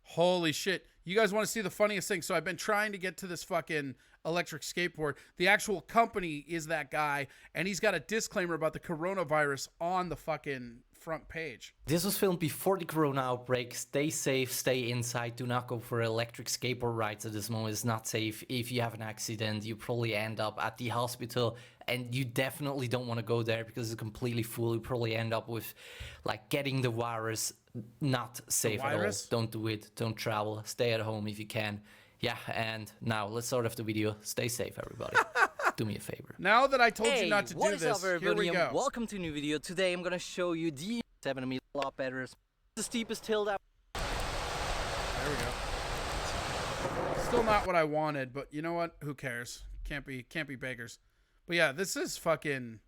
Holy shit. You guys want to see the funniest thing? So I've been trying to get to this fucking electric skateboard. The actual company is that guy, and he's got a disclaimer about the coronavirus on the fucking front page. This was filmed before the corona outbreak. Stay safe, stay inside. Do not go for electric skateboard rides at this moment. It's not safe. If you have an accident, you probably end up at the hospital, and you definitely don't want to go there because it's completely full. You probably end up with like getting the virus. Not safe at all. Don't do it. Don't travel. Stay at home if you can. Yeah, and now let's start off the video. Stay safe, everybody. Do me a favor. Now that I told you not to do this, here we go. Welcome to a new video. Today I'm gonna show you the 7mm a lot better. The steepest hill that. There we go. Still not what I wanted, but you know what? Who cares? Can't be beggars. But yeah, this is fucking.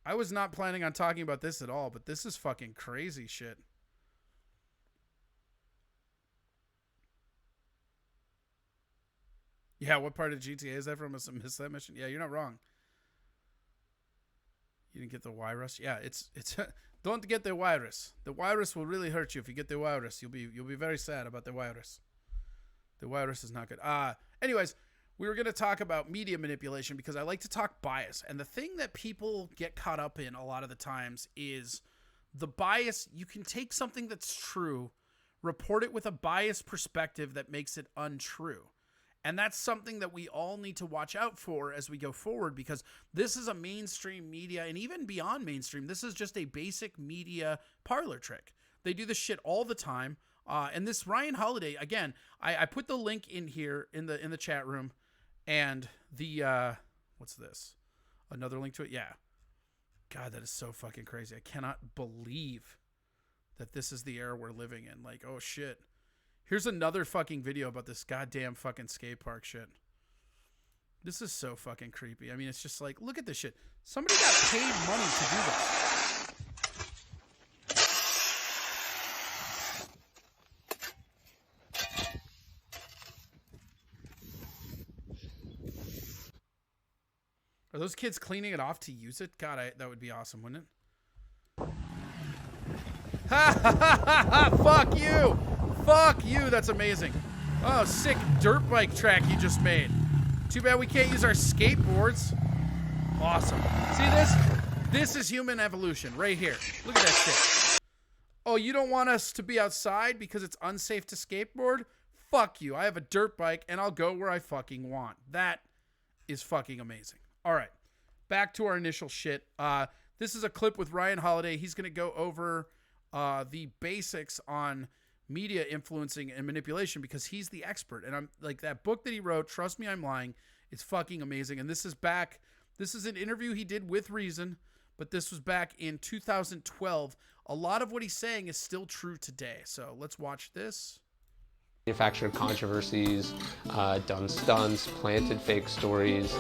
I was not planning on talking about this at all, but this is fucking crazy shit. Yeah, what part of GTA is that from? Must have missed that mission. Yeah, you're not wrong. You didn't get the virus? Yeah, it's don't get the virus. The virus will really hurt you if you get the virus. You'll be very sad about the virus. The virus is not good. Anyways, we were going to talk about media manipulation because I like to talk bias. And the thing that people get caught up in a lot of the times is the bias. You can take something that's true, report it with a biased perspective that makes it untrue. And that's something that we all need to watch out for as we go forward, because this is a mainstream media, and even beyond mainstream, this is just a basic media parlor trick. They do this shit all the time. And this Ryan Holiday, again, I put the link in here in the chat room. And the, what's this? Another link to it? Yeah. God, that is so fucking crazy. I cannot believe that this is the era we're living in. Like, oh shit. Here's another fucking video about this goddamn fucking skate park shit. This is so fucking creepy. I mean, it's just like, look at this shit. Somebody got paid money to do this. Are those kids cleaning it off to use it? God, that would be awesome, wouldn't it? Ha ha ha ha! Fuck you! Fuck you! That's amazing. Oh, sick dirt bike track you just made. Too bad we can't use our skateboards. Awesome. See this? This is human evolution right here. Look at that shit. Oh, you don't want us to be outside because it's unsafe to skateboard? Fuck you. I have a dirt bike and I'll go where I fucking want. That is fucking amazing. All right. Back to our initial shit. This is a clip with Ryan Holiday. He's going to go over the basics on media influencing and manipulation because he's the expert. And I'm like, that book that he wrote, Trust Me, I'm Lying, it's fucking amazing. And this is an interview he did with Reason, but this was back in 2012. A lot of what he's saying is still true today. So let's watch this. Manufactured controversies, done stunts, planted fake stories.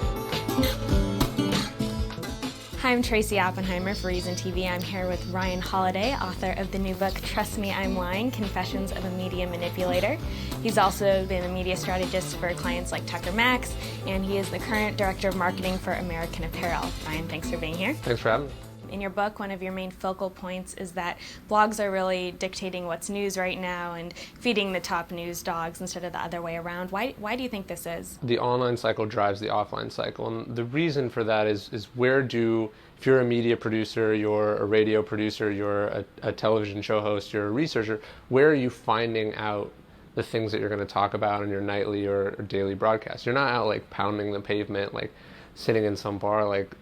Hi, I'm Tracy Oppenheimer for Reason TV. I'm here with Ryan Holiday, author of the new book, Trust Me, I'm Lying, Confessions of a Media Manipulator. He's also been a media strategist for clients like Tucker Max, and he is the current director of marketing for American Apparel. Ryan, thanks for being here. Thanks for having me. In your book, one of your main focal points is that blogs are really dictating what's news right now and feeding the top news dogs instead of the other way around. Why do you think this is? The online cycle drives the offline cycle. And the reason for that is if you're a media producer, you're a radio producer, you're a television show host, you're a researcher, where are you finding out the things that you're going to talk about in your nightly or daily broadcast? You're not out like pounding the pavement, like sitting in some bar, like,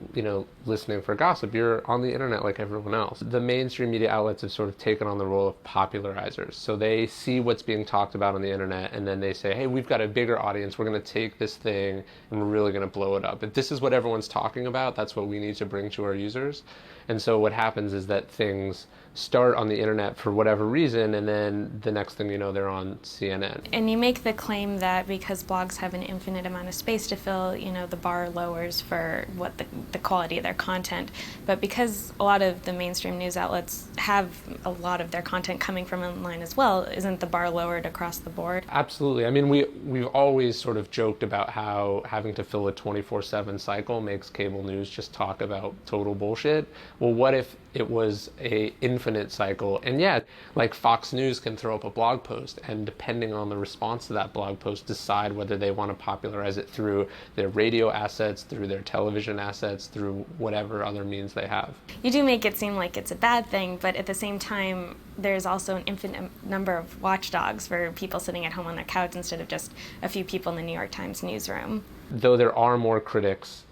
listening for gossip. You're on the internet like everyone else. The mainstream media outlets have sort of taken on the role of popularizers. So they see what's being talked about on the internet and then they say, hey, we've got a bigger audience. We're going to take this thing and we're really going to blow it up. If this is what everyone's talking about, that's what we need to bring to our users. And so what happens is that things start on the internet for whatever reason, and then the next thing you know, they're on CNN. And you make the claim that because blogs have an infinite amount of space to fill, the bar lowers for what the quality of their content. But because a lot of the mainstream news outlets have a lot of their content coming from online as well, isn't the bar lowered across the board? Absolutely. I mean, we've always sort of joked about how having to fill a 24/7 cycle makes cable news just talk about total bullshit. Well, what if it was a infinite cycle? And yeah, like Fox News can throw up a blog post and depending on the response to that blog post, decide whether they want to popularize it through their radio assets, through their television assets, through whatever other means they have. You do make it seem like it's a bad thing, but at the same time, there's also an infinite number of watchdogs for people sitting at home on their couch instead of just a few people in the New York Times newsroom. Though there are more critics,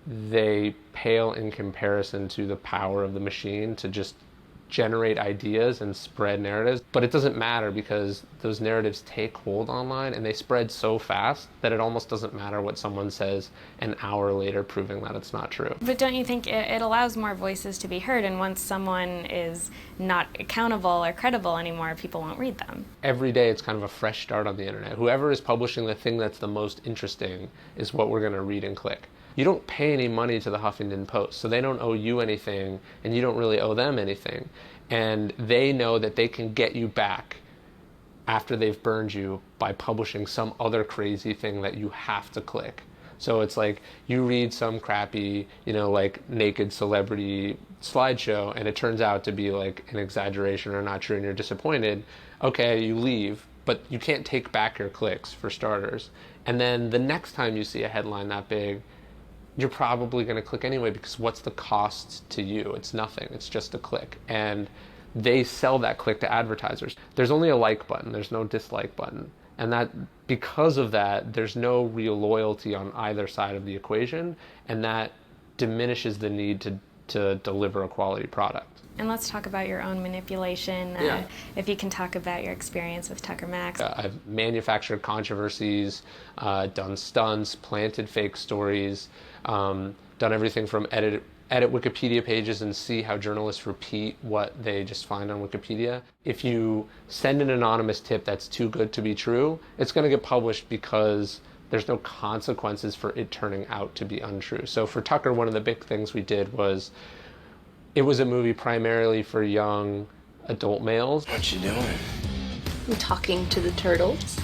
they pale in comparison to the power of the machine to just generate ideas and spread narratives. But it doesn't matter because those narratives take hold online and they spread so fast that it almost doesn't matter what someone says an hour later proving that it's not true. But don't you think it allows more voices to be heard, and once someone is not accountable or credible anymore, people won't read them? Every day it's kind of a fresh start on the internet. Whoever is publishing the thing that's the most interesting is what we're going to read and click. You don't pay any money to the Huffington Post, so they don't owe you anything, and you don't really owe them anything. And they know that they can get you back after they've burned you by publishing some other crazy thing that you have to click. So it's like you read some crappy, like naked celebrity slideshow, and it turns out to be like an exaggeration or not true, and you're disappointed. Okay, you leave, but you can't take back your clicks, for starters. And then the next time you see a headline that big, you're probably going to click anyway, because what's the cost to you? It's nothing. It's just a click. And they sell that click to advertisers. There's only a like button. There's no dislike button. And that, because of that, there's no real loyalty on either side of the equation. And that diminishes the need to deliver a quality product. And let's talk about your own manipulation. Yeah. If you can talk about your experience with Tucker Max. I've manufactured controversies, done stunts, planted fake stories, done everything from edit Wikipedia pages and see how journalists repeat what they just find on Wikipedia. If you send an anonymous tip that's too good to be true, it's going to get published because there's no consequences for it turning out to be untrue. So for Tucker, one of the big things we did was, it was a movie primarily for young adult males. What you doing? I'm talking to the turtles.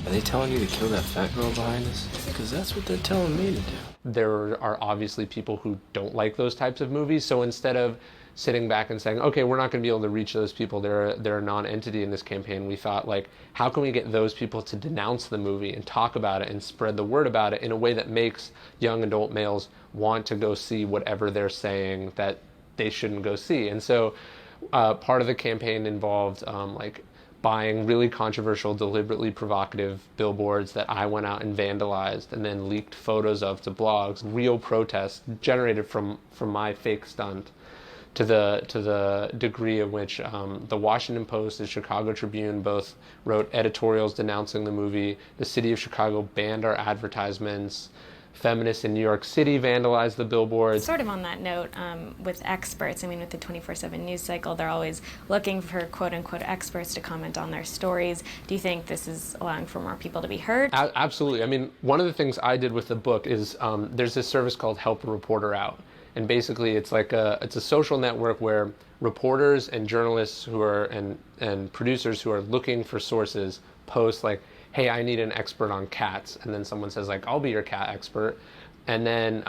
Are they telling you to kill that fat girl behind us? because that's what they're telling me to do. There are obviously people who don't like those types of movies, so instead of sitting back and saying, okay, we're not going to be able to reach those people, they're a non-entity in this campaign, we thought, like, how can we get those people to denounce the movie and talk about it and spread the word about it in a way that makes young adult males want to go see whatever they're saying that they shouldn't go see. And so part of the campaign involved like buying really controversial, deliberately provocative billboards that I went out and vandalized and then leaked photos of to blogs, real protests generated from my fake stunt, to the degree of which the Washington Post and Chicago Tribune both wrote editorials denouncing the movie. The city of Chicago banned our advertisements. Feminists in New York City vandalized the billboards. Sort of on that note, with experts, I mean, with the 24/7 news cycle, they're always looking for quote-unquote experts to comment on their stories. Do you think this is allowing for more people to be heard? Absolutely. I mean, one of the things I did with the book is there's this service called Help a Reporter Out. And basically it's like it's a social network where reporters and journalists who are and producers who are looking for sources post like, hey, I need an expert on cats. And then someone says like, I'll be your cat expert. And then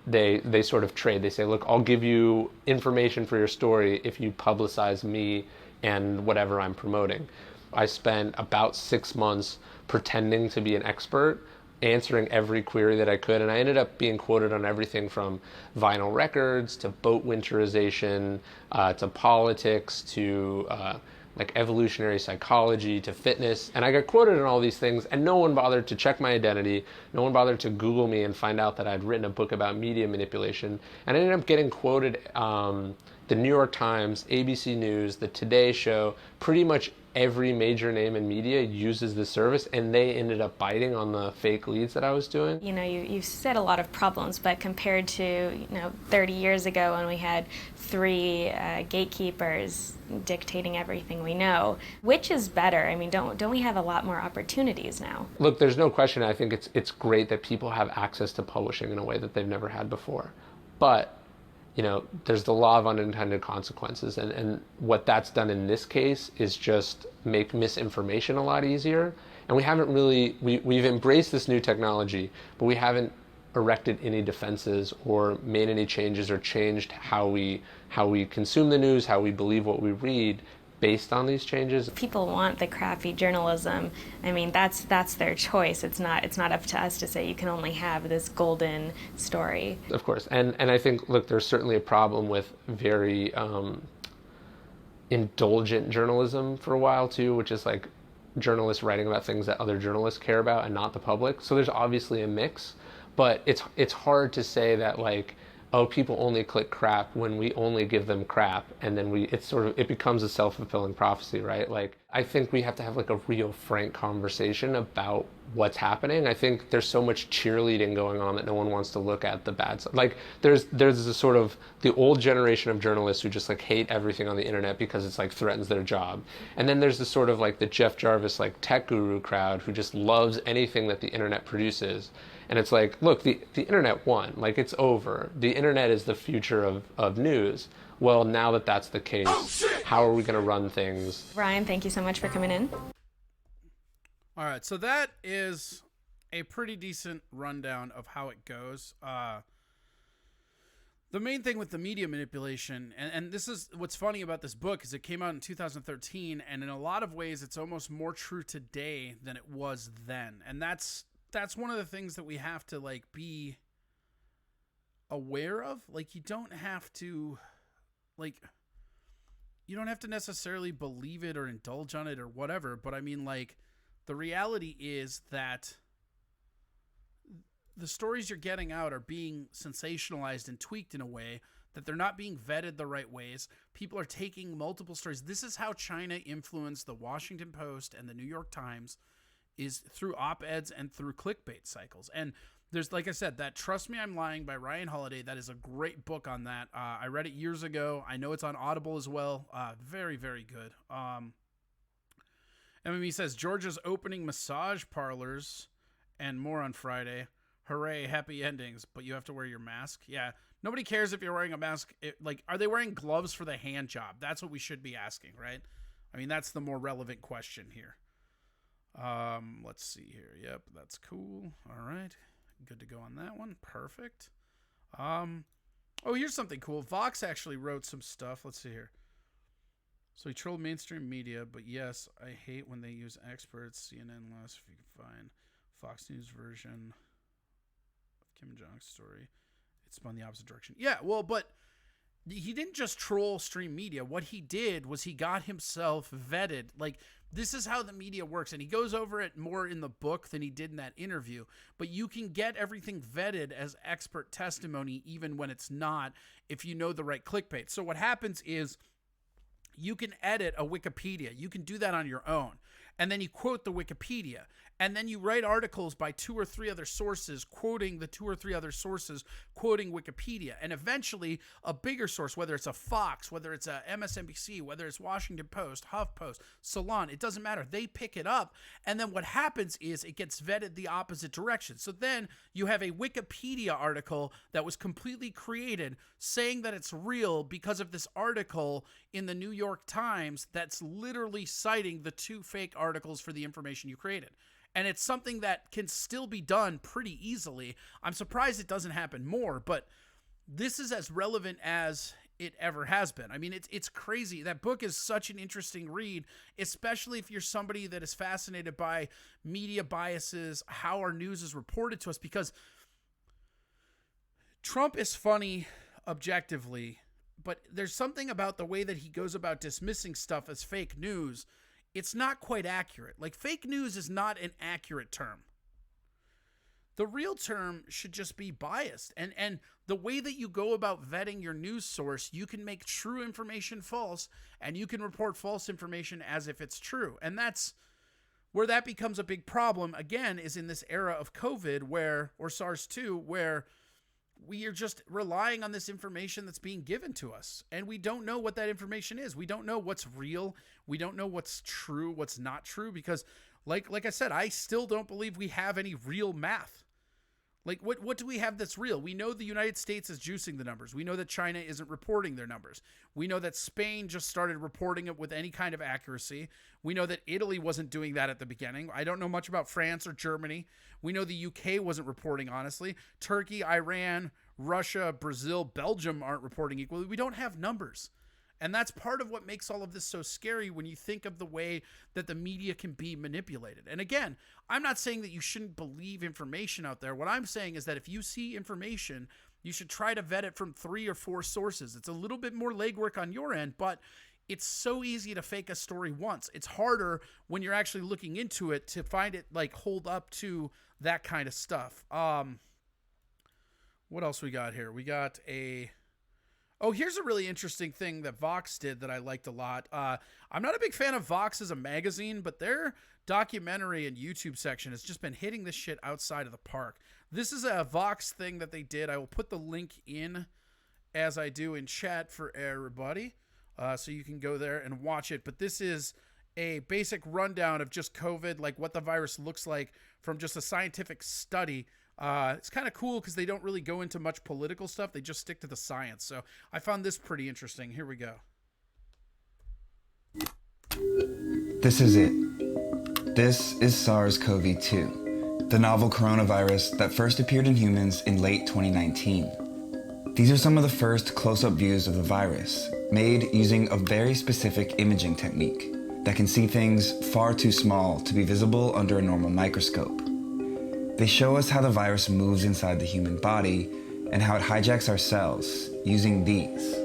they sort of trade. They say, look, I'll give you information for your story if you publicize me and whatever I'm promoting. I spent about 6 months pretending to be an expert, answering every query that I could, and I ended up being quoted on everything from vinyl records to boat winterization to politics to like evolutionary psychology to fitness, and I got quoted on all these things, and no one bothered to check my identity, no one bothered to Google me and find out that I'd written a book about media manipulation, and I ended up getting quoted the New York Times, ABC News, the Today Show, pretty much every major name in media uses this service, and they ended up biting on the fake leads that I was doing. You know, you've said a lot of problems, but compared to 30 years ago when we had 3 gatekeepers dictating everything we know, which is better? I mean, don't we have a lot more opportunities now? Look, there's no question. I think it's great that people have access to publishing in a way that they've never had before, but there's the law of unintended consequences, and what that's done in this case is just make misinformation a lot easier. And we haven't really, we've embraced this new technology, but we haven't erected any defenses or made any changes or changed how we consume the news, how we believe what we read based on these changes. People want the crappy journalism. I mean, that's their choice. It's not up to us to say you can only have this golden story. Of course, and I think, look, there's certainly a problem with very indulgent journalism for a while too, which is like journalists writing about things that other journalists care about and not the public. So there's obviously a mix, but it's hard to say that like, oh, people only click crap when we only give them crap, and then it becomes a self-fulfilling prophecy, right? Like, I think we have to have like a real frank conversation about what's happening. I think there's so much cheerleading going on that no one wants to look at the bad side. Like, there's a sort of the old generation of journalists who just like hate everything on the internet because it's like threatens their job. And then there's this sort of like the Jeff Jarvis like tech guru crowd who just loves anything that the internet produces. And it's like, look, the internet won. Like, it's over. The internet is the future of news. Well, now that that's the case, how are we going to run things? Ryan, thank you so much for coming in. All right, so that is a pretty decent rundown of how it goes. The main thing with the media manipulation, and this is what's funny about this book, is it came out in 2013, and in a lot of ways, it's almost more true today than it was then. And that's one of the things that we have to like be aware of. Like, you don't have to necessarily believe it or indulge on it or whatever, but I mean, like, the reality is that the stories you're getting out are being sensationalized and tweaked in a way that they're not being vetted the right ways. People are taking multiple stories. This is how China influenced the Washington Post and the New York Times, is through op-eds and through clickbait cycles. And there's, like I said, that Trust Me, I'm Lying by Ryan Holiday. That is a great book on that. I read it years ago. I know it's on Audible as well. Very, very good. MME says, Georgia's opening massage parlors and more on Friday. Hooray, happy endings, but you have to wear your mask. Yeah, nobody cares if you're wearing a mask. Are they wearing gloves for the hand job? That's what we should be asking, right? I mean, that's the more relevant question here. Let's see here. Yep, that's cool. All right. Good to go on that one. Perfect. Oh, here's something cool. Vox actually wrote some stuff. Let's see here. So he trolled mainstream media, but yes, I hate when they use experts. CNN less if you can find Fox News version of Kim Jong's story. It spun the opposite direction. Yeah, well, but he didn't just troll stream media. What he did was he got himself vetted. Like, this is how the media works. And he goes over it more in the book than he did in that interview. But you can get everything vetted as expert testimony even when it's not, if you know the right clickbait. So what happens is you can edit a Wikipedia. You can do that on your own. And then you quote the Wikipedia. And then you write articles by 2 or 3 other sources, quoting the 2 or 3 other sources, quoting Wikipedia. And eventually a bigger source, whether it's a Fox, whether it's a MSNBC, whether it's Washington Post, HuffPost, Salon, it doesn't matter. They pick it up. And then what happens is it gets vetted the opposite direction. So then you have a Wikipedia article that was completely created saying that it's real because of this article in the New York Times that's literally citing the 2 fake articles for the information you created. And it's something that can still be done pretty easily. I'm surprised it doesn't happen more, but this is as relevant as it ever has been. I mean, it's crazy. That book is such an interesting read, especially if you're somebody that is fascinated by media biases, how our news is reported to us, because Trump is funny objectively, but there's something about the way that he goes about dismissing stuff as fake news. It's not quite accurate. Like, fake news is not an accurate term. The real term should just be biased. And the way that you go about vetting your news source, you can make true information false, and you can report false information as if it's true. And that's where that becomes a big problem, again, is in this era of COVID or SARS-2, where we are just relying on this information that's being given to us. And we don't know what that information is. We don't know what's real. We don't know what's true, what's not true, because like I said, I still don't believe we have any real math. Like, what do we have that's real? We know the United States is juicing the numbers. We know that China isn't reporting their numbers. We know that Spain just started reporting it with any kind of accuracy. We know that Italy wasn't doing that at the beginning. I don't know much about France or Germany. We know the UK wasn't reporting honestly. Turkey, Iran, Russia, Brazil, Belgium aren't reporting equally. We don't have numbers. And that's part of what makes all of this so scary when you think of the way that the media can be manipulated. And again, I'm not saying that you shouldn't believe information out there. What I'm saying is that if you see information, you should try to vet it from 3 or 4 sources. It's a little bit more legwork on your end, but it's so easy to fake a story once. It's harder when you're actually looking into it to find it like hold up to that kind of stuff. What else we got here? We got Oh, here's a really interesting thing that Vox did that I liked a lot. I'm not a big fan of Vox as a magazine, but their documentary and YouTube section has just been hitting this shit outside of the park. This is a Vox thing that they did. I will put the link in as I do in chat for everybody, so you can go there and watch it. But this is a basic rundown of just COVID, like what the virus looks like from just a scientific study. It's kind of cool because they don't really go into much political stuff. They just stick to the science. So I found this pretty interesting. Here we go. This is it. This is SARS-CoV-2, the novel coronavirus that first appeared in humans in late 2019. These are some of the first close-up views of the virus, made using a very specific imaging technique that can see things far too small to be visible under a normal microscope. They show us how the virus moves inside the human body and how it hijacks our cells using these.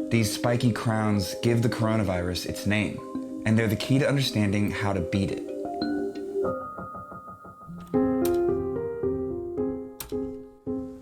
These spiky crowns give the coronavirus its name, and they're the key to understanding how to beat it.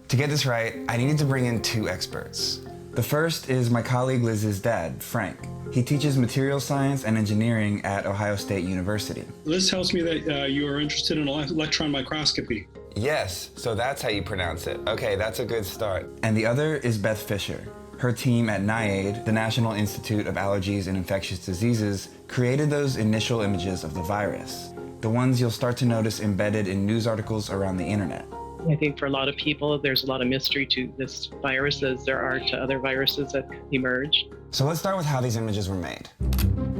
To get this right, I needed to bring in 2 experts. The first is my colleague Liz's dad, Frank. He teaches material science and engineering at Ohio State University. Liz tells me that you are interested in electron microscopy. Yes, so that's how you pronounce it. Okay, that's a good start. And the other is Beth Fisher. Her team at NIAID, the National Institute of Allergies and Infectious Diseases, created those initial images of the virus, the ones you'll start to notice embedded in news articles around the internet. I think for a lot of people, there's a lot of mystery to this virus as there are to other viruses that emerge. So let's start with how these images were made.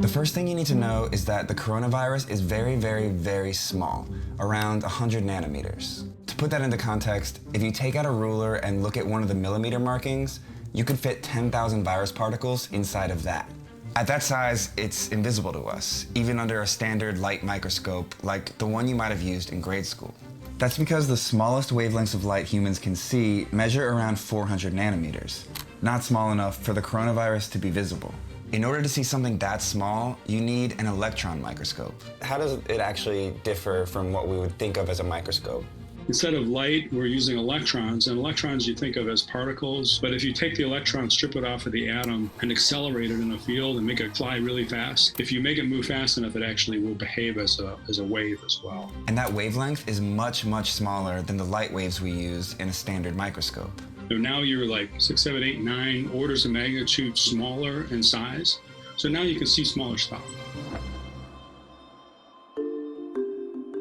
The first thing you need to know is that the coronavirus is very, very, very small, around 100 nanometers. To put that into context, if you take out a ruler and look at one of the millimeter markings, you could fit 10,000 virus particles inside of that. At that size, it's invisible to us, even under a standard light microscope like the one you might have used in grade school. That's because the smallest wavelengths of light humans can see measure around 400 nanometers, not small enough for the coronavirus to be visible. In order to see something that small, you need an electron microscope. How does it actually differ from what we would think of as a microscope? Instead of light, we're using electrons, and electrons you think of as particles. But if you take the electron, strip it off of the atom, and accelerate it in a field and make it fly really fast, if you make it move fast enough, it actually will behave as a wave as well. And that wavelength is much, much smaller than the light waves we use in a standard microscope. So now you're like 6, 7, 8, 9 orders of magnitude smaller in size. So now you can see smaller stuff.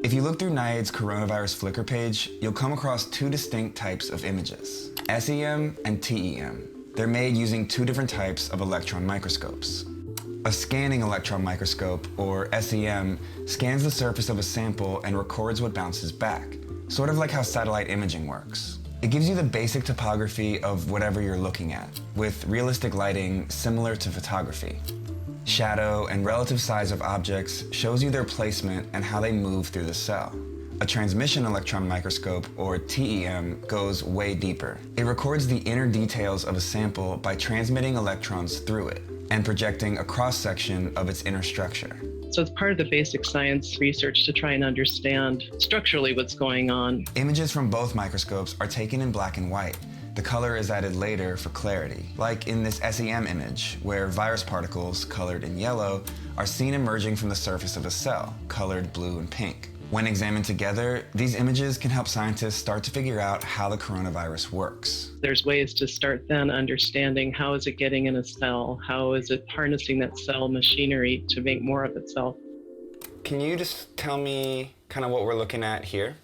If you look through NIAID's coronavirus Flickr page, you'll come across two distinct types of images, SEM and TEM. They're made using two different types of electron microscopes. A scanning electron microscope, or SEM, scans the surface of a sample and records what bounces back, sort of like how satellite imaging works. It gives you the basic topography of whatever you're looking at, with realistic lighting similar to photography. Shadow and relative size of objects shows you their placement and how they move through the cell. A transmission electron microscope, or TEM, goes way deeper. It records the inner details of a sample by transmitting electrons through it and projecting a cross-section of its inner structure. So it's part of the basic science research to try and understand structurally what's going on. Images from both microscopes are taken in black and white. The color is added later for clarity, like in this SEM image, where virus particles, colored in yellow, are seen emerging from the surface of a cell, colored blue and pink. When examined together, these images can help scientists start to figure out how the coronavirus works. There's ways to start then understanding how is it getting in a cell, how is it harnessing that cell machinery to make more of itself. Can you just tell me kind of what we're looking at here?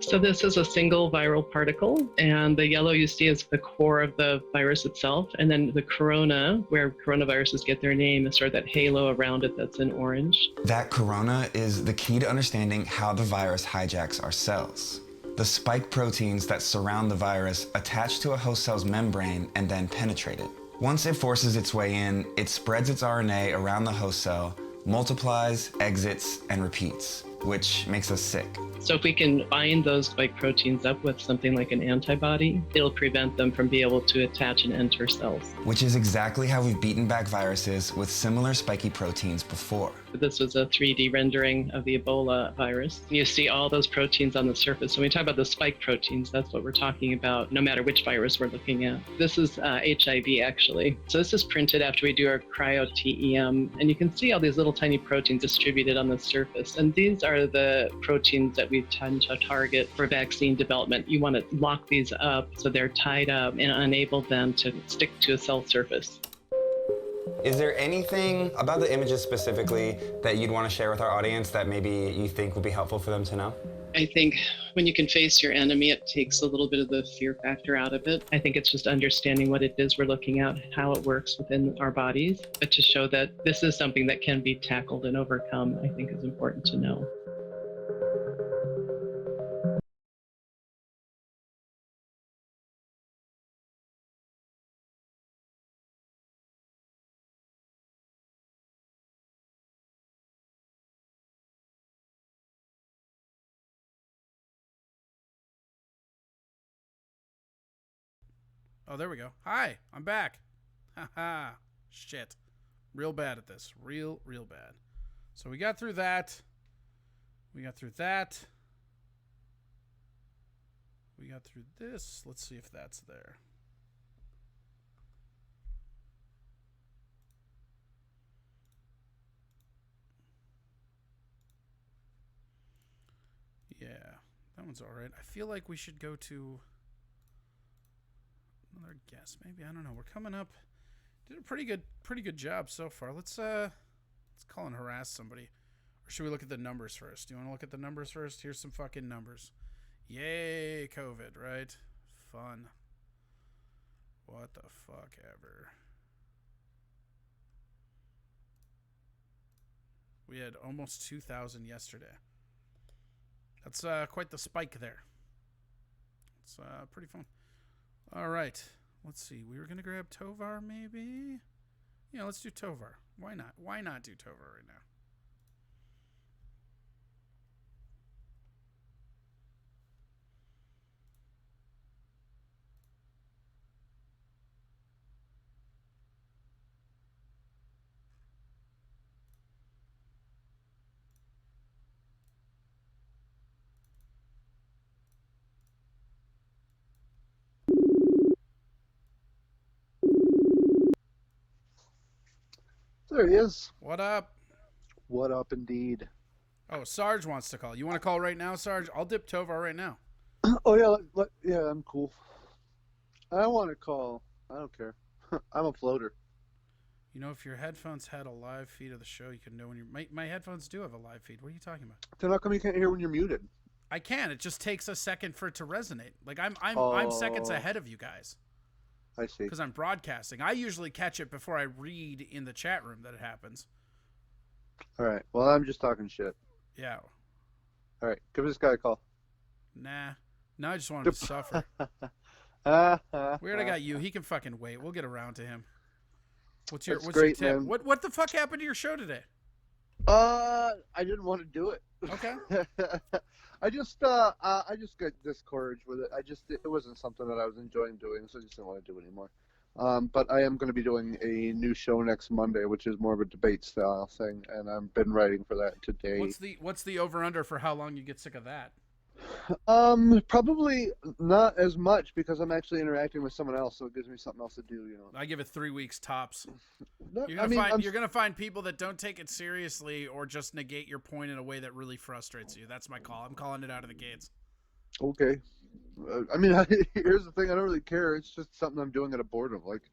So this is a single viral particle, and the yellow you see is the core of the virus itself, and then the corona, where coronaviruses get their name, is sort of that halo around it that's in orange. That corona is the key to understanding how the virus hijacks our cells. The spike proteins that surround the virus attach to a host cell's membrane and then penetrate it. Once it forces its way in, it spreads its RNA around the host cell, multiplies, exits, and repeats, which makes us sick. So if we can bind those spike proteins up with something like an antibody, it'll prevent them from being able to attach and enter cells. Which is exactly how we've beaten back viruses with similar spiky proteins before. This was a 3D rendering of the Ebola virus. You see all those proteins on the surface. When we talk about the spike proteins, that's what we're talking about, no matter which virus we're looking at. This is HIV, actually. So this is printed after we do our cryo-TEM, and you can see all these little tiny proteins distributed on the surface. And these are the proteins that we tend to target for vaccine development. You want to lock these up so they're tied up and enable them to stick to a cell surface. Is there anything about the images specifically that you'd want to share with our audience that maybe you think would be helpful for them to know? I think when you can face your enemy, it takes a little bit of the fear factor out of it. I think it's just understanding what it is we're looking at, how it works within our bodies, but to show that this is something that can be tackled and overcome, I think is important to know. Oh, there we go. Hi, I'm back. Haha. Shit. Real bad at this. Real bad. So we got through that. We got through that. We got through this. Let's see if that's there. Yeah, that one's all right. I feel like we should go to another guess. Maybe, I don't know. We're coming up. Did a pretty good job so far. Let's call and harass somebody. Or should we look at the numbers first? Do you want to look at the numbers first? Here's some fucking numbers. Yay, COVID, right? Fun. What the fuck ever. We had almost 2,000 yesterday. That's quite the spike there. It's pretty fun. All right. Let's see. We were going to grab Tovar, maybe? Yeah, let's do Tovar. Why not? Why not do Tovar right now? There he is. What up? What up, indeed. Oh, Sarge wants to call. You want to call right now, Sarge? I'll dip Tovar right now. Oh, yeah, yeah, I'm cool. I want to call. I don't care. I'm a floater. You know, if your headphones had a live feed of the show, you could know when you're... My headphones do have a live feed. What are you talking about? Then how come you can't hear when you're muted? I can. It just takes a second for it to resonate. Like, I'm seconds ahead of you guys. I see. Because I'm broadcasting. I usually catch it before I read in the chat room that it happens. All right. Well, I'm just talking shit. Yeah. All right. Give this guy a call. Nah. No, I just want him to suffer. Weird, I got you. He can fucking wait. We'll get around to him. What's your tip? Man. What the fuck happened to your show today? I didn't want to do it. Okay. I just got discouraged with it. It wasn't something that I was enjoying doing, so I just didn't want to do it anymore. But I am going to be doing a new show next Monday, which is more of a debate style thing, and I've been writing for that today. What's the over under for how long you get sick of that? Probably not as much because I'm actually interacting with someone else, so it gives me something else to do. You know, I give it 3 weeks tops. No, You're gonna find people that don't take it seriously or just negate your point in a way that really frustrates you. That's my call. I'm calling it out of the gates. Okay. Here's the thing. I don't really care. It's just something I'm doing out of boredom. Like,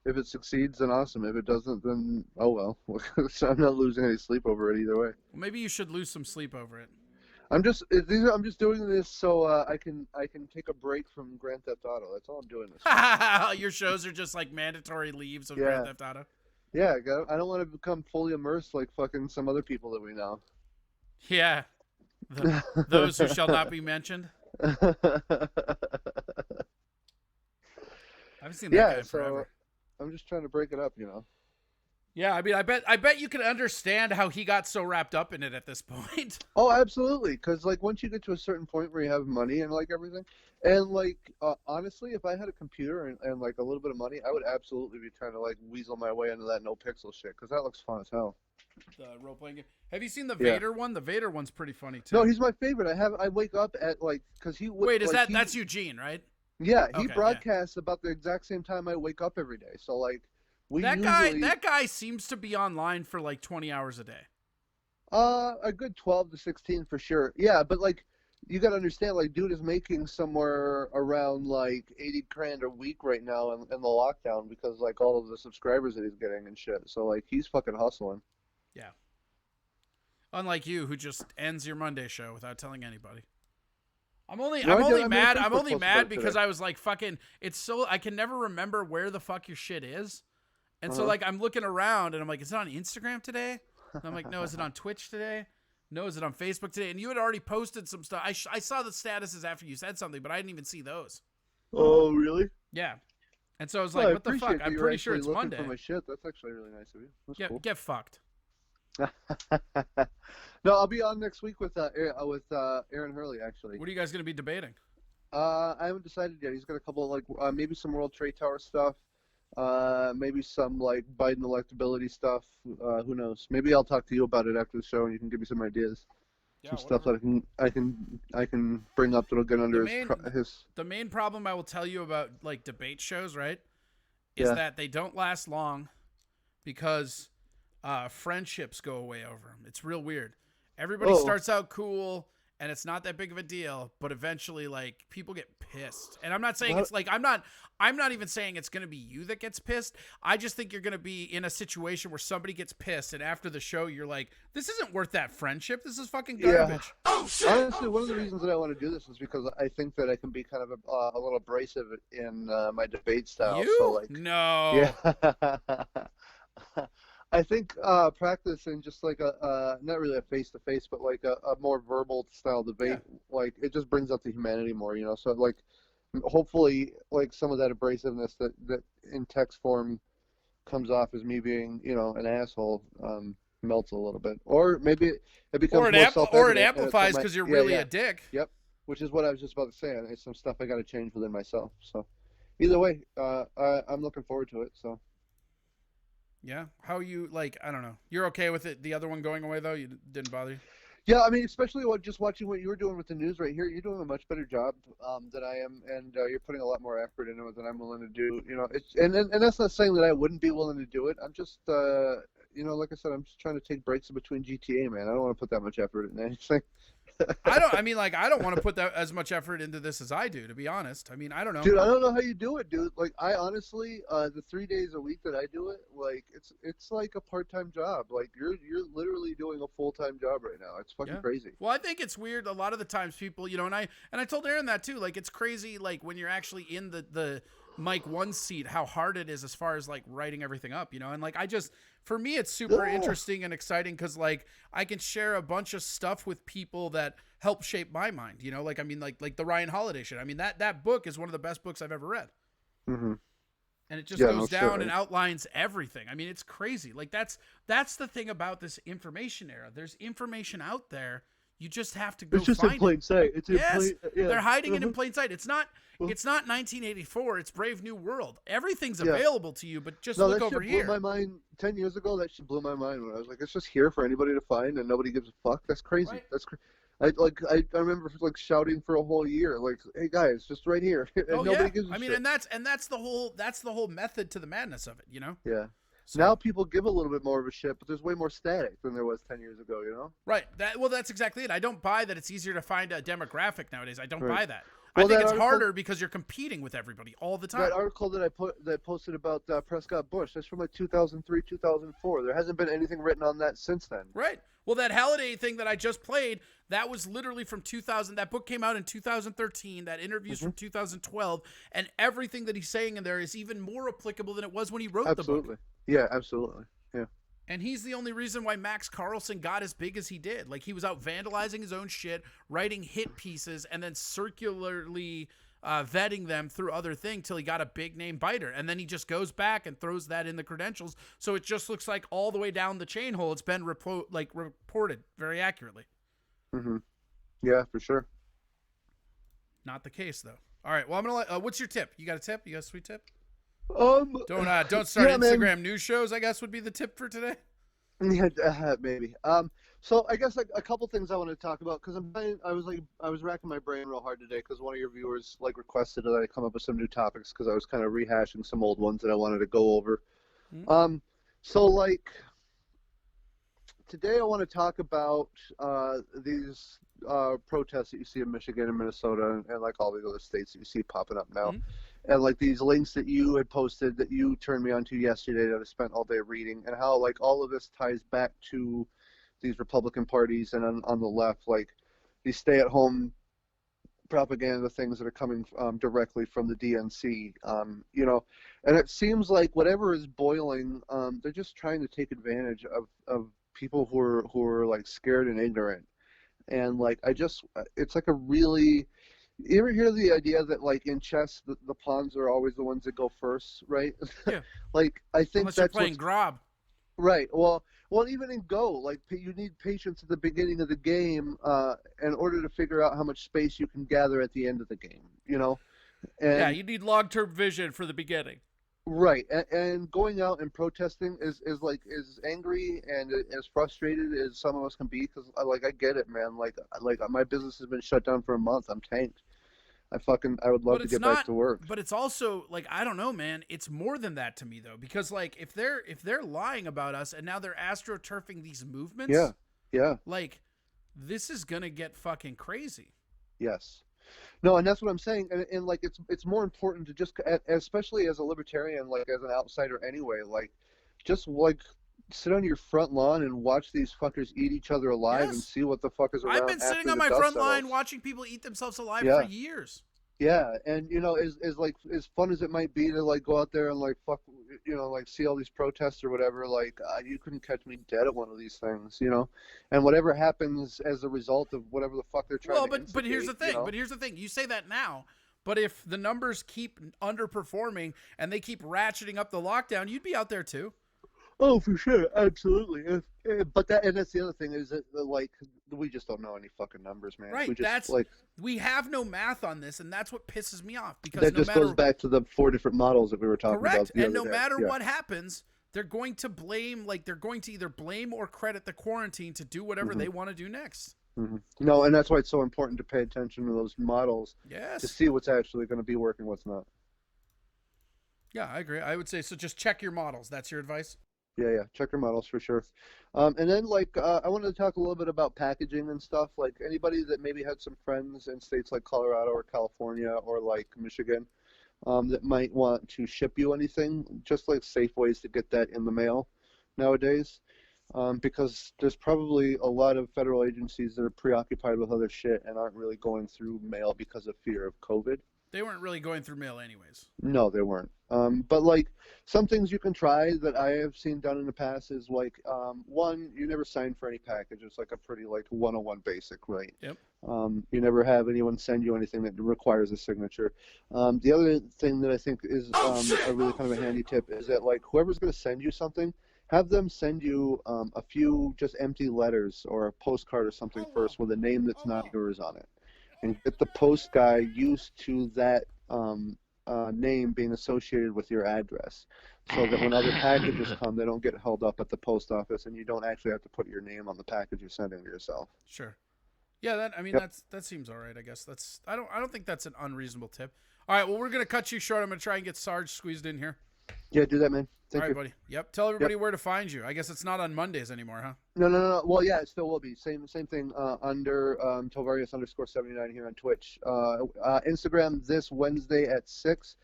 if it succeeds, then awesome. If it doesn't, then oh well. So I'm not losing any sleep over it either way. Well, maybe you should lose some sleep over it. I'm just doing this so I can take a break from Grand Theft Auto. That's all I'm doing this. Your shows are just like mandatory leaves of Grand Theft Auto. Yeah, I don't want to become fully immersed like fucking some other people that we know. Yeah, those who shall not be mentioned. I haven't seen that guy forever. I'm just trying to break it up, you know. Yeah, I mean, I bet you can understand how he got so wrapped up in it at this point. Oh, absolutely. Because, like, once you get to a certain point where you have money and, like, everything, and, like, honestly, if I had a computer and, like, a little bit of money, I would absolutely be trying to, like, weasel my way into that no-pixel shit, because that looks fun as hell. The role-playing game. Have you seen the Vader one? The Vader one's pretty funny, too. No, he's my favorite. I wake up at, like, because he... Wait, that's Eugene, right? Yeah, he broadcasts about the exact same time I wake up every day, so, like... That guy seems to be online for like 20 hours a day. A good 12 to 16 for sure. Yeah, but like you got to understand, like, dude is making somewhere around like 80 grand a week right now in the lockdown because like all of the subscribers that he's getting and shit. So like he's fucking hustling. Yeah. Unlike you, who just ends your Monday show without telling anybody. I'm only mad because I was like, fucking, I can never remember where the fuck your shit is. And so, like, I'm looking around, and I'm like, is it on Instagram today? And I'm like, no, is it on Twitch today? No, is it on Facebook today? And you had already posted some stuff. I saw the statuses after you said something, but I didn't even see those. Oh, really? Yeah. And so I was like, what the fuck? I'm pretty sure it's Monday. For my shit. That's actually really nice of you. That's cool. Get fucked. No, I'll be on next week with Aaron Hurley, actually. What are you guys going to be debating? I haven't decided yet. He's got a couple of, like, maybe some World Trade Tower stuff. Maybe some like Biden electability stuff. Who knows? Maybe I'll talk to you about it after the show, and you can give me some ideas, some stuff that I can bring up that'll get under his. The main problem I will tell you about like debate shows, right, is that they don't last long because friendships go away over them. It's real weird. Everybody starts out cool. And it's not that big of a deal, but eventually, like, people get pissed. And I'm not saying it's like I'm not even saying it's going to be you that gets pissed. I just think you're going to be in a situation where somebody gets pissed, and after the show, you're like, "This isn't worth that friendship. This is fucking garbage." Yeah. Oh shit! Honestly, one of the reasons that I want to do this is because I think that I can be kind of a little abrasive in my debate style. You? So, like, no. Yeah. I think practice and just like a not really a face to face, but like a more verbal style debate, like it just brings out the humanity more, you know. So like, hopefully, like some of that abrasiveness that in text form comes off as me being, you know, an asshole, melts a little bit, or maybe it becomes more self-evident, or it amplifies because you're really a dick. Yep, which is what I was just about to say. It's some stuff I got to change within myself. So, either way, I'm looking forward to it. So. Yeah. How you like? I don't know. You're okay with it? The other one going away though? You didn't bother you? Yeah, I mean, especially just watching what you were doing with the news right here. You're doing a much better job than I am, and you're putting a lot more effort into it than I'm willing to do. You know, it's and that's not saying that I wouldn't be willing to do it. I'm just, you know, like I said, I'm just trying to take breaks in between GTA, man. I don't want to put that much effort in anything. I don't want to put that as much effort into this as I do, to be honest. I mean, I don't know. Dude, I don't know how you do it, dude. Like, I honestly, the 3 days a week that I do it, like, it's like a part-time job. Like, you're literally doing a full-time job right now. It's fucking crazy. Well, I think it's weird. A lot of the times people, you know, and I told Aaron that too. Like, it's crazy, like, when you're actually in the Mike 1 seat, how hard it is as far as, like, writing everything up, you know? And, like, for me, it's super interesting and exciting because, like, I can share a bunch of stuff with people that help shape my mind, you know? Like, I mean, like the Ryan Holiday shit. I mean, that book is one of the best books I've ever read. Mm-hmm. And it just goes down and outlines everything. I mean, it's crazy. Like, that's the thing about this information era. There's information out there. You just have to go find it. It's just in plain sight. It's in plain, they're hiding it in plain sight. It's not 1984. It's Brave New World. Everything's available to you, but just look over here. Blew my mind 10 years ago. That shit blew my mind when I was like, it's just here for anybody to find, and nobody gives a fuck. That's crazy. Right. That's crazy. I remember like shouting for a whole year, like, "Hey guys, just right here." And nobody gives a shit. And that's the whole method to the madness of it, you know? Yeah. So, now people give a little bit more of a shit, but there's way more static than there was 10 years ago, you know? Right. That's exactly it. I don't buy that it's easier to find a demographic nowadays. I don't buy that. Well, I think it's harder because you're competing with everybody all the time. That article that I posted about Prescott Bush, that's from like 2003, 2004. There hasn't been anything written on that since then. Right. Well, that Halliday thing that I just played, that was literally from 2000. That book came out in 2013. That interview's from 2012. And everything that he's saying in there is even more applicable than it was when he wrote the book. Yeah, absolutely. Yeah. And he's the only reason why Max Carlson got as big as he did. Like, he was out vandalizing his own shit, writing hit pieces, and then circularly vetting them through other things till he got a big name biter. And then he just goes back and throws that in the credentials. So it just looks like all the way down the chain hole, it's been reported very accurately. Mm-hmm. Yeah, for sure. Not the case, though. All right. Well, I'm going to what's your tip? You got a tip? You got a sweet tip? Don't start Instagram news shows, I guess would be the tip for today. Yeah, maybe. So I guess like a couple things I want to talk about because I was racking my brain real hard today because one of your viewers like requested that I come up with some new topics because I was kind of rehashing some old ones that I wanted to go over. Mm-hmm. So like today I want to talk about these protests that you see in Michigan and Minnesota and like all the other states that you see popping up now. Mm-hmm. And like these links that you had posted that you turned me on to yesterday that I spent all day reading, and how like all of this ties back to these Republican parties and on the left, like these stay-at-home propaganda things that are coming directly from the DNC, you know, and it seems like whatever is boiling, they're just trying to take advantage of people who are like scared and ignorant, and like it's like a really. You ever hear the idea that, like, in chess, the pawns are always the ones that go first, right? Yeah. Like, I think unless you're playing Grob. Right. Well, even in Go, like, you need patience at the beginning of the game in order to figure out how much space you can gather at the end of the game, you know? And, yeah, you need long-term vision for the beginning. Right. And going out and protesting is angry and as frustrated as some of us can be because, like, I get it, man. Like my business has been shut down for a month. I'm tanked. I would love to get back to work. But it's also like, I don't know, man. It's more than that to me though, because like if they're lying about us and now they're astroturfing these movements, yeah, like this is gonna get fucking crazy. Yes. No, and that's what I'm saying, and like it's more important to just, especially as a libertarian, like as an outsider anyway, like just like sit on your front lawn and watch these fuckers eat each other alive and see what the fuck is around. I've been sitting on my front lawn watching people eat themselves alive for years. Yeah, and as fun as it might be to like go out there and like fuck, like see all these protests or whatever, like you couldn't catch me dead at one of these things, and whatever happens as a result of whatever the fuck they're trying to but here's the instigate, thing. But here's the thing. You say that now, but if the numbers keep underperforming and they keep ratcheting up the lockdown, you'd be out there too. Oh, for sure, absolutely. But that's the other thing is that like we just don't know any fucking numbers, man. Right. We just, That's we have no math on this, and that's what pisses me off because that just goes back to the 4 different models that we were talking about. Correct. The And no other day. matter Yeah. what happens, they're going to either blame or credit the quarantine to do whatever they want to do next. Mm-hmm. No, and that's why it's so important to pay attention to those models. Yes. To see what's actually going to be working, what's not. Yeah, I agree. I would say so. Just check your models. That's your advice. Yeah, check your models for sure. And then I wanted to talk a little bit about packaging and stuff. Like anybody that maybe had some friends in states like Colorado or California or like Michigan that might want to ship you anything, just like safe ways to get that in the mail nowadays. Because there's probably a lot of federal agencies that are preoccupied with other shit and aren't really going through mail because of fear of COVID. They weren't really going through mail anyways. No, they weren't. But like some things you can try that I have seen done in the past is like one, you never sign for any package. It's like a pretty like 101 basic, right? Yep. You never have anyone send you anything that requires a signature. The other thing that I think is a really kind of a handy tip is that like whoever's going to send you something, have them send you a few just empty letters or a postcard or something first with a name that's not yours on it. And get the post guy used to that name being associated with your address so that when other packages come, they don't get held up at the post office and you don't actually have to put your name on the package you're sending to yourself. Sure. Yeah, that seems all right, I guess. I don't think that's an unreasonable tip. All right, well, we're going to cut you short. I'm going to try and get Sarge squeezed in here. Yeah, do that, man. Thank all right, you. buddy. Yep. Tell everybody where to find you. I guess it's not on Mondays anymore, huh? No. Well, yeah, it still will be. Same thing under Tovarius_79 here on Twitch. Instagram this Wednesday at 6.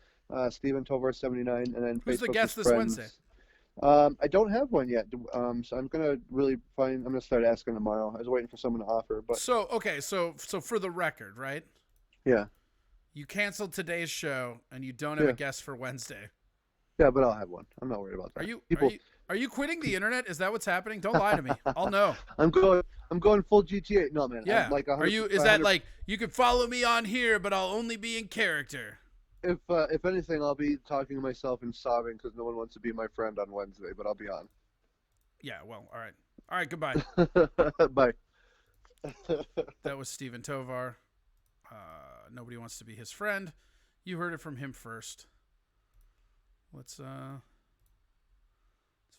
Steven Tovar79, and then Who's the Facebook guest is this friends. Wednesday? I don't have one yet, so I'm gonna start asking tomorrow. I was waiting for someone to offer, but So for the record, right? yeah, You canceled today's show and you don't have a guest for Wednesday. yeah, but I'll have one. I'm not worried about that. Are you quitting the internet? Is that what's happening? Don't lie to me. I'll know. I'm going full GTA. No, man. Yeah. I'm like 100%, Is that like you can follow me on here, but I'll only be in character? If anything, I'll be talking to myself and sobbing because no one wants to be my friend on Wednesday, but I'll be on. Yeah. Well. All right. Goodbye. Bye. That was Steven Tovar. Nobody wants to be his friend. You heard it from him first. Let's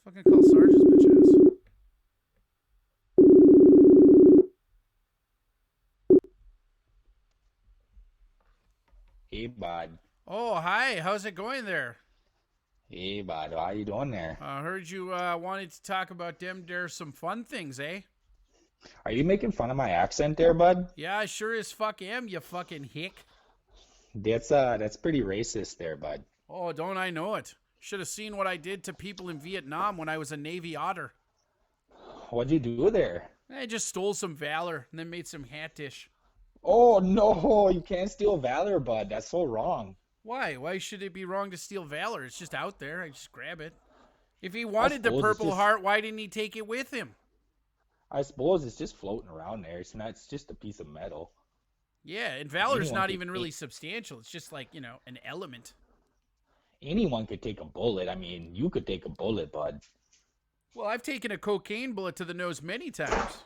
fucking call Sarge's bitch ass. Hey, bud. Oh, hi. How's it going there? Hey, bud. How you doing there? I heard you wanted to talk about some fun things, eh? Are you making fun of my accent there, bud? Yeah, I sure as fuck am, you fucking hick. That's pretty racist there, bud. Oh, don't I know it. Should have seen what I did to people in Vietnam when I was a Navy otter. What'd you do there? I just stole some valor and then made some hat dish. Oh, no, you can't steal valor, bud. That's so wrong. Why? Why should it be wrong to steal valor? It's just out there. I just grab it. If he wanted the Purple Heart, why didn't he take it with him? I suppose it's just floating around there. It's just a piece of metal. Yeah, and valor's not even really substantial. It's just like, an element. Anyone could take a bullet. I mean, you could take a bullet, bud. Well, I've taken a cocaine bullet to the nose many times.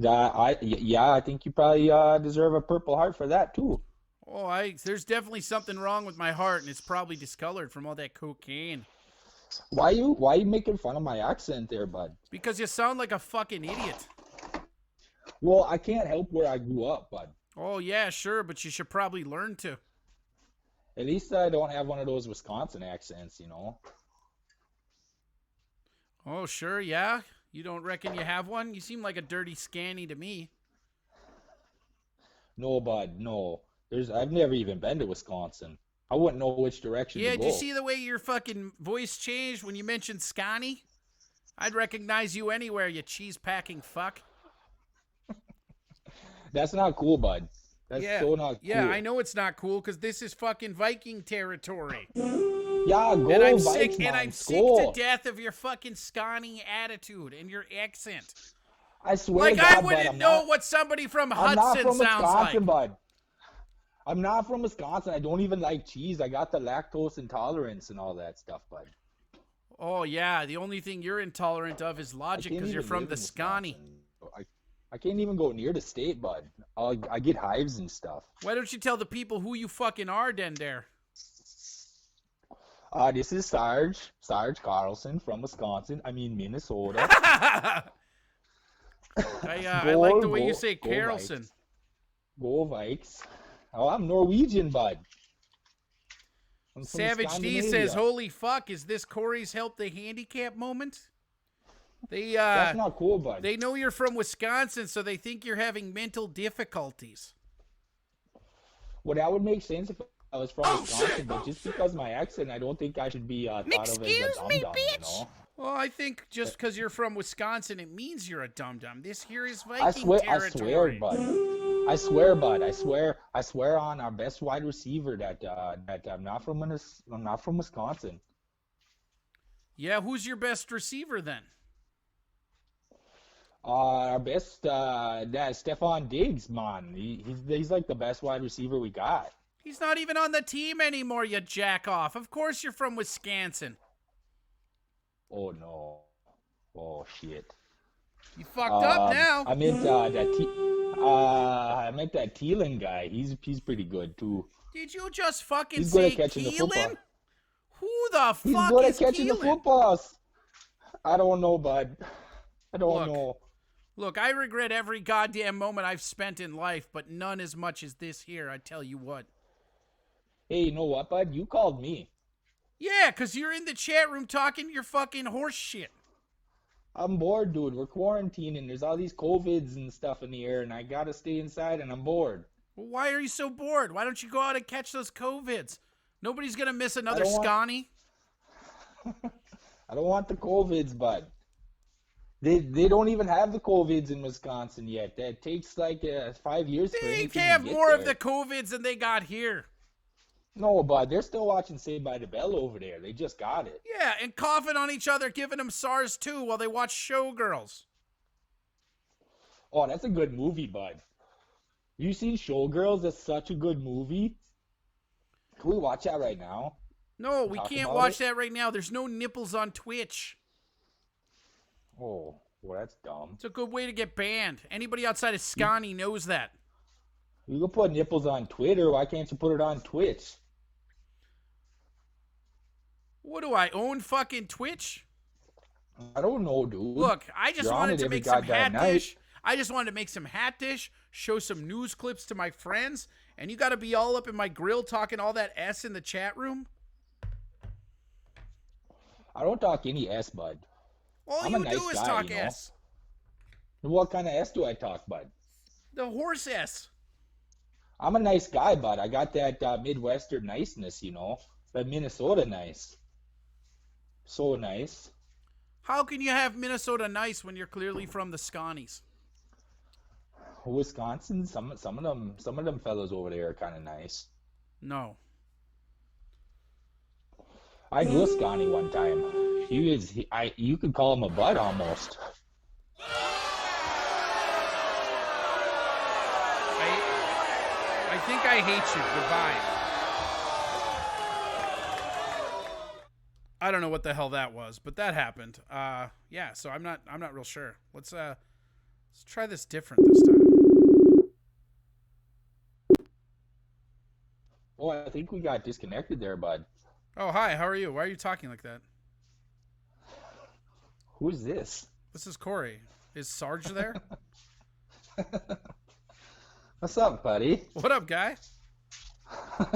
I think you probably deserve a Purple Heart for that too. Oh, there's definitely something wrong with my heart, and it's probably discolored from all that cocaine. Why you making fun of my accent there, bud? Because you sound like a fucking idiot. Well, I can't help where I grew up, bud. Oh, yeah, sure, but you should probably learn to. At least I don't have one of those Wisconsin accents, Oh, sure, yeah? You don't reckon you have one? You seem like a dirty scanny to me. No, bud, no. I've never even been to Wisconsin. I wouldn't know which direction to go. Yeah, did you see the way your fucking voice changed when you mentioned Scotty? I'd recognize you anywhere, you cheese-packing fuck. That's not cool, bud. That's so not cool. Yeah, I know it's not cool because this is fucking Viking territory. Yeah, go and I'm Vikes, sick, man. and I'm sick Go. to death of your fucking scawny attitude and your accent. I swear Like to God, I wouldn't know what somebody from I'm not Hudson from sounds Wisconsin, like. bud. I'm not from Wisconsin. I don't even like cheese. I got the lactose intolerance and all that stuff, bud. Oh yeah, the only thing you're intolerant of is logic because you're from the Scotty. I can't even go near the state, bud. I get hives and stuff. Why don't you tell the people who you fucking are, then there? This is Sarge Carlson from Wisconsin. I mean Minnesota. I like the way you say Carlson. Vikes. Go Vikes. Oh, I'm Norwegian, bud. I'm from Savage D Scandinavia. says, "Holy fuck, is this Corey's help the handicap moment?" That's not cool, bud. They know you're from Wisconsin, so they think you're having mental difficulties. Well, that would make sense if I was from Wisconsin, but just because of my accent, I don't think I should be thought of as a dum-dum, you know? Well, I think just because you're from Wisconsin, it means you're a dum-dum. This here is Viking territory. I swear, bud. I swear on our best wide receiver that I'm not from Wisconsin. Yeah, who's your best receiver then? Our best, that's Stephon Diggs, man. He's like the best wide receiver we got. He's not even on the team anymore, you jack off. Of course you're from Wisconsin. Oh no. Oh shit. You fucked up now. I meant that Thielen guy. He's pretty good too. Did you just fucking He's good say at catching the football. Thielen? Who the fuck He's good is at catching the Thielen? footballs. I don't know, bud. I don't know. Look, I regret every goddamn moment I've spent in life, but none as much as this here, I tell you what. Hey, you know what, bud? You called me. Yeah, because you're in the chat room talking your fucking horse shit. I'm bored, dude. We're quarantining. There's all these COVIDs and stuff in the air, and I gotta stay inside, and I'm bored. Well, why are you so bored? Why don't you go out and catch those COVIDs? Nobody's going to miss another don't want- Scotty. I don't want the COVIDs, bud. They don't even have the COVIDs in Wisconsin yet. That takes like 5 years for They anything have to get more there. of the COVIDs than they got here. No, bud. They're still watching Saved by the Bell over there. They just got it. Yeah, and coughing on each other, giving them SARS too while they watch Showgirls. Oh, that's a good movie, bud. You seen Showgirls? That's such a good movie. Can we watch that right now? No, we Talk can't about watch it? that right now. There's no nipples on Twitch. Oh, well, that's dumb. It's a good way to get banned. Anybody outside of Scotty knows that. You can put nipples on Twitter. Why can't you put it on Twitch? What do I own fucking Twitch? I don't know, dude. Look, I just You're on wanted it to every make some goddamn hat night. dish. I just wanted to make some hat dish, show some news clips to my friends, and you got to be all up in my grill talking all that S in the chat room? I don't talk any S, bud. All I'm you a nice do is guy, talk you know? S. What kind of S do I talk, bud? The horse S. I'm a nice guy, bud. I got that Midwestern niceness, you know? That Minnesota nice. So nice. How can you have Minnesota nice when you're clearly from the Scotties? Wisconsin, some of them fellas over there are kind of nice. No. I knew a Scotty one time. You could call him a bud almost. I think I hate you. Goodbye. I don't know what the hell that was, but that happened. Yeah, so I'm not real sure. Let's try this different this time. Oh, I think we got disconnected there, bud. Oh, hi. How are you? Why are you talking like that? Who's this? This is Corey. Is Sarge there? What's up, buddy? What up, guy?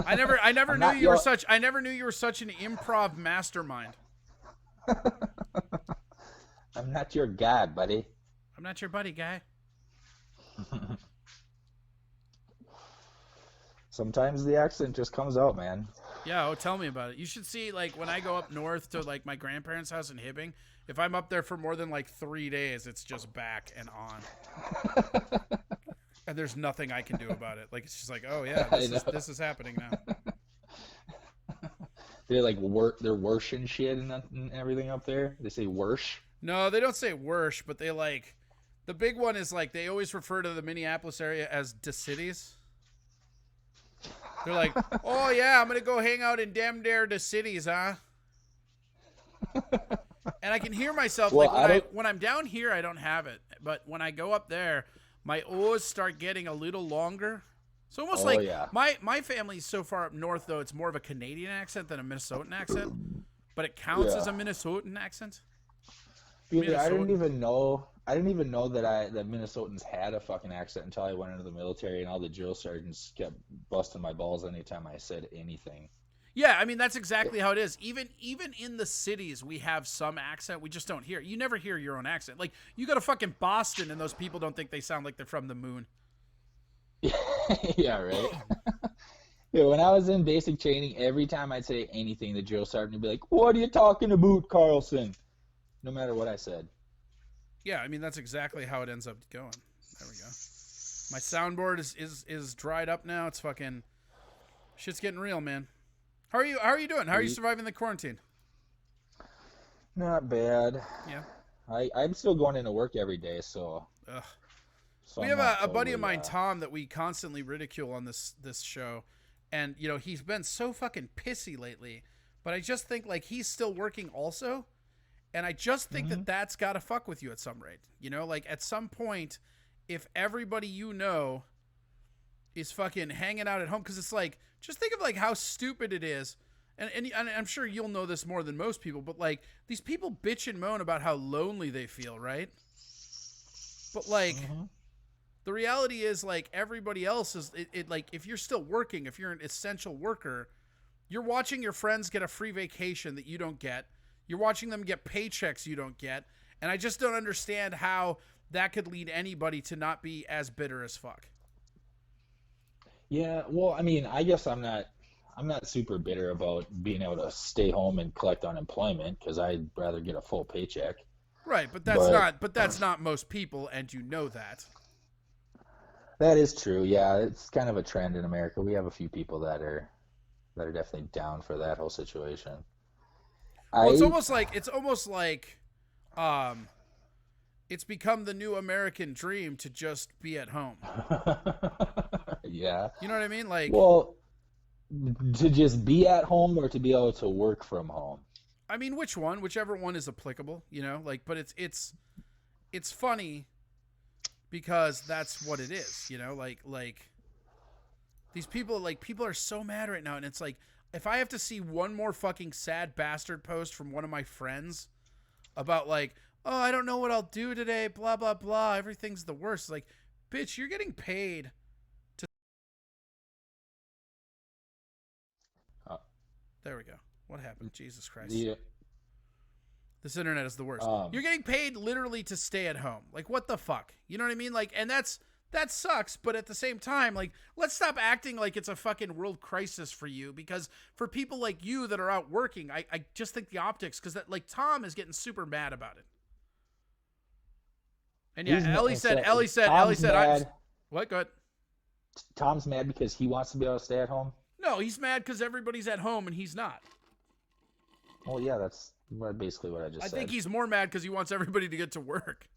I never knew you were such an improv mastermind. I'm not your guy, buddy. I'm not your buddy, guy. Sometimes the accent just comes out, man. Yeah, oh, tell me about it. You should see, like, when I go up north to, like, my grandparents' house in Hibbing, if I'm up there for more than, like, 3 days, it's just back and on. And there's nothing I can do about it. Like, it's just like, oh yeah, this is happening now. They're like they're worsh and shit and everything up there. They say worsh. No, they don't say worsh, but they like the big one is like they always refer to the Minneapolis area as the cities. They're like, oh yeah, I'm gonna go hang out in damn dare the cities, huh? And I can hear myself when I'm down here, I don't have it, but when I go up there, my O's start getting a little longer. So almost my family's so far up north, though, it's more of a Canadian accent than a Minnesotan accent, but it counts as a Minnesotan accent. Dude, I didn't even know that Minnesotans had a fucking accent until I went into the military, and all the drill sergeants kept busting my balls anytime I said anything. Yeah, I mean that's exactly how it is. Even in the cities, we have some accent. We just don't hear it. You never hear your own accent. Like you go to fucking Boston, and those people don't think they sound like they're from the moon. Yeah, right. Yeah, when I was in basic training, every time I'd say anything, the drill sergeant would be like, "What are you talking about, Carlson?" No matter what I said. Yeah, I mean that's exactly how it ends up going. There we go. My soundboard is dried up now. It's fucking shit's getting real, man. How are you doing? How are you surviving the quarantine? Not bad. Yeah. I'm still going into work every day, so. Ugh. So we have a buddy of mine, Tom, that we constantly ridicule on this show, and you know he's been so fucking pissy lately. But I just think like he's still working also, and I just think that's got to fuck with you at some rate. You know, like at some point, if everybody you know is fucking hanging out at home, because it's like just think of like how stupid it is. And I'm sure you'll know this more than most people, but like these people bitch and moan about how lonely they feel, right? But like. The reality is, like, everybody else is, like, if you're still working, if you're an essential worker, you're watching your friends get a free vacation that you don't get. You're watching them get paychecks you don't get. And I just don't understand how that could lead anybody to not be as bitter as fuck. Yeah, well, I mean, I guess I'm not super bitter about being able to stay home and collect unemployment because I'd rather get a full paycheck. Right, but that's not most people, and you know that. That is true. Yeah, it's kind of a trend in America. We have a few people that are definitely down for that whole situation. Well, it's almost like it's become the new American dream to just be at home. Yeah. You know what I mean? Like, well, to just be at home or to be able to work from home. I mean, whichever one is applicable, you know, like, but it's funny. Because that's what it is, you know, like these people, like people are so mad right now. And it's like, if I have to see one more fucking sad bastard post from one of my friends about like, oh, I don't know what I'll do today, blah, blah, blah. Everything's the worst. It's like, bitch, you're getting paid to. There we go. What happened? Jesus Christ. Yeah. This internet is the worst. You're getting paid literally to stay at home. Like, what the fuck? You know what I mean? Like, and that sucks. But at the same time, like, let's stop acting like it's a fucking world crisis for you. Because for people like you that are out working, I just think the optics, because that, like, Tom is getting super mad about it. And yeah, Ellie said, what? Go ahead. Tom's mad because he wants to be able to stay at home? No, he's mad because everybody's at home and he's not. Well, yeah, that's basically what I just said. I think he's more mad because he wants everybody to get to work.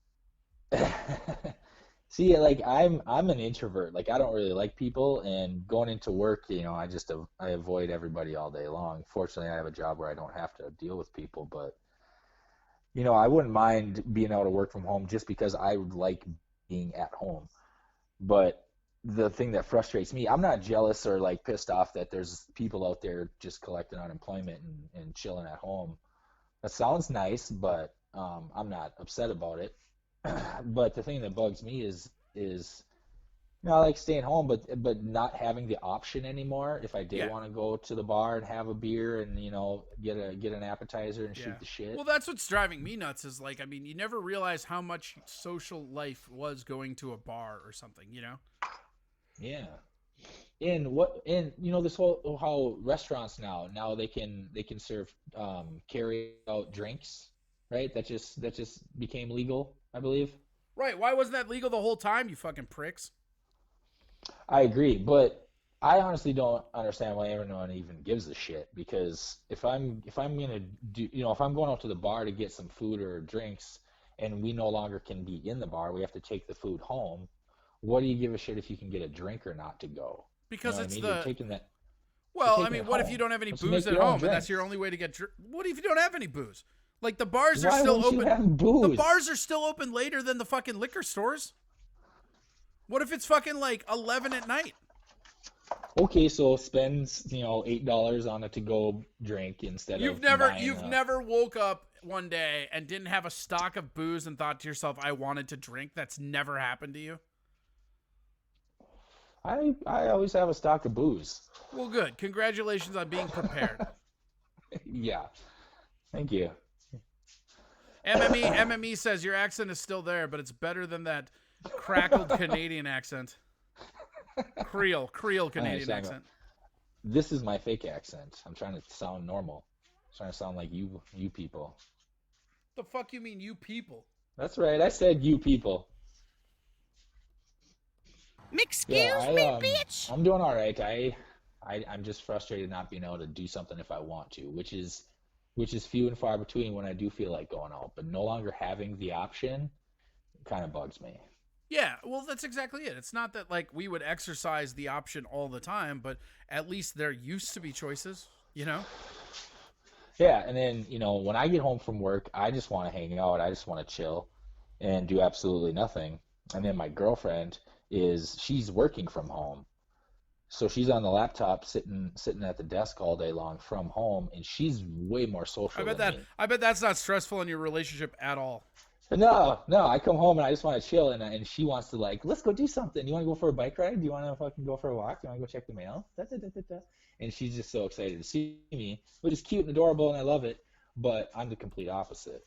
See, like I'm an introvert. Like I don't really like people, and going into work, you know, I avoid everybody all day long. Fortunately, I have a job where I don't have to deal with people, but you know, I wouldn't mind being able to work from home just because I would like being at home. But the thing that frustrates me, I'm not jealous or like pissed off that there's people out there just collecting unemployment and chilling at home. That sounds nice, but I'm not upset about it. But the thing that bugs me is you know, I like staying home, but not having the option anymore. If I did want to go to the bar and have a beer and, you know, get an appetizer and shoot the shit. Well, that's what's driving me nuts is like, I mean, you never realize how much social life was going to a bar or something, you know? Yeah. And you know, this whole how restaurants now they can serve carry out drinks, right? That just became legal, I believe. Right. Why wasn't that legal the whole time, you fucking pricks? I agree, but I honestly don't understand why everyone even gives a shit. Because if I'm gonna do, if I'm going out to the bar to get some food or drinks, and we no longer can be in the bar, we have to take the food home. What do you give a shit if you can get a drink or not to go? You Because know what I it's mean? the You're well, I taking mean, it what if you home. don't have any Let's booze make at your own home and that's drinks. your only way to get? What if you don't have any booze? Like the bars are Why still wouldn't you open. have The booze? bars are still open later than the fucking liquor stores. What if it's fucking like 11 at night? Okay, so spend $8 on a to-go drink instead You've of never buying a. never woke up one day and didn't have a stock of booze and thought to yourself, I wanted to drink. That's never happened to you. I always have a stock of booze. Well, good. Congratulations on being prepared. Yeah, thank you. MME says your accent is still there, but it's better than that crackled Canadian accent. Creole Canadian accent. This is my fake accent. I'm trying to sound normal. I'm trying to sound like you people. The fuck you mean, you people? That's right. I said you people. Excuse me, bitch. I'm doing all right. I'm just frustrated not being able to do something if I want to, which is few and far between when I do feel like going out. But no longer having the option kind of bugs me. Yeah, well, that's exactly it. It's not that like we would exercise the option all the time, but at least there used to be choices, you know? Yeah, and then, when I get home from work, I just want to hang out. I just want to chill and do absolutely nothing. And then my girlfriend she's working from home. So she's on the laptop sitting at the desk all day long from home, and she's way more social than me. I bet that's not stressful in your relationship at all. No, I come home and I just want to chill, and she wants to let's go do something. You want to go for a bike ride? Do you want to fucking go for a walk? Do you want to go check the mail? Da, da, da, da, da. And she's just so excited to see me, which is cute and adorable, and I love it. But I'm the complete opposite.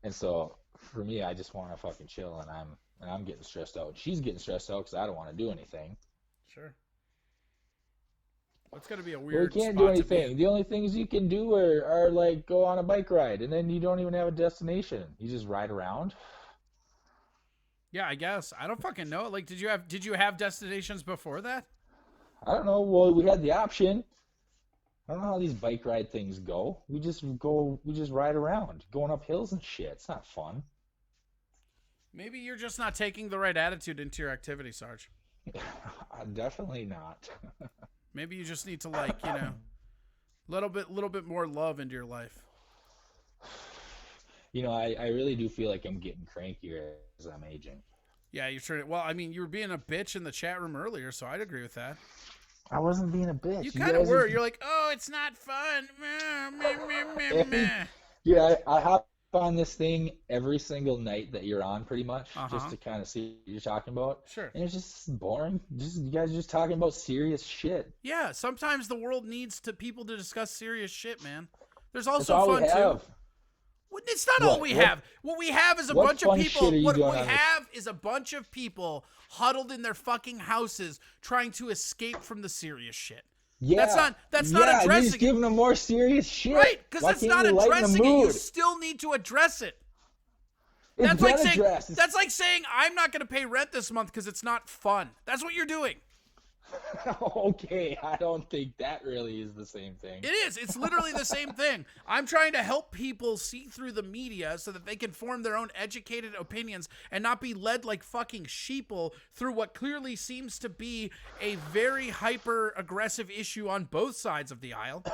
And so for me, I just want to fucking chill, and I'm getting stressed out. She's getting stressed out because I don't want to do anything. Sure. It's gonna be a Well, weird. you can't spot do to be in. anything. The only things you can do are like go on a bike ride, and then you don't even have a destination. You just ride around. Yeah, I guess. I don't fucking know. Like, did you have destinations before that? I don't know. Well, we had the option. I don't know how these bike ride things go. We just ride around, going up hills and shit. It's not fun. Maybe you're just not taking the right attitude into your activity, Sarge. Definitely not. Maybe you just need to little bit more love into your life. I really do feel like I'm getting crankier as I'm aging. Yeah, you're trying. Well, I mean, you were being a bitch in the chat room earlier, so I'd agree with that. I wasn't being a bitch. You kind of were. You're like, oh, it's not fun. Yeah, I hop on this thing every single night that you're on, pretty much, just to kind of see what you're talking about. Sure. And it's just boring. You guys are just talking about serious shit. Yeah, sometimes the world needs people to discuss serious shit, man. There's also all fun we have. too. It's not all we have. What we have is a bunch of people. What we have is a bunch of people huddled in their fucking houses trying to escape from the serious shit. Yeah, that's not addressing. You're just giving them more serious shit. Right, because that's not addressing it. You still need to address it. That's like saying I'm not going to pay rent this month because it's not fun. That's what you're doing. Okay, I don't think that really is the same thing. It is. It's literally the same thing. I'm trying to help people see through the media so that they can form their own educated opinions and not be led like fucking sheeple through what clearly seems to be a very hyper-aggressive issue on both sides of the aisle.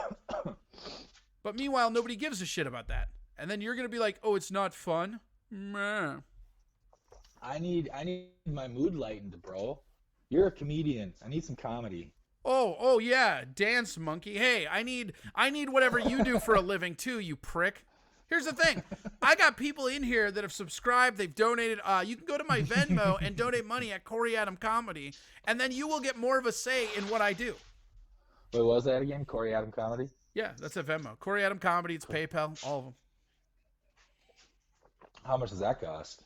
But meanwhile, nobody gives a shit about that. And then you're going to be like, oh, it's not fun? Meh. I need my mood lightened, bro. You're a comedian. I need some comedy. Oh yeah, dance monkey. Hey, I need whatever you do for a living too, you prick. Here's the thing. I got people in here that have subscribed, they've donated. You can go to my Venmo and donate money at Corey Adam Comedy, and then you will get more of a say in what I do. Wait, what was that again? Corey Adam Comedy? Yeah, that's a Venmo. Corey Adam Comedy, it's PayPal, all of them. How much does that cost?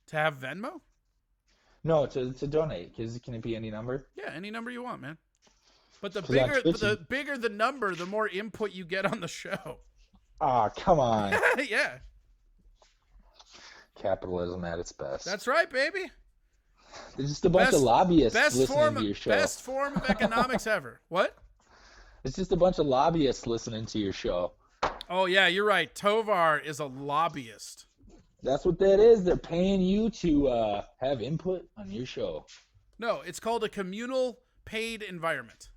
To have Venmo? No, to donate. Can it be any number? Yeah, any number you want, man. But the bigger the number, the more input you get on the show. Ah, come on. Yeah. Capitalism at its best. That's right, baby. There's just a bunch of lobbyists listening to your show. Best form of economics ever. What? It's just a bunch of lobbyists listening to your show. Oh, yeah, you're right. Tovar is a lobbyist. That's what that is. They're paying you to have input on your show. No, it's called a communal paid environment.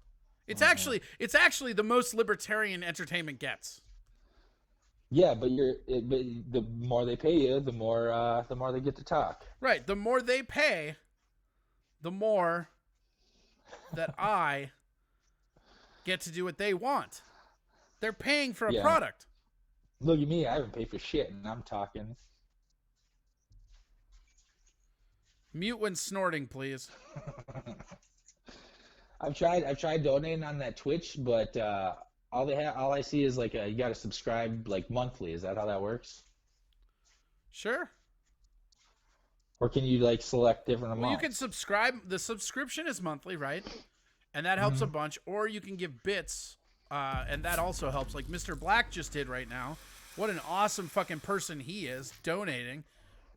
It's actually the most libertarian entertainment gets. Yeah, but the more they pay you, the more they get to talk. Right. The more they pay, the more that I get to do what they want. They're paying for a product. Look at me. I haven't paid for shit, and I'm talking. Mute when snorting, please. I've tried donating on that Twitch, but all I see is like you got to subscribe like monthly. Is that how that works? Sure. Or can you like select different amounts? Well, you can subscribe. The subscription is monthly, right? And that helps a bunch. Or you can give bits, and that also helps. Like Mr. Black just did right now. What an awesome fucking person he is, donating,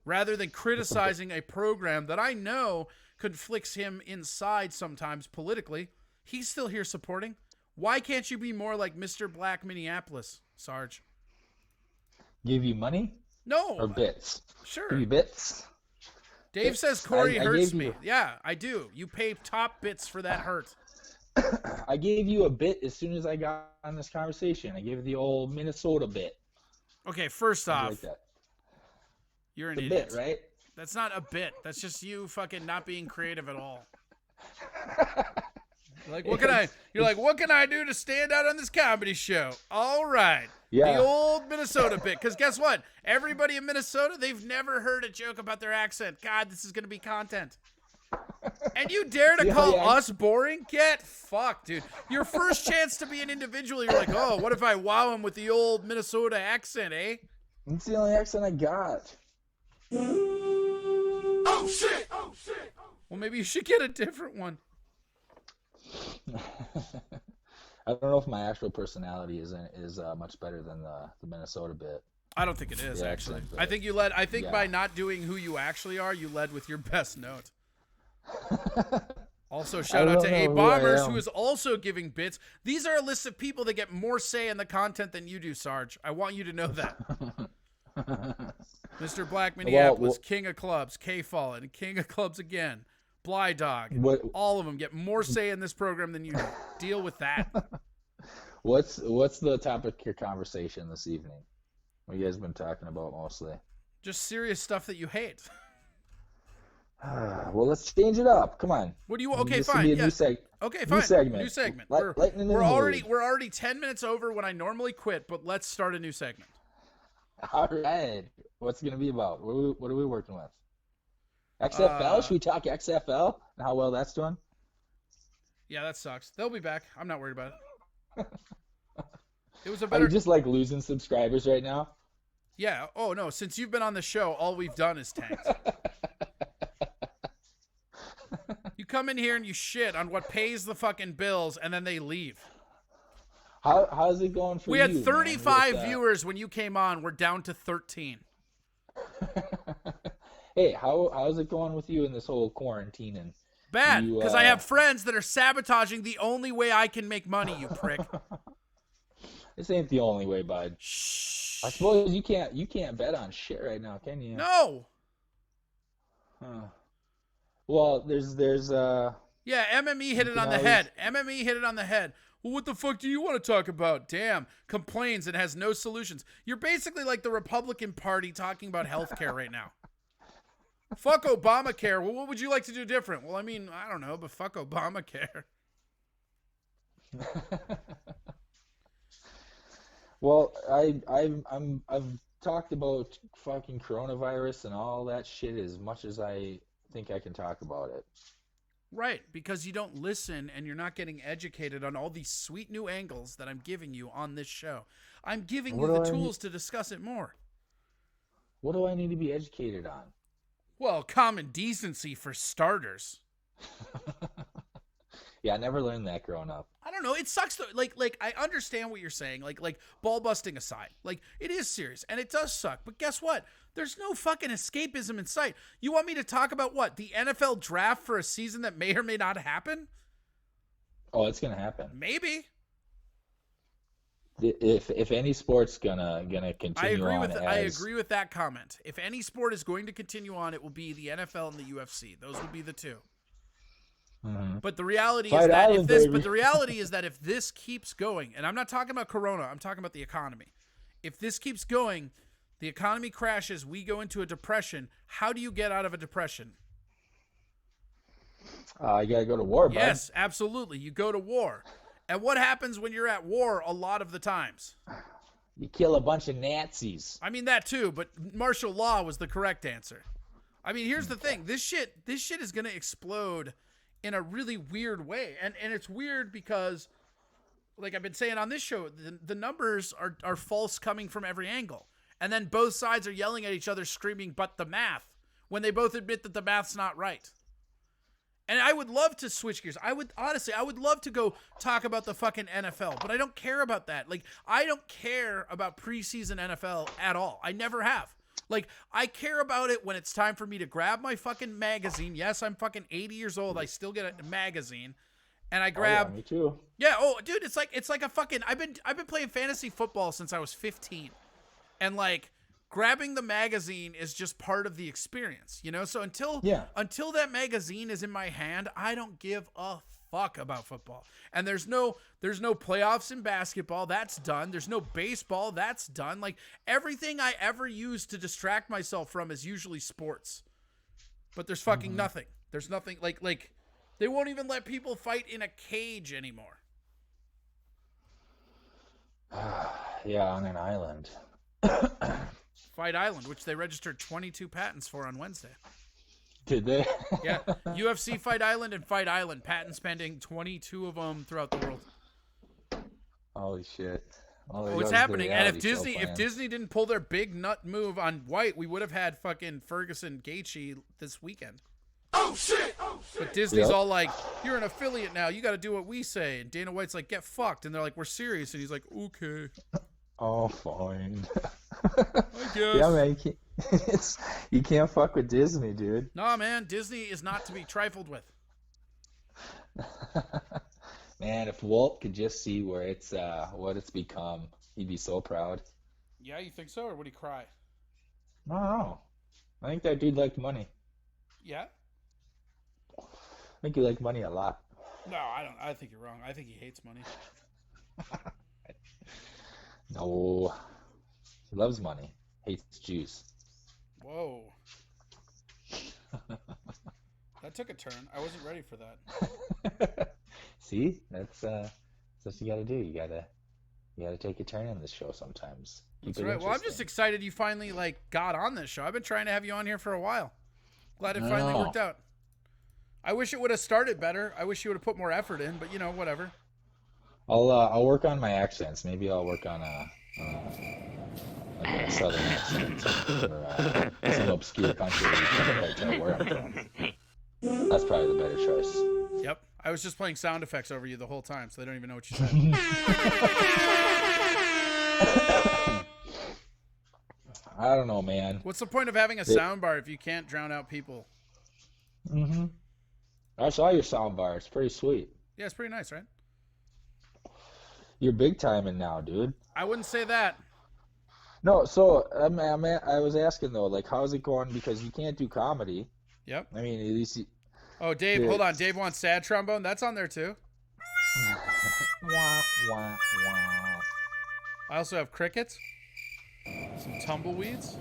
rather than criticizing a program that I know conflicts him inside sometimes politically. He's still here supporting. Why can't you be more like Mr. Black Minneapolis, Sarge? Give you money? No. Or bits? Sure. Give you bits? Dave says Corey hurts me. Yeah, I do. You pay top bits for that hurt. I gave you a bit as soon as I got on this conversation. I gave you the old Minnesota bit. Okay, first off, like that. You're an it's idiot. A bit, right? That's not a bit. That's just you fucking not being creative at all. Like, what can I? You're like, what can I do to stand out on this comedy show? All right, the old Minnesota bit. Because guess what? Everybody in Minnesota, they've never heard a joke about their accent. God, this is gonna be content. And you dare to call us boring? Get fucked, dude. Your first chance to be an individual, you're like, oh, what if I wow him with the old Minnesota accent, eh? That's the only accent I got. Oh shit! Oh shit! Well, maybe you should get a different one. I don't know if my actual personality is much better than the Minnesota bit. I don't think it is, actually. I think you led. I think by not doing who you actually are, you led with your best note. Also, shout out to A Bombers, who is also giving bits. These are a list of people that get more say in the content than you do, Sarge. I want you to know that. Mr. Black Minneapolis, King of Clubs, K-Fallen, King of Clubs again, Bly Dog. All of them get more say in this program than you do. Deal with that. What's the topic of your conversation this evening? What you guys been talking about mostly? Just serious stuff that you hate. Well, let's change it up. Come on. What do you? Okay, fine. Yeah. Okay, fine. New segment. We're already 10 minutes over when I normally quit, but let's start a new segment. All right. What's it gonna be about? What are we working with? XFL? Should we talk XFL and how well that's doing? Yeah, that sucks. They'll be back. I'm not worried about it. It was a Are better. you just like losing subscribers right now? Yeah. Oh no. Since you've been on the show, all we've done is tanked. You come in here and you shit on what pays the fucking bills, and then they leave. How's it going for you? We had 35 viewers when you came on. We're down to 13. Hey, how's it going with you in this whole quarantine? And bad, because I have friends that are sabotaging the only way I can make money, you prick. This ain't the only way, bud. Shh. I suppose you can't bet on shit right now, can you? No. Huh. Well, there's yeah, MME hit it on the head. MME hit it on the head. Well, what the fuck do you want to talk about? Damn, complains and has no solutions. You're basically like the Republican Party talking about healthcare right now. Fuck Obamacare. Well, what would you like to do different? Well, I mean, I don't know, but fuck Obamacare. Well, I've talked about fucking coronavirus and all that shit as much as I think I can talk about it. Right, because you don't listen and you're not getting educated on all these sweet new angles that I'm giving you on this show. I'm giving you the tools to discuss it more. What do I need to be educated on? Yeah, I never learned that growing up. I don't know. It sucks though. Like I understand what you're saying. Like ball busting aside, like it is serious and it does suck. But guess what? There's no fucking escapism in sight. You want me to talk about what? The NFL draft for a season that may or may not happen? Oh, it's gonna happen. Maybe. If any sport's gonna continue I agree with that comment. If any sport is going to continue on, it will be the NFL and the UFC. Those will be the two. Mm-hmm. But the reality Fight is that Island, if this keeps going, and I'm not talking about Corona, I'm talking about the economy. If this keeps going, the economy crashes, we go into a depression. How do you get out of a depression? You gotta go to war, bud. Yes, absolutely. You go to war. And what happens when you're at war a lot of the times? You kill a bunch of Nazis. I mean that too, but martial law was the correct answer. I mean, here's the thing. This shit is going to explode in a really weird way. And it's weird because, like I've been saying on this show, the numbers are false coming from every angle. And then both sides are yelling at each other, screaming, but the math, when they both admit that the math's not right. And I would love to switch gears. I would love to go talk about the fucking NFL, but I don't care about that. Like, I don't care about preseason NFL at all. I never have. Like, I care about it when it's time for me to grab my fucking magazine. Yes, I'm fucking 80 years old. I still get a magazine. And I grab. Oh, yeah, me too. Yeah, oh, dude, it's like a fucking. I've been playing fantasy football since I was 15, and like grabbing the magazine is just part of the experience, you know. So until that magazine is in my hand, I don't give a fuck about football. And there's no playoffs in basketball. That's done. There's no baseball. That's done. Like everything I ever use to distract myself from is usually sports. But there's fucking nothing. There's nothing like. They won't even let people fight in a cage anymore. Yeah, on an island. Fight Island, which they registered 22 patents for on Wednesday. Did they? Yeah. UFC Fight Island and Fight Island. Patents pending, 22 of them throughout the world. Holy shit. Oh, it's happening. And if Disney didn't pull their big nut move on White, we would have had fucking Ferguson Gaethje this weekend. Oh shit! Oh shit! But Disney's all like, "You're an affiliate now. You got to do what we say." And Dana White's like, "Get fucked." And they're like, "We're serious." And he's like, "Okay." Oh, fine. I guess. Yeah, man. You can't fuck with Disney, dude. Nah, man. Disney is not to be trifled with. Man, if Walt could just see where it's what it's become, he'd be so proud. Yeah, you think so, or would he cry? No. I think that dude liked money. Yeah. I think he liked money a lot. No, I don't. I think you're wrong. I think he hates money. No. He loves money. Hates Jews. Whoa. That took a turn. I wasn't ready for that. See? That's what you gotta do. You gotta take a turn in this show sometimes. That's right. Well, I'm just excited you finally got on this show. I've been trying to have you on here for a while. Glad it finally worked out. I wish it would have started better. I wish you would have put more effort in, but whatever. I'll work on my accents. Maybe I'll work on a southern accent or some obscure country where you can't quite tell where I'm from. That's probably the better choice. Yep. I was just playing sound effects over you the whole time, so they don't even know what you said. I don't know, man. What's the point of having a soundbar if you can't drown out people? Mm-hmm. I saw your soundbar. It's pretty sweet. Yeah, it's pretty nice, right? You're big timing now, dude. I wouldn't say that. No, so I was asking though, how's it going? Because you can't do comedy. Yep. I mean, at least. Oh, Dave, hold on. Dave wants sad trombone. That's on there too. Wah, wah, wah. I also have crickets, some tumbleweeds,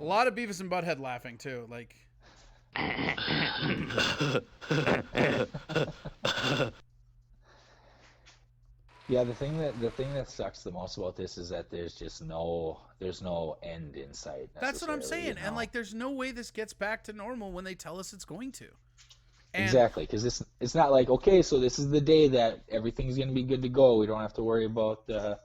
a lot of Beavis and Butthead laughing too, like. Yeah, the thing that sucks the most about this is that there's no end in sight. That's what I'm saying, and there's no way this gets back to normal when they tell us it's going to. And exactly, because it's not like, okay, so this is the day that everything's gonna be good to go. We don't have to worry about the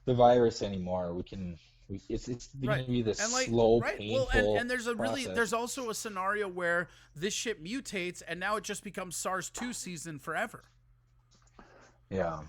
virus anymore. We can It's going Right. to be this And like, slow, right. painful Well, and there's process. there's also a scenario where this shit mutates and now it just becomes SARS-2 season forever. Yeah.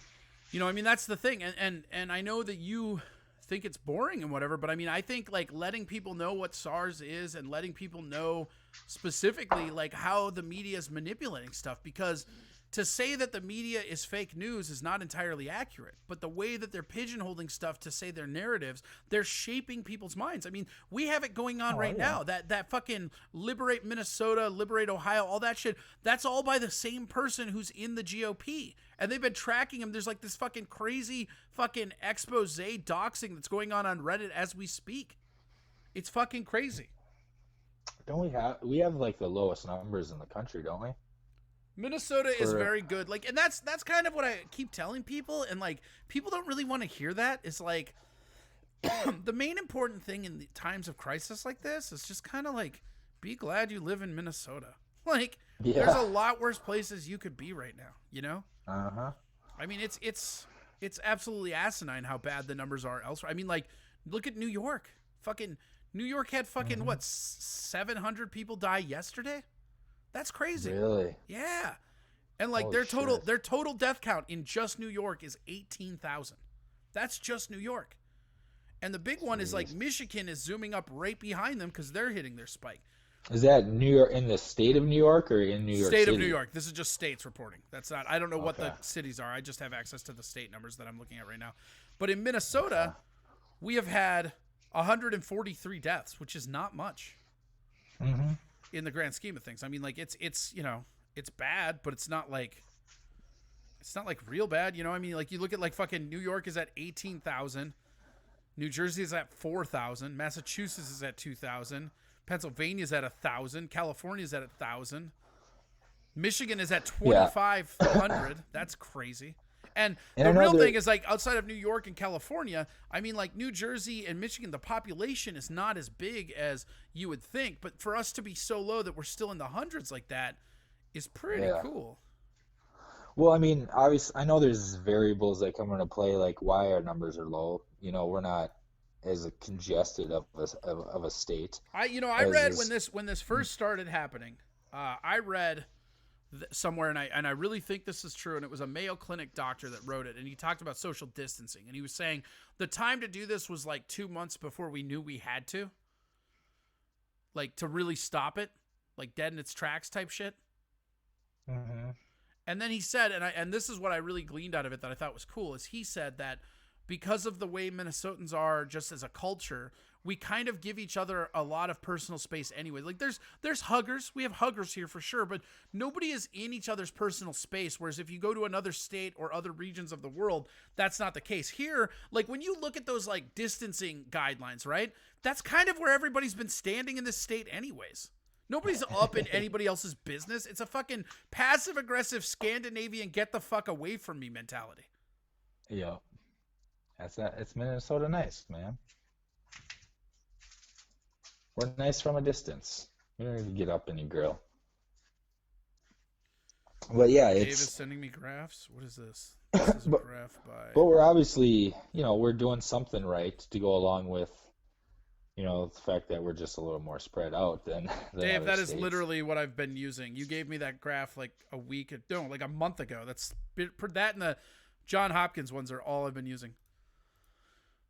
You know, I mean, that's the thing. And I know that you think it's boring and whatever, but I mean, I think like letting people know what SARS is and letting people know specifically like how the media is manipulating stuff, because to say that the media is fake news is not entirely accurate, but the way that they're pigeonholing stuff to say their narratives, they're shaping people's minds. I mean, we have it going on right now. That fucking liberate Minnesota, liberate Ohio, all that shit, that's all by the same person who's in the GOP. And they've been tracking him. There's like this fucking crazy fucking expose doxing that's going on Reddit as we speak. It's fucking crazy. Don't we have like the lowest numbers in the country, don't we? Minnesota is very good. Like, and that's kind of what I keep telling people, and like people don't really want to hear that. It's like the main important thing in the times of crisis like this is just kind of like be glad you live in Minnesota. Like, there's a lot worse places you could be right now, you know? Uh-huh. I mean, it's absolutely asinine how bad the numbers are elsewhere. I mean, like, look at New York. Fucking New York had fucking what, 700 people die yesterday? That's crazy. Really? Yeah. And like Holy their total death count in just New York is 18,000. That's just New York. And the big one is like Michigan is zooming up right behind them because they're hitting their spike. Is that New York, in the state of New York, or in New York City? State of New York. This is just states reporting. That's not, I don't know what the cities are. I just have access to the state numbers that I'm looking at right now. But in Minnesota, we have had 143 deaths, which is not much. Mm-hmm. In the grand scheme of things. I mean, like it's you know, it's bad, but it's not like real bad, you know? I mean, like you look at like fucking New York is at 18,000. New Jersey is at 4,000. Massachusetts is at 2,000. Pennsylvania is at 1,000. California is at 1,000. Michigan is at 2,500. That's crazy. And the real thing is, like, outside of New York and California, I mean, like, New Jersey and Michigan, the population is not as big as you would think. But for us to be so low that we're still in the hundreds like that is pretty cool. Well, I mean, obviously, I know there's variables that come into play, like why our numbers are low. You know, we're not as congested of a state. I read when this first started happening, I read somewhere, and I really think this is true, and it was a Mayo Clinic doctor that wrote it, and he talked about social distancing, and he was saying the time to do this was like 2 months before we knew we had to, like, to really stop it, like dead in its tracks type shit. Mm-hmm. And then he said, and this is what I really gleaned out of it that I thought was cool, is he said that because of the way Minnesotans are just as a culture, we kind of give each other a lot of personal space anyway. Like there's huggers. We have huggers here for sure, but nobody is in each other's personal space. Whereas if you go to another state or other regions of the world, that's not the case. Here, like when you look at those like distancing guidelines, right? That's kind of where everybody's been standing in this state anyways. Nobody's up in anybody else's business. It's a fucking passive-aggressive Scandinavian get the fuck away from me mentality. Yeah. It's Minnesota nice, man. We're nice from a distance. We don't need to get up in your grill. But yeah, Dave is sending me graphs. What is this? This is a graph by... But we're obviously, we're doing something right to go along with, the fact that we're just a little more spread out than Dave, other that is states. literally what I've been using. You gave me that graph like a month ago. That and the John Hopkins ones are all I've been using.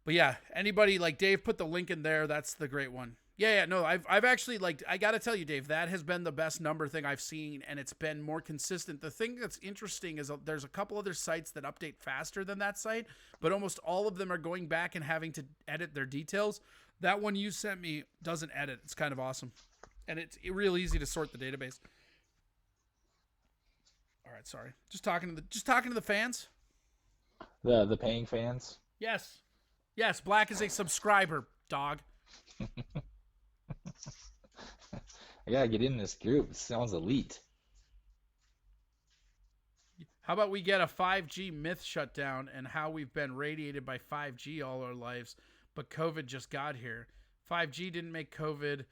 But yeah, anybody like Dave put the link in there. That's the great one. Yeah, no, I've actually, like, I got to tell you, Dave, that has been the best number thing I've seen, and it's been more consistent. The thing that's interesting is there's a couple other sites that update faster than that site, but almost all of them are going back and having to edit their details. That one you sent me doesn't edit. It's kind of awesome, and it's real easy to sort the database. All right, sorry. Just talking to the fans. The paying fans. Yes, Black is a subscriber, dog. I gotta get in this group. It sounds elite. How about we get a 5G myth shutdown and how we've been radiated by 5G all our lives, but COVID just got here. 5G didn't make COVID,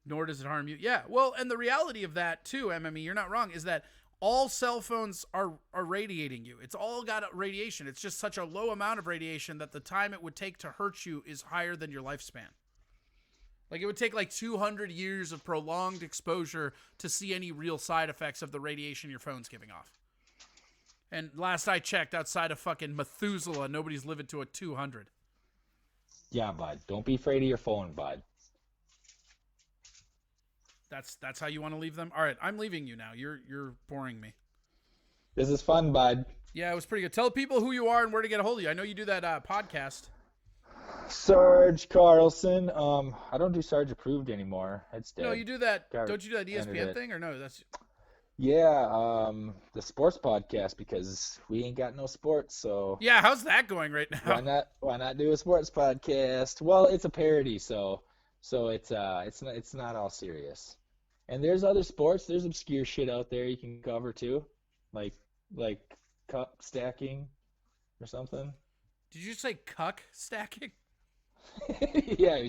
nor does it harm you. Yeah, well, and the reality of that too, MME, you're not wrong, is that All cell phones are radiating you. It's all got radiation. It's just such a low amount of radiation that the time it would take to hurt you is higher than your lifespan. Like it would take like 200 years of prolonged exposure to see any real side effects of the radiation your phone's giving off. And last I checked, outside of fucking Methuselah, nobody's living to a 200. Yeah, bud. Don't be afraid of your phone, bud. That's how you want to leave them? All right, I'm leaving you now. You're boring me. This is fun, bud. Yeah, it was pretty good. Tell people who you are and where to get a hold of you. I know you do that podcast. Sarge Carlson. I don't do Sarge Approved anymore. It's dead. No, you do that. Don't you do that ESPN thing or no? That's Yeah, the sports podcast because we ain't got no sports, so yeah. How's that going right now? Why not do a sports podcast? Well, it's a parody, so it's not all serious. And there's other sports. There's obscure shit out there you can cover too, like cup stacking or something. Did you say cuck stacking? Yeah,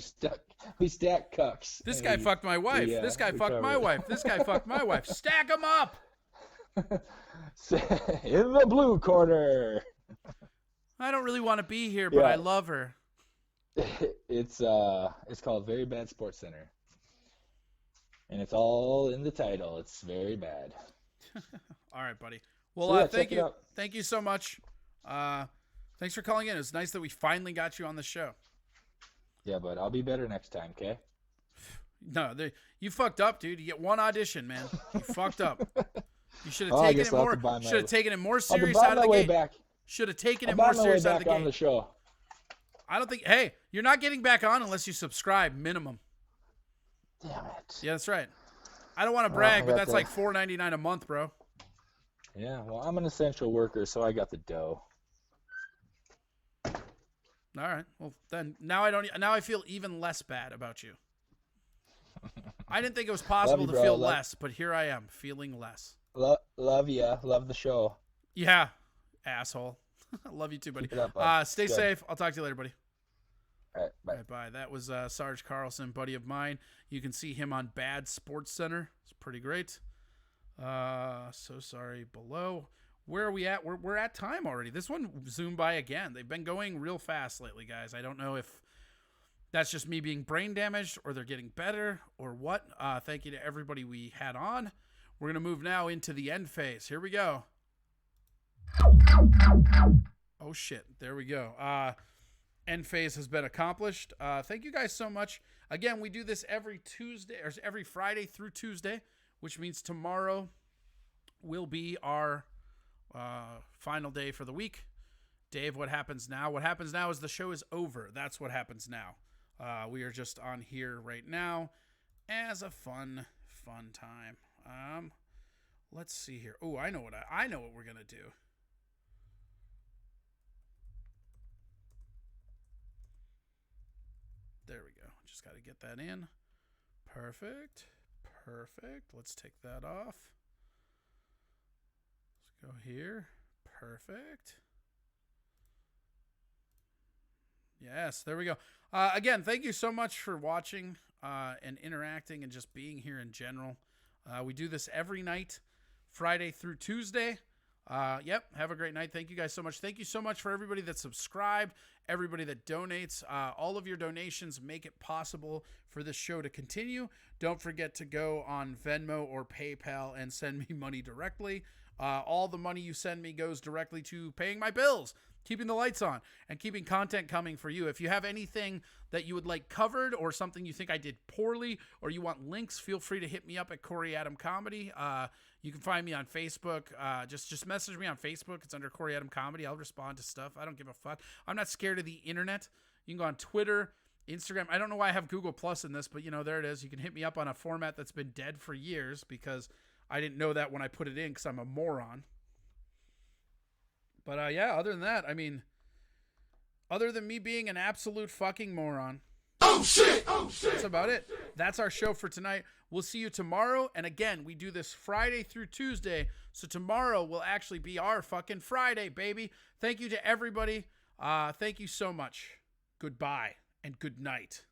we stack cucks. This guy fucked my wife. This guy fucked my wife. This guy fucked my wife. Stack them up. In the blue corner. I don't really want to be here, but I love her. It's called Very Bad Sports Center. And it's all in the title. It's very bad. All right, buddy. Well, So, thank you. Thank you so much. Thanks for calling in. It's nice that we finally got you on the show. Yeah, but I'll be better next time, okay? No, you fucked up, dude. You get one audition, man. You fucked up. You should have taken it more. Should have taken it more serious out of the gate. Should have taken it more serious out of the gate. On the show. I don't think. Hey, you're not getting back on unless you subscribe, minimum. Damn it. Yeah, that's right. I don't want to brag, but that's like $4.99 a month, bro. Yeah, well, I'm an essential worker, so I got the dough. All right. Well, then now I feel even less bad about you. I didn't think it was possible to feel less, but here I am feeling less. Love ya. Love the show. Yeah, asshole. Love you too, buddy. Keep it up, bud. Stay safe. I'll talk to you later, buddy. All right, bye. All right, bye. That was Sarge Carlson, buddy of mine. You can see him on Bad Sports Center. It's pretty great. So sorry below. Where are we at? We're at time already. This one zoomed by again. They've been going real fast lately, guys. I don't know if that's just me being brain damaged or they're getting better or what. Thank you to everybody we had on. We're going to move now into the end phase. Here we go. Oh, shit. There we go. End phase has been accomplished. Thank you guys so much. Again, we do this every Tuesday or every Friday through Tuesday, which means tomorrow will be our final day for the week. Dave, what happens now? What happens now is the show is over. That's what happens now. We are just on here right now as a fun time. Let's see here. Oh, I know what we're gonna do. There we go. Just got to get that in. Perfect. Let's take that off. Let's go here. Perfect. Yes, there we go. Again, thank you so much for watching and interacting and just being here in general. We do this every night, Friday through Tuesday. Yep, have a great night. Thank you guys so much. Thank you so much for everybody that subscribed, everybody that donates. All of your donations make it possible for this show to continue. Don't forget to go on Venmo or PayPal and send me money directly. All the money you send me goes directly to paying my bills, keeping the lights on, and keeping content coming for you. If you have anything that you would like covered or something you think I did poorly or you want links, feel free to hit me up at Corey Adam Comedy. You can find me on Facebook. Just message me on Facebook. It's under Corey Adam Comedy. I'll respond to stuff. I don't give a fuck. I'm not scared of the internet. You can go on Twitter, Instagram. I don't know why I have Google Plus in this, but there it is. You can hit me up on a format that's been dead for years because I didn't know that when I put it in because I'm a moron. But yeah, other than that, other than me being an absolute fucking moron. Oh shit! That's about it. That's our show for tonight. We'll see you tomorrow. And again, we do this Friday through Tuesday. So tomorrow will actually be our fucking Friday, baby. Thank you to everybody. Thank you so much. Goodbye and good night.